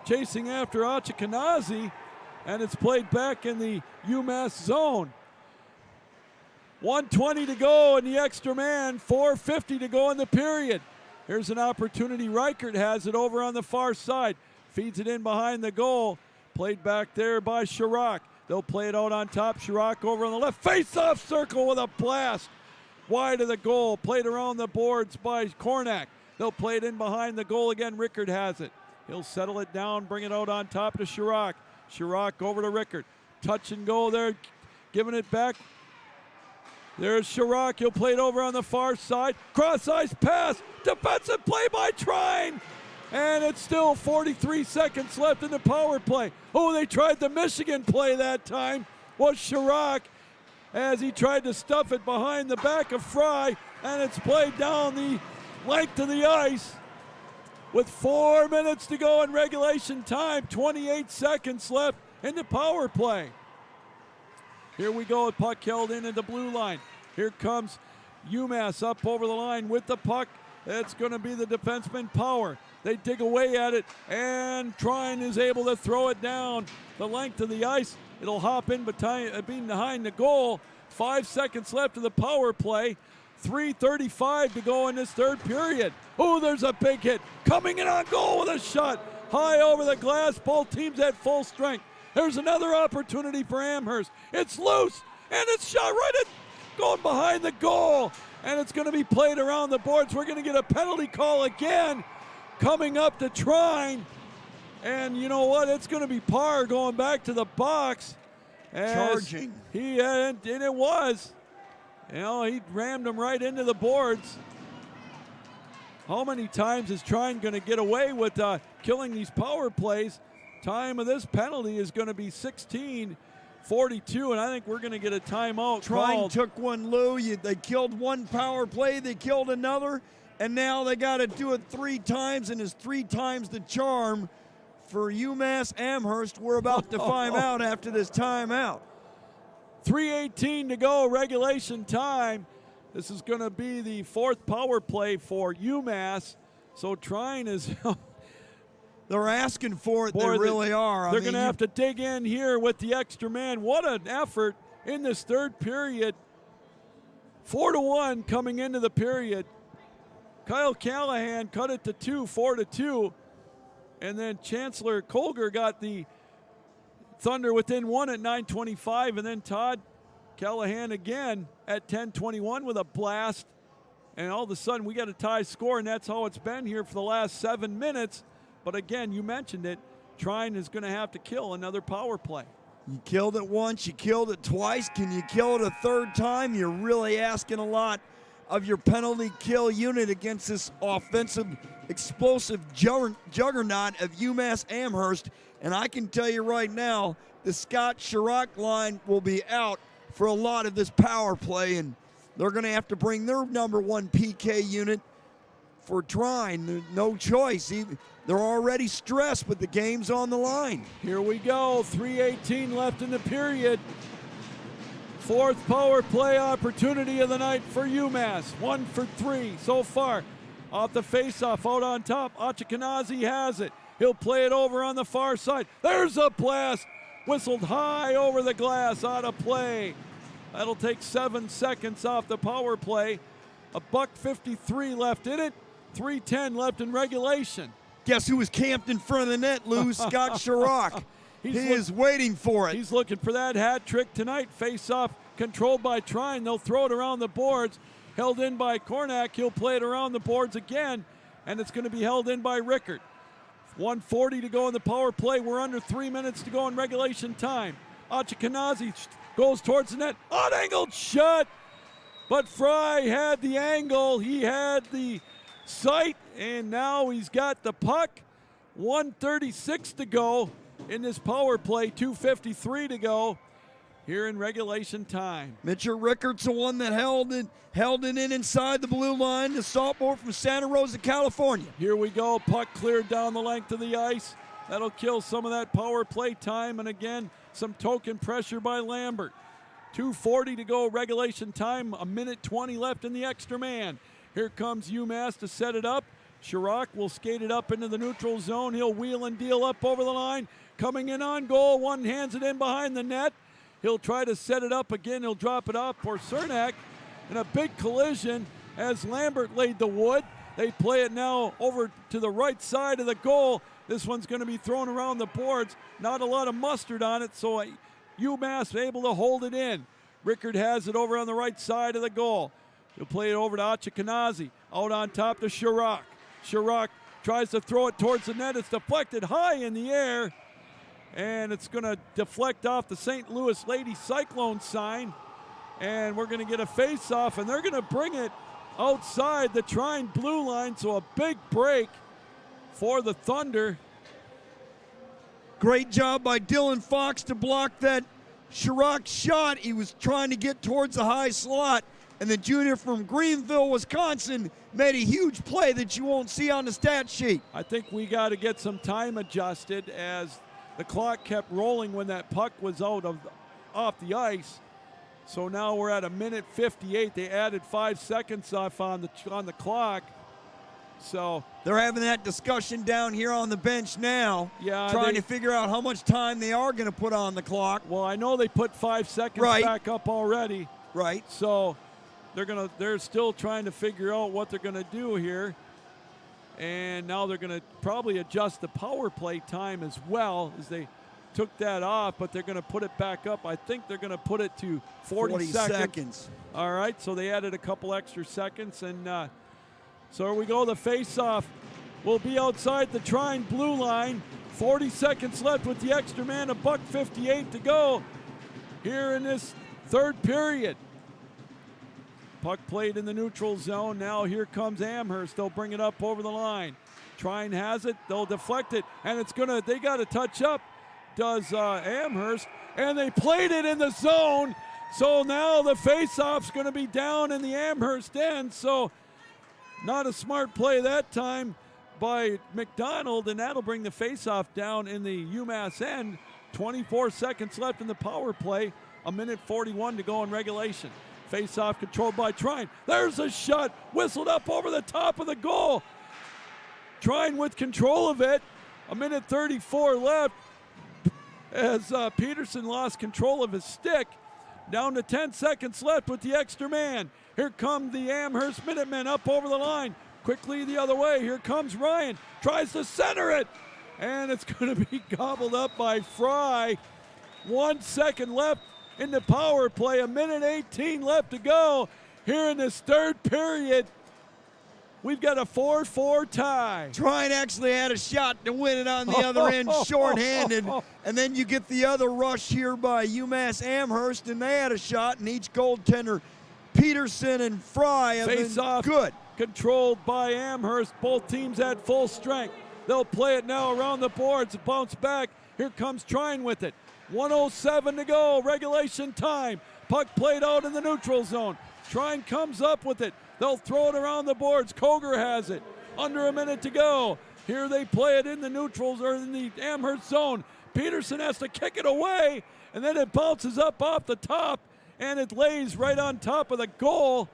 chasing after Achikanazi, and it's played back in the UMass zone. 1:20 to go in the extra man, 4:50 to go in the period. Here's an opportunity. Reichert has it over on the far side. Feeds it in behind the goal. Played back there by Chirac. They'll play it out on top. Chirac over on the left. Face-off circle with a blast. Wide of the goal. Played around the boards by Kornak. They'll play it in behind the goal again. Rickard has it. He'll settle it down, bring it out on top to Chirac. Chirac over to Rickard. Touch and go there. Giving it back. There's Chirac. He'll play it over on the far side. Cross-ice pass. Defensive play by Trine. And it's still 43 seconds left in the power play. Oh, they tried the Michigan play that time. Was Chirac as he tried to stuff it behind the back of Fry. And it's played down the length of the ice. With 4 minutes to go in regulation time, 28 seconds left in the power play. Here we go, puck held in at the blue line. Here comes UMass up over the line with the puck. It's going to be the defenseman Power. They dig away at it, and Trine is able to throw it down the length of the ice. It'll hop in behind the goal. 5 seconds left of the power play. 3:35 to go in this third period. Oh, there's a big hit. Coming in on goal with a shot. High over the glass. Both teams at full strength. There's another opportunity for Amherst. It's loose, and it's shot right at going behind the goal. And it's going to be played around the boards. We're going to get a penalty call again coming up to Trine. And you know what? It's going to be Parr going back to the box. Charging. And it was. You know, he rammed him right into the boards. How many times is Trine going to get away with killing these power plays? Time of this penalty is going to be 16:42, and I think we're going to get a timeout Trine called. took one, Lou. They killed one power play. They killed another. And now they got to do it 3 times, and it's 3 times the charm for UMass Amherst. We're about to find out after this timeout. 3:18 to go, regulation time. This is going to be the 4th power play for UMass. So Trine is... They're asking for it. Boy, they really are. They're going to have to dig in here with the extra man. What an effort in this third period. 4-1 coming into the period. Kyle Callahan cut it to 2, 4-2. And then Chancellor Colger got the Thunder within 1 at 9:25. And then Todd Callahan again at 10:21 with a blast. And all of a sudden we got a tie score, and that's how it's been here for the last 7 minutes. But again, you mentioned it, Trine is going to have to kill another power play. You killed it once, you killed it twice. Can you kill it a 3rd time? You're really asking a lot of your penalty kill unit against this offensive, explosive juggernaut of UMass Amherst. And I can tell you right now, the Scott Chirac line will be out for a lot of this power play, and they're going to have to bring their number 1 PK unit for Trine. No choice. They're already stressed, but the game's on the line. Here we go, 3:18 left in the period. 4th power play opportunity of the night for UMass. 1 for 3 so far. Off the faceoff, out on top, Achikanazi has it. He'll play it over on the far side. There's a blast. Whistled high over the glass, out of play. That'll take 7 seconds off the power play. $1:53 left in it. 3:10 left in regulation. Guess who was camped in front of the net, Lou? Scott Chirac. He is waiting for it. He's looking for that hat trick tonight. Face off controlled by Trine. They'll throw it around the boards. Held in by Cornack. He'll play it around the boards again, and it's going to be held in by Rickard. 1:40 to go in the power play. We're under 3 minutes to go in regulation time. Achikanazi goes towards the net. Unangled shot, but Fry had the angle. He had the sight, and now he's got the puck. 1:36 to go in this power play. 2:53 to go here in regulation time. Mitchell Rickard's the one that held it in inside the blue line. The sophomore from Santa Rosa, California. Here we go. Puck cleared down the length of the ice. That'll kill some of that power play time, and again, some token pressure by Lambert. 2:40 to go regulation time. 1:20 left in the extra man. Here comes UMass to set it up. Chirac will skate it up into the neutral zone. He'll wheel and deal up over the line. Coming in on goal. One hands it in behind the net. He'll try to set it up again. He'll drop it off for Cernak. And a big collision as Lambert laid the wood. They play it now over to the right side of the goal. This one's going to be thrown around the boards. Not a lot of mustard on it, so UMass able to hold it in. Rickard has it over on the right side of the goal. He'll play it over to Achikanazi. Out on top to Chirac. Chirac tries to throw it towards the net. It's deflected high in the air. And it's going to deflect off the St. Louis Lady Cyclone sign. And we're going to get a face-off, and they're going to bring it outside the Trine blue line. So a big break for the Thunder. Great job by Dylan Fox to block that Chirac shot. He was trying to get towards the high slot. And the junior from Greenville, Wisconsin, made a huge play that you won't see on the stat sheet. I think we got to get some time adjusted as the clock kept rolling when that puck was off the ice. So now we're at 1:58. They added 5 seconds off on the clock. So they're having that discussion down here on the bench now. Yeah, trying to figure out how much time they are going to put on the clock. Well, I know they put 5 seconds back up already. Right. So they're still trying to figure out what they're going to do here. And now they're going to probably adjust the power play time as well, as they took that off, but they're going to put it back up. I think they're going to put it to 40 seconds. All right, so they added a couple extra seconds. And so here we go. The face-off will be outside the Trine blue line. 40 seconds left with the extra man. $1:58 to go here in this third period. Puck played in the neutral zone. Now here comes Amherst. They'll bring it up over the line. Trine has it. They'll deflect it. And they got to touch up, does Amherst. And they played it in the zone. So now the faceoff's going to be down in the Amherst end. So not a smart play that time by McDonald. And that'll bring the faceoff down in the UMass end. 24 seconds left in the power play. 1:41 to go in regulation. Face-off controlled by Trine. There's a shot, whistled up over the top of the goal. Trine with control of it. 1:34 left as Peterson lost control of his stick. Down to 10 seconds left with the extra man. Here come the Amherst Minutemen up over the line. Quickly the other way. Here comes Ryan. Tries to center it. And it's going to be gobbled up by Fry. 1 second left in the power play. 1:18 left to go here in this third period. We've got a 4-4 tie. Trine actually had a shot to win it on the other end, shorthanded. And then you get the other rush here by UMass Amherst, and they had a shot, and each goaltender, Peterson and Fry, have Face been off good. Controlled by Amherst. Both teams at full strength. They'll play it now around the boards. Bounce back. Here comes Trine with it. 1:07 to go. Regulation time. Puck played out in the neutral zone. Trine comes up with it. They'll throw it around the boards. Koger has it. Under a minute to go. Here they play it in the neutrals or in the Amherst zone. Peterson has to kick it away, and then it bounces up off the top, and it lays right on top of the goal.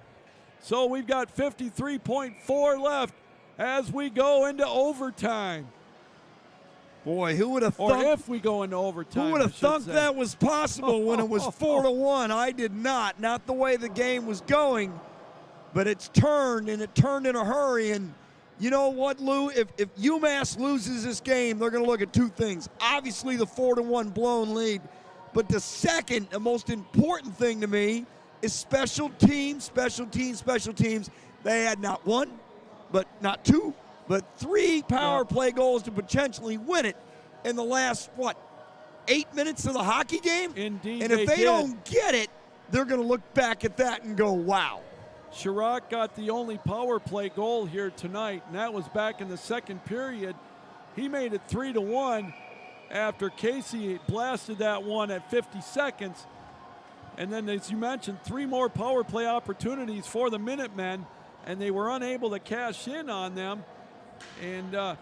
So we've got 53.4 left as we go into overtime. Boy, who would have thought? Or if we go into overtime. Who would have thought that was possible when it was 4-1? I did not. Not the way the game was going. But it's turned, and it turned in a hurry. And you know what, Lou? If UMass loses this game, they're going to look at two things. Obviously, the 4-1 blown lead. But the second, the most important thing to me, is special teams, special teams, special teams. They had not one, but not two, but three power play goals to potentially win it in the last, 8 minutes of the hockey game? Indeed. And if they don't get it, they're going to look back at that and go, wow. Chirac got the only power play goal here tonight, and that was back in the second period. He made it 3-1 after Casey blasted that one at 50 seconds. And then, as you mentioned, 3 more power play opportunities for the Minutemen, and they were unable to cash in on them. And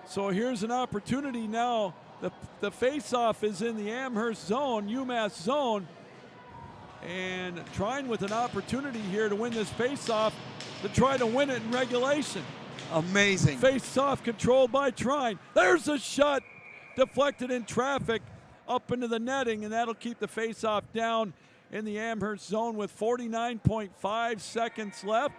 so here's an opportunity now. The face-off is in the Amherst zone, UMass zone. And Trine with an opportunity here to win this face-off to try to win it in regulation. Amazing. Face-off controlled by Trine. There's a shot deflected in traffic up into the netting, and that'll keep the face-off down in the Amherst zone with 49.5 seconds left.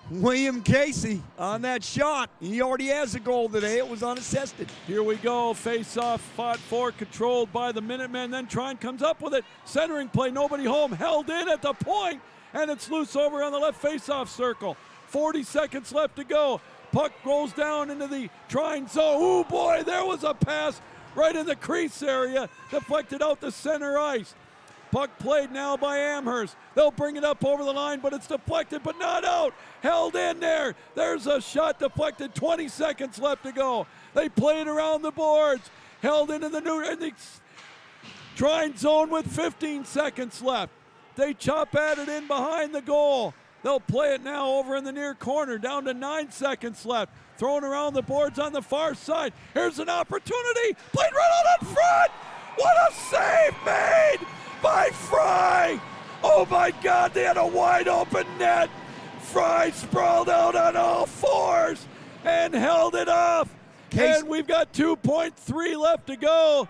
William Casey on that shot. He already has a goal today. It was unassisted. Here we go. Face-off fought for, controlled by the Minutemen. Then Trine comes up with it. Centering play, nobody home. Held in at the point, and it's loose over on the left face-off circle. 40 seconds left to go. Puck rolls down into the Trine zone. Oh, boy, there was a pass right in the crease area. Deflected out to center ice. Puck played now by Amherst. They'll bring it up over the line, but it's deflected, but not out. Held in there. There's a shot deflected. 20 seconds left to go. They play it around the boards. Held into the Trine zone with 15 seconds left. They chop at it in behind the goal. They'll play it now over in the near corner. Down to 9 seconds left. Thrown around the boards on the far side. Here's an opportunity. Played right out in front. What a save made by Fry! Oh my God, they had a wide open net. Fry sprawled out on all fours and held it off. And we've got 2.3 left to go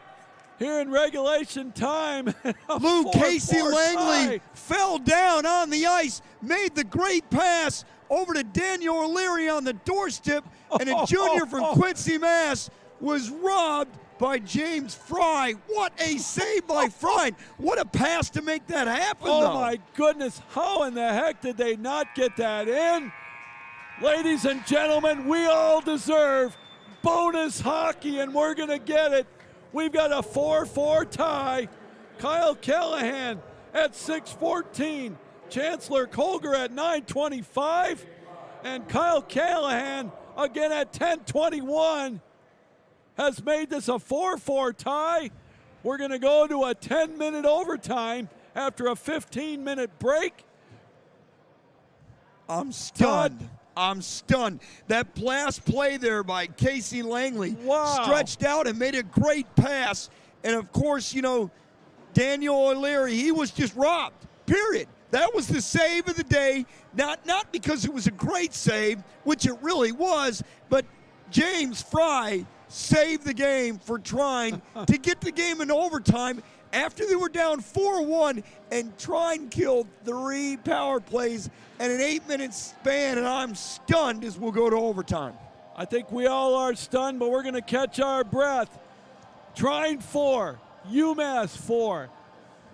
here in regulation time. Lou, Casey Langley fell down on the ice, made the great pass over to Daniel O'Leary on the doorstep, and a junior from Quincy, Mass was robbed by James Fry. What a save by Fry. What a pass to make that happen, though. My goodness, how in the heck did they not get that in? Ladies and gentlemen, we all deserve bonus hockey, and we're going to get it. We've got a 4-4 tie. Kyle Callahan at 6:14 Chancellor Colger at 9:25, and Kyle Callahan again at 10:21 has made this a 4-4 tie. We're going to go to a 10-minute overtime after a 15-minute break. I'm stunned. I'm stunned. That last play there by Casey Langley stretched out and made a great pass. And of course, you know, Daniel O'Leary, he was just robbed, period. That was the save of the day, not because it was a great save, which it really was, but James Fry saved the game for Trine to get the game in overtime after they were down 4-1, and Trine killed 3 power plays in an 8-minute span, and I'm stunned as we'll go to overtime. I think we all are stunned, but we're going to catch our breath. Trine 4, UMass 4.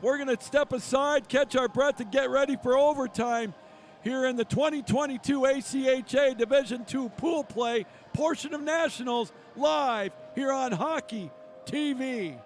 We're going to step aside, catch our breath, and get ready for overtime here in the 2022 ACHA Division II pool play portion of Nationals, live here on Hockey TV.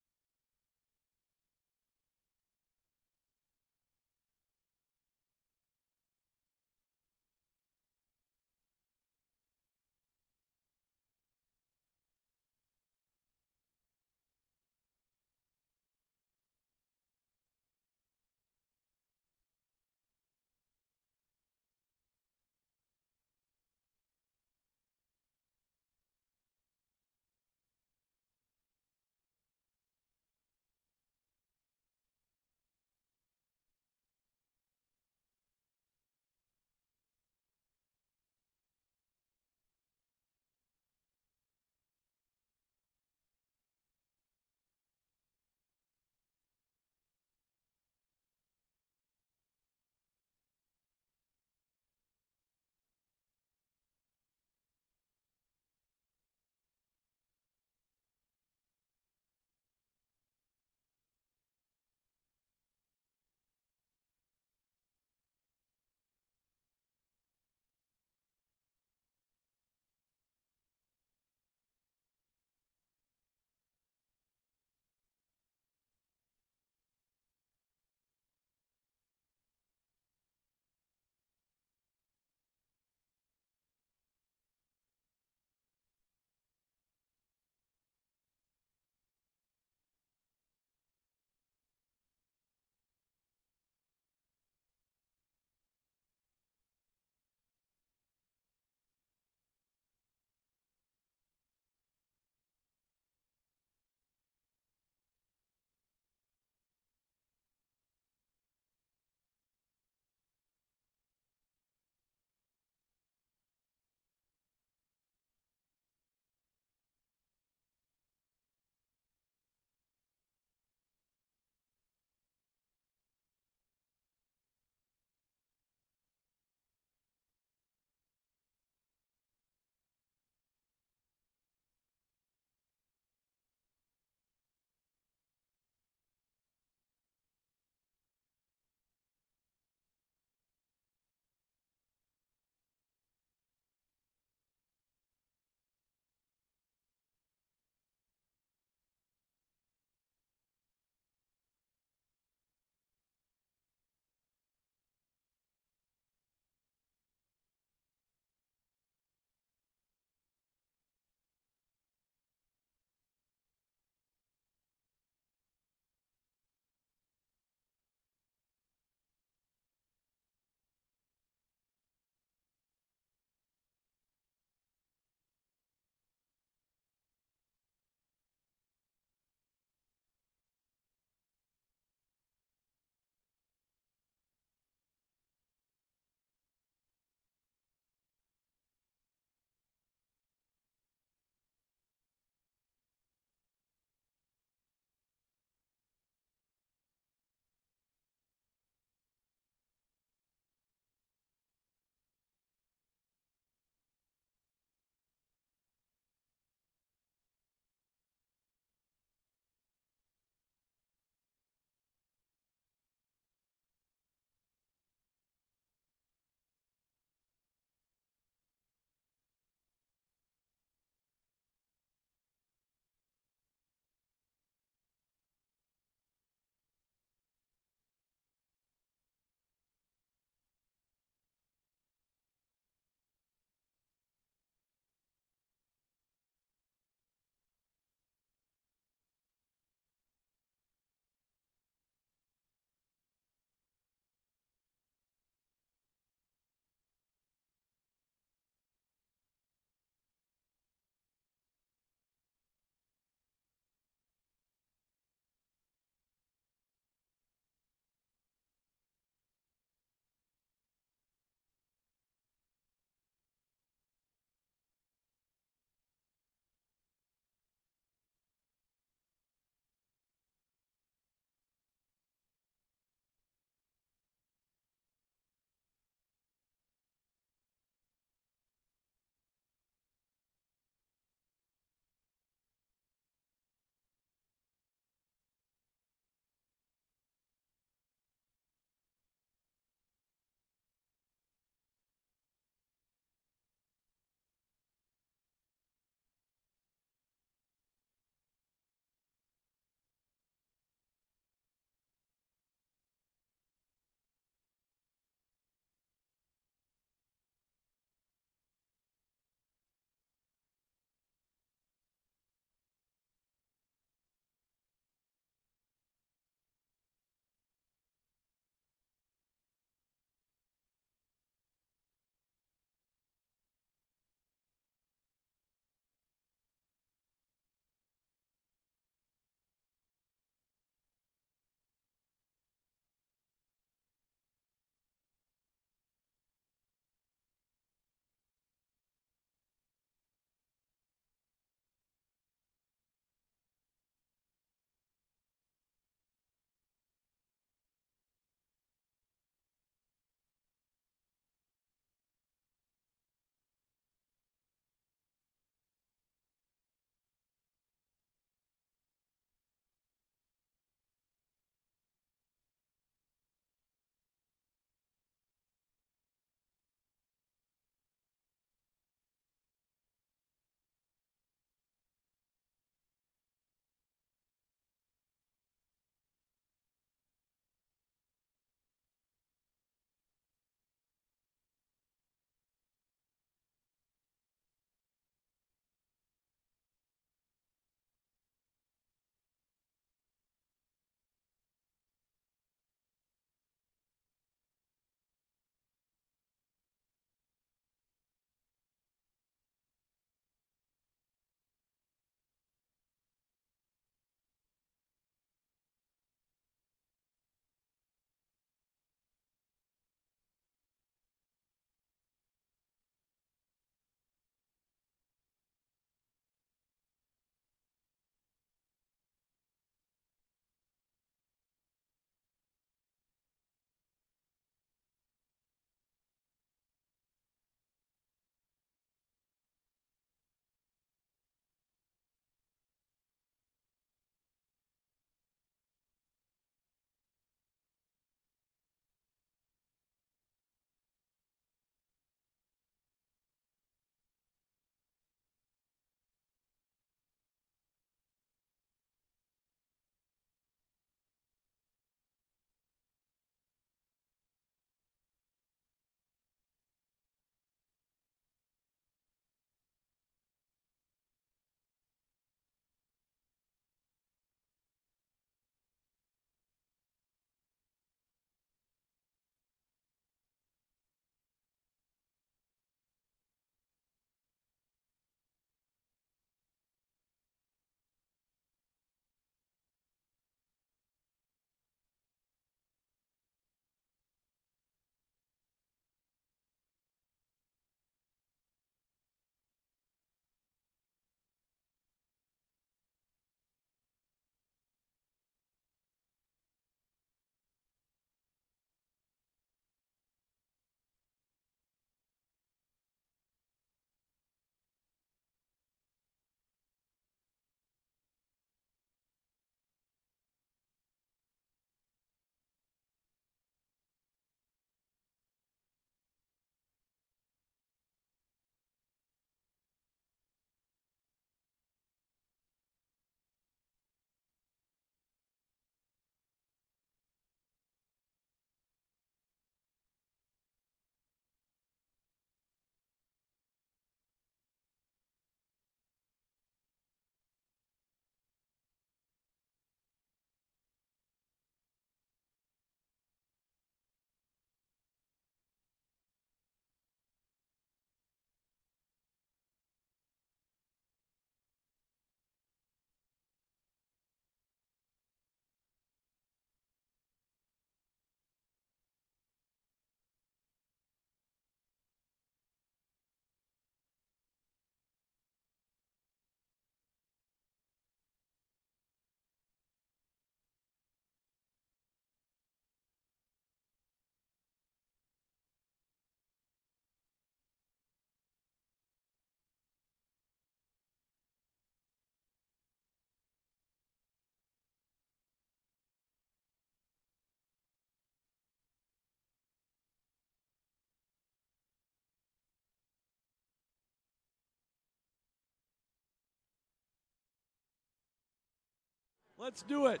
Let's do it.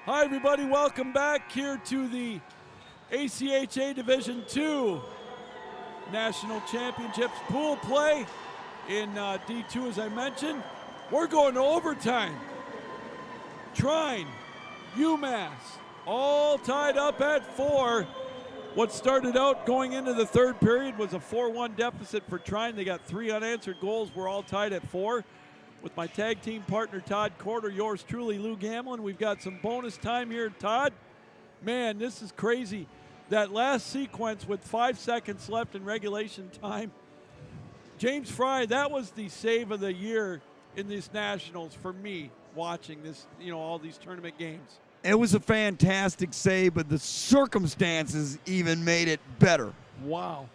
Hi, everybody. Welcome back here to the ACHA Division II National Championships pool play in D2, as I mentioned. We're going to overtime. Trine, UMass, all tied up at 4. What started out going into the third period was a 4-1 deficit for Trine. They got 3 unanswered goals. We're all tied at 4. With my tag team partner, Todd Corder, yours truly, Lou Gamlin. We've got some bonus time here, Todd. Man, this is crazy. That last sequence with 5 seconds left in regulation time. James Fry, that was the save of the year in these nationals for me watching this, all these tournament games. It was a fantastic save, but the circumstances even made it better. Wow.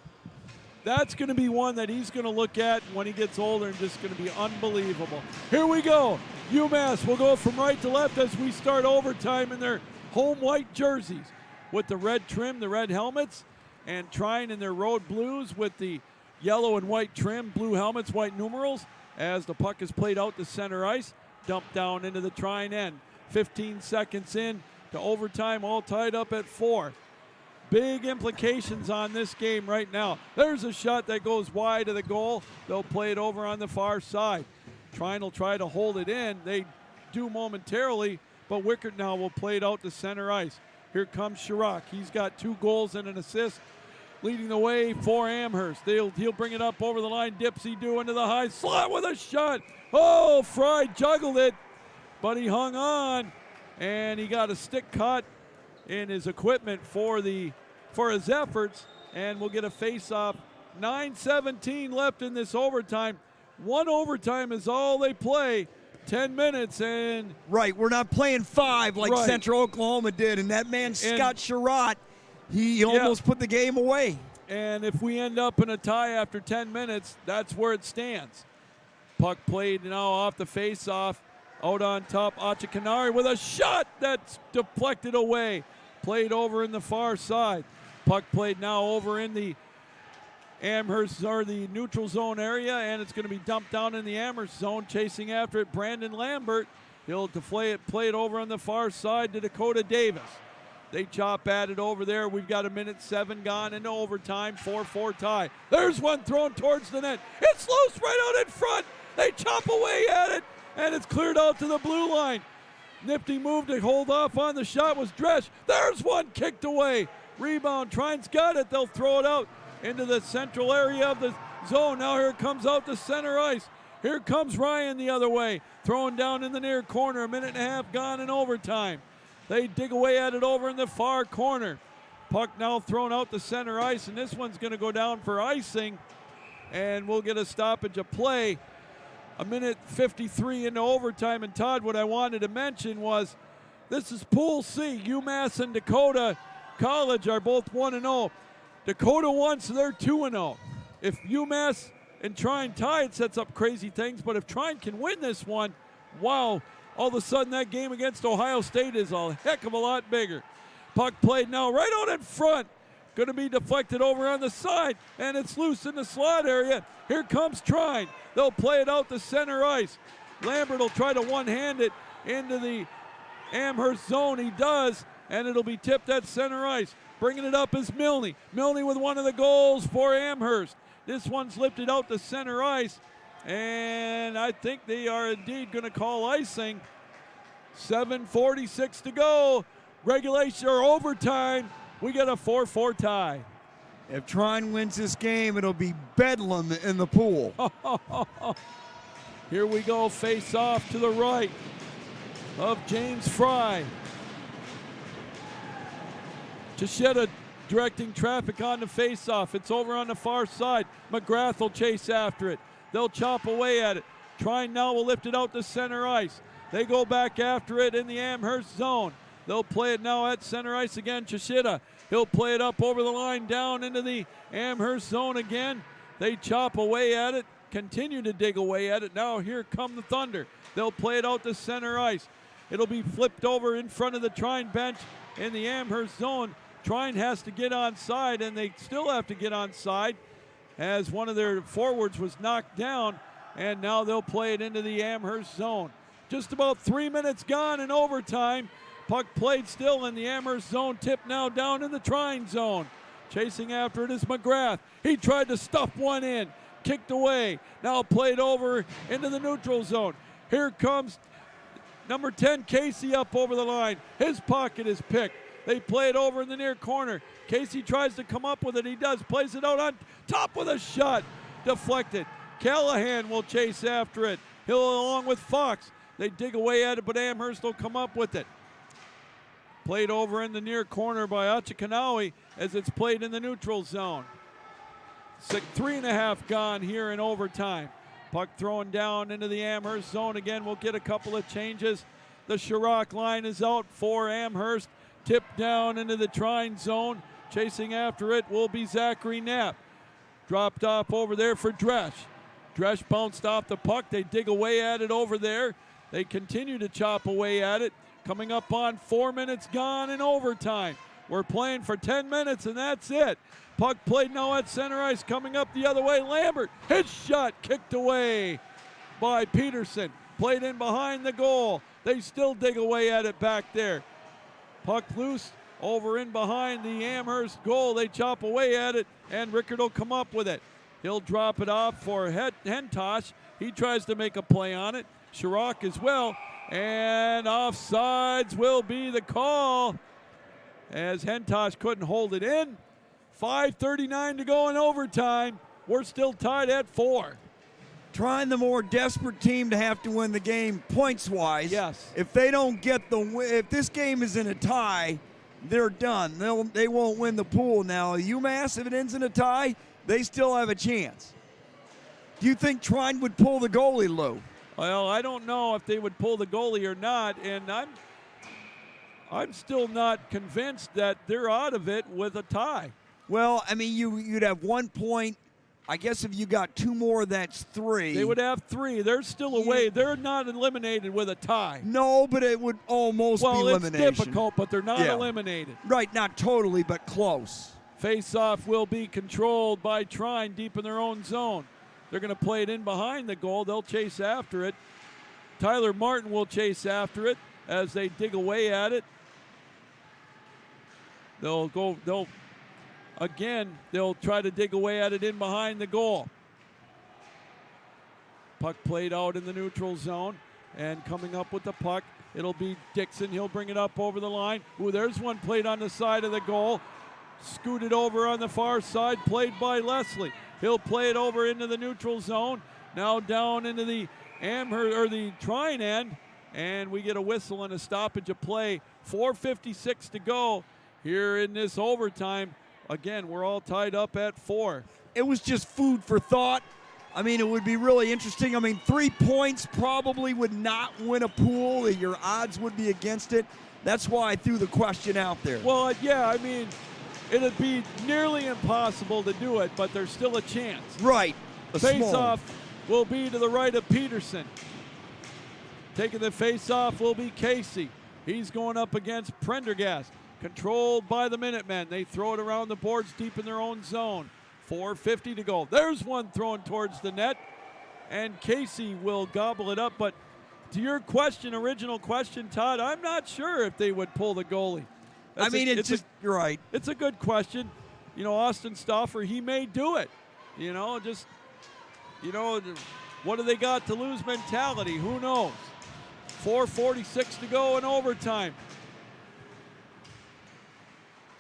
That's going to be one that he's going to look at when he gets older and just going to be unbelievable. Here we go. UMass will go from right to left as we start overtime in their home white jerseys with the red trim, the red helmets, and Trine in their road blues with the yellow and white trim, blue helmets, white numerals, as the puck is played out to center ice, dumped down into the Trine end. 15 seconds in to overtime, all tied up at 4. Big implications on this game right now. There's a shot that goes wide of the goal. They'll play it over on the far side. Trine will try to hold it in. They do momentarily, but Wickert now will play it out to center ice. Here comes Chirac. He's got 2 goals and an assist, leading the way for Amherst. He'll bring it up over the line. Dipsy-do into the high slot with a shot. Oh, Fry juggled it, but he hung on, and he got a stick caught in his equipment for his efforts, and we'll get a face-off. 9:17 left in this overtime. 1 overtime is all they play. 10 minutes and... Right, we're not playing 5 like Central Oklahoma did, and that man, Scott Sherratt, he almost put the game away. And if we end up in a tie after 10 minutes, that's where it stands. Puck played now off the face-off. Out on top, Achikanari with a shot that's deflected away. Played over in the far side. Puck played now over in the Amherst or the neutral zone area, and it's going to be dumped down in the Amherst zone. Chasing after it, Brandon Lambert. He'll play it over on the far side to Dakota Davis. They chop at it over there. We've got 1:07 gone into overtime. 4-4 tie. There's one thrown towards the net. It's loose right out in front. They chop away at it, and it's cleared out to the blue line. Nifty move to hold off on the shot was Dresch. There's one kicked away. Rebound. Trine's got it. They'll throw it out into the central area of the zone. Now here it comes out to center ice. Here comes Ryan the other way. Throwing down in the near corner. 1.5 gone in overtime. They dig away at it over in the far corner. Puck now thrown out to center ice, and this one's going to go down for icing. And we'll get a stoppage of play. 1:53 into overtime. And Todd, what I wanted to mention was this is Pool C. UMass and Dakota College are both 1-0. Dakota won, so they're 2-0. If UMass and Trine tie, it sets up crazy things. But if Trine can win this one, wow, all of a sudden that game against Ohio State is a heck of a lot bigger. Puck played now right out in front. Going to be deflected over on the side, and it's loose in the slot area. Here comes Trine. They'll play it out to center ice. Lambert will try to one-hand it into the Amherst zone. He does, and it'll be tipped at center ice. Bringing it up is Milne. Milne with one of the goals for Amherst. This one's lifted out to center ice, and I think they are indeed going to call icing. 7:46 to go. Regulation or overtime. We got a 4-4 tie. If Trine wins this game, it'll be bedlam in the pool. Here we go, face off to the right of James Fry. Chisheta directing traffic on the face-off. It's over on the far side. Mcgrath will chase after it. They'll chop away at it. Trine now will lift it out to center ice. They go back after it in the Amherst zone. They'll play it now at center ice again. Chishita, he'll play it up over the line down into the Amherst zone again. They chop away at it, continue to dig away at it. Now here come the Thunder. They'll play it out to center ice. It'll be flipped over in front of the Trine bench in the Amherst zone. Trine has to get on side, and they still have to get on side as one of their forwards was knocked down, and now they'll play it into the Amherst zone. Just about 3 minutes gone in overtime. Puck played still in the Amherst zone. Tip now down in the Trine zone. Chasing after it is Mcgrath. He tried to stuff one in. Kicked away. Now played over into the neutral zone. Here comes number 10, Casey, up over the line. His pocket is picked. They play it over in the near corner. Casey tries to come up with it. He does. Plays it out on top with a shot. Deflected. Callahan will chase after it. He'll along with Fox. They dig away at it, but Amherst will come up with it. Played over in the near corner by Achikanawi as it's played in the neutral zone. 3.5 gone here in overtime. Puck thrown down into the Amherst zone. Again, we'll get a couple of changes. The Sherrock line is out for Amherst. Tipped down into the Trine zone. Chasing after it will be Zachary Knapp. Dropped off over there for Dresch. Dresch bounced off the puck. They dig away at it over there. They continue to chop away at it. Coming up on 4 minutes gone in overtime. We're playing for 10 minutes, and that's it. Puck played now at center ice. Coming up the other way, Lambert. His shot kicked away by Peterson. Played in behind the goal. They still dig away at it back there. Puck loose over in behind the Amherst goal. They chop away at it, and Rickard will come up with it. He'll drop it off for Hentosh. He tries to make a play on it. Sherrock as well. And offsides will be the call as Hentosh couldn't hold it in. 5:39 to go in overtime. We're still tied at 4. Trying the more desperate team to have to win the game points-wise. Yes. If they don't get the win, if this game is in a tie, they're done. They won't win the pool. Now, UMass, if it ends in a tie, they still have a chance. Do you think Trine would pull the goalie, Lou? Well, I don't know if they would pull the goalie or not, and I'm still not convinced that they're out of it with a tie. Well, I mean, you'd have 1 point. I guess if you got 2 more, that's 3. They would have 3. They're still away. They're not eliminated with a tie. No, but it would almost be elimination. Well, it's difficult, but they're not eliminated. Right, not totally, but close. Face-off will be controlled by Trine deep in their own zone. They're going to play it in behind the goal. They'll chase after it. Tyler Martin will chase after it as they dig away at it. They'll try to dig away at it in behind the goal. Puck played out in the neutral zone, and coming up with the puck, it'll be Dixon. He'll bring it up over the line. Ooh, there's one played on the side of the goal. Scooted over on the far side, played by Leslie. He'll play it over into the neutral zone. Now down into the the Trine end, and we get a whistle and a stoppage of play. 4:56 to go here in this overtime. Again, we're all tied up at 4. It was just food for thought. I mean, it would be really interesting. I mean, 3 points probably would not win a pool. Your odds would be against it. That's why I threw the question out there. Well, yeah, I mean, it'd be nearly impossible to do it, but there's still a chance. Right. Face-off will be to the right of Peterson. Taking the face-off will be Casey. He's going up against Prendergast. Controlled by the Minutemen. They throw it around the boards deep in their own zone. 4:50 to go. There's one thrown towards the net, and Casey will gobble it up. But to your question, original question, Todd, I'm not sure if they would pull the goalie. You're right. It's a good question. You know, Austin Stauffer, he may do it. What do they got to lose mentality? Who knows? 4:46 to go in overtime.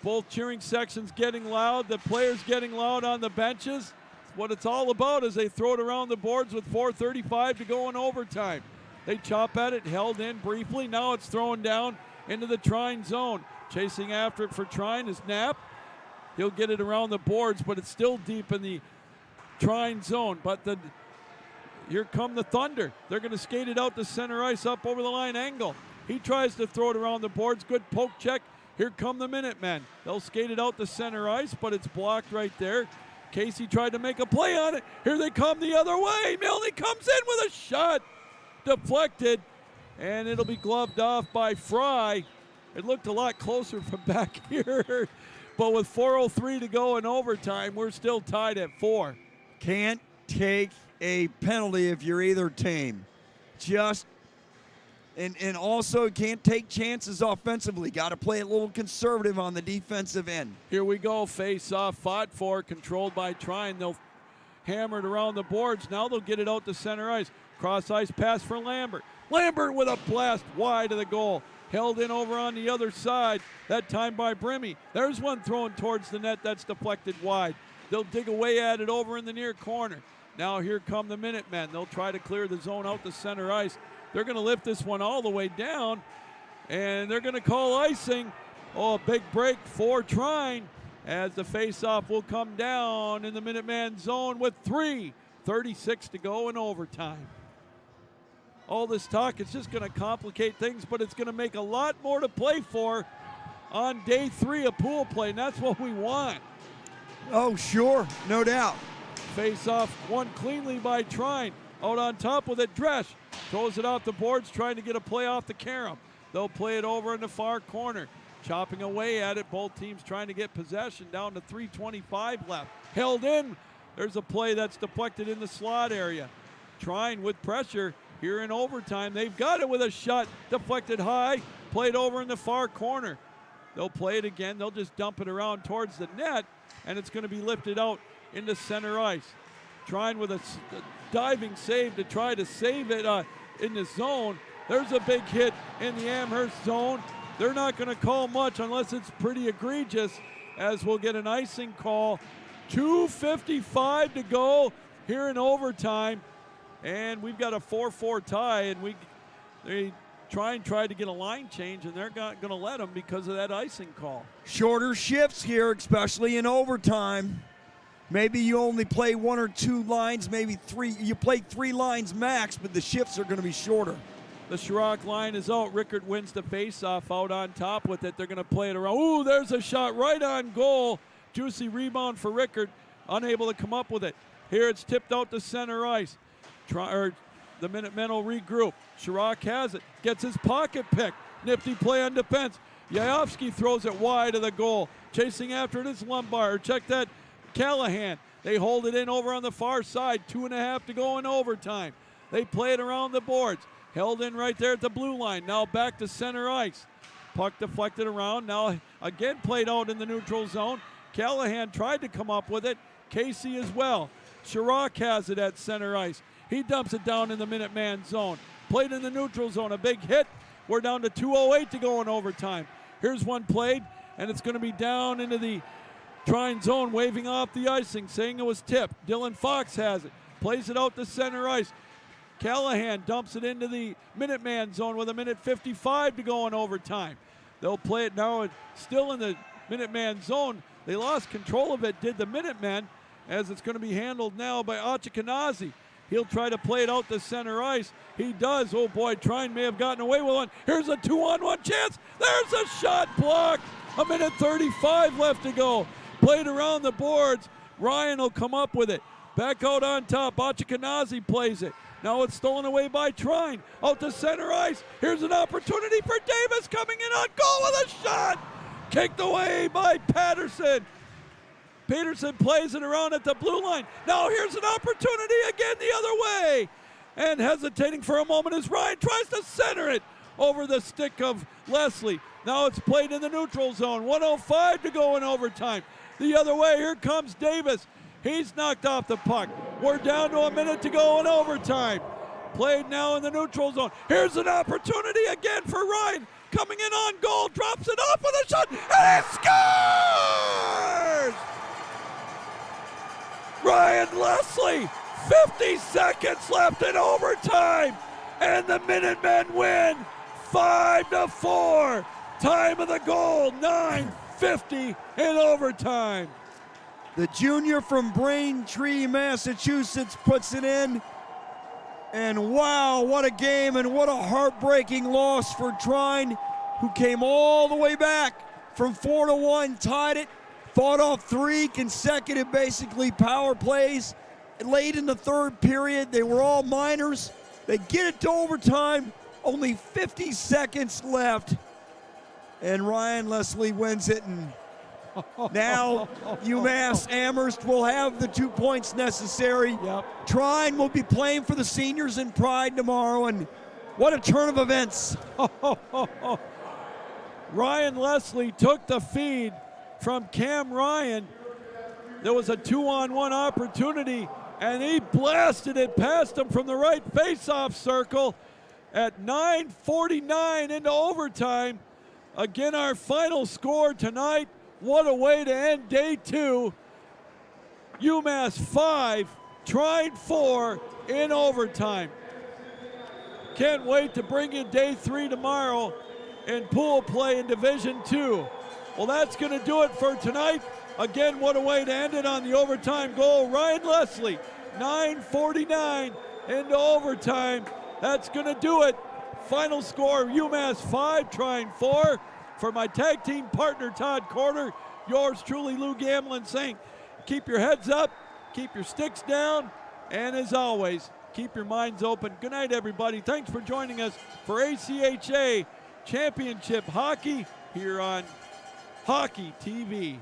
Both cheering sections getting loud. The players getting loud on the benches. What it's all about is they throw it around the boards with 4:35 to go in overtime. They chop at it, held in briefly. Now it's thrown down into the Trine zone. Chasing after it for Trine is Knapp. He'll get it around the boards, but it's still deep in the Trine zone. But here come the Thunder. They're going to skate it out to center ice up over the line angle. He tries to throw it around the boards. Good poke check. Here come the Minutemen. They'll skate it out to center ice, but it's blocked right there. Casey tried to make a play on it. Here they come the other way. Milne comes in with a shot. Deflected, and it'll be gloved off by Fry. It looked a lot closer from back here, but with 4:03 to go in overtime, we're still tied at 4. Can't take a penalty if you're either team. Just And also can't take chances offensively. Got to play a little conservative on the defensive end. Here we go. Face off, fought for, controlled by Trine. They'll hammer it around the boards. Now they'll get it out to center ice. Cross ice pass for Lambert. Lambert with a blast wide of the goal. Held in over on the other side. That time by Brimmy. There's one thrown towards the net that's deflected wide. They'll dig away at it over in the near corner. Now here come the Minutemen. They'll try to clear the zone out to center ice. They're going to lift this one all the way down, and they're going to call icing. Oh, a big break for Trine as the faceoff will come down in the Minuteman zone with 3:36 to go in overtime. All this talk is just going to complicate things, but it's going to make a lot more to play for on day 3 of pool play, and that's what we want. Oh, sure, no doubt. Face-off won cleanly by Trine. Out on top with it, Dresch throws it off the boards, trying to get a play off the carom. They'll play it over in the far corner, chopping away at it. Both teams trying to get possession, down to 3:25 left. Held in. There's a play that's deflected in the slot area. Trine with pressure here in overtime. They've got it with a shot deflected high, played over in the far corner. They'll play it again. They'll just dump it around towards the net, and it's going to be lifted out into center ice. Trine with a diving save to try to save it in the zone. There's a big hit in the Amherst zone. They're not going to call much unless it's pretty egregious, as we'll get an icing call. 2:55 to go here in overtime, and we've got a 4-4 tie, and Trine tried to get a line change, and they're not going to let them because of that icing call. Shorter shifts here, especially in overtime. Maybe you only play 1 or 2 lines, maybe 3. You play 3 lines max, but the shifts are going to be shorter. The Chirac line is out. Rickard wins the faceoff out on top with it. They're going to play it around. Ooh, there's a shot right on goal. Juicy rebound for Rickard, unable to come up with it. Here it's tipped out to center ice. The Minutemen will regroup. Chirac has it, gets his pocket pick. Nifty play on defense. Yayovsky throws it wide of the goal. Chasing after it is Lombard. Check that. Callahan. They hold it in over on the far side. 2.5 to go in overtime. They play it around the boards. Held in right there at the blue line. Now back to center ice. Puck deflected around. Now again played out in the neutral zone. Callahan tried to come up with it. Casey as well. Chirac has it at center ice. He dumps it down in the Minuteman zone. Played in the neutral zone. A big hit. We're down to 2:08 to go in overtime. Here's one played, and it's going to be down into the Trine zone, waving off the icing, saying it was tipped. Dylan Fox has it. Plays it out to center ice. Callahan dumps it into the Minuteman zone with 1:55 to go in overtime. They'll play it now. It's still in the Minuteman zone. They lost control of it, did the Minutemen, as it's going to be handled now by Achikanazi. He'll try to play it out to center ice. He does. Oh boy, Trine may have gotten away with one. Here's a 2-on-1 chance. There's a shot blocked. 1:35 left to go. Played around the boards. Ryan will come up with it. Back out on top. Achikanazi plays it. Now it's stolen away by Trine. Out to center ice. Here's an opportunity for Davis coming in on goal with a shot. Kicked away by Patterson. Peterson plays it around at the blue line. Now here's an opportunity again the other way. And hesitating for a moment as Ryan tries to center it over the stick of Leslie. Now it's played in the neutral zone. 1:05 to go in overtime. The other way, here comes Davis. He's knocked off the puck. We're down to 1 minute to go in overtime. Played now in the neutral zone. Here's an opportunity again for Ryan. Coming in on goal, drops it off with a shot, and he scores! Ryan Leslie, 50 seconds left in overtime, and the Minutemen win 5-4. Time of the goal, 9:50 in overtime. The junior from Braintree, Massachusetts puts it in. And wow, what a game and what a heartbreaking loss for Trine, who came all the way back from 4-1, tied it, fought off 3 consecutive basically power plays. Late in the third period, they were all minors. They get it to overtime, only 50 seconds left. And Ryan Leslie wins it, and now UMass Amherst will have the 2 points necessary. Yep. Trine will be playing for the seniors in Pride tomorrow, and What a turn of events. Ryan Leslie took the feed from Cam Ryan. There was a 2-on-1 opportunity, and he blasted it past him from the right face-off circle at 9:49 into overtime. Again, our final score tonight. What a way to end day 2. UMass 5, Trine 4 in overtime. Can't wait to bring you day 3 tomorrow in pool play in Division 2. Well, that's going to do it for tonight. Again, what a way to end it on the overtime goal. Ryan Leslie, 9:49 into overtime. That's going to do it. Final score, UMass 5, Trine 4. For my tag team partner, Todd Corder, yours truly, Lou Gamlin, saying keep your heads up, keep your sticks down, and as always, keep your minds open. Good night, everybody. Thanks for joining us for ACHA Championship Hockey here on Hockey TV.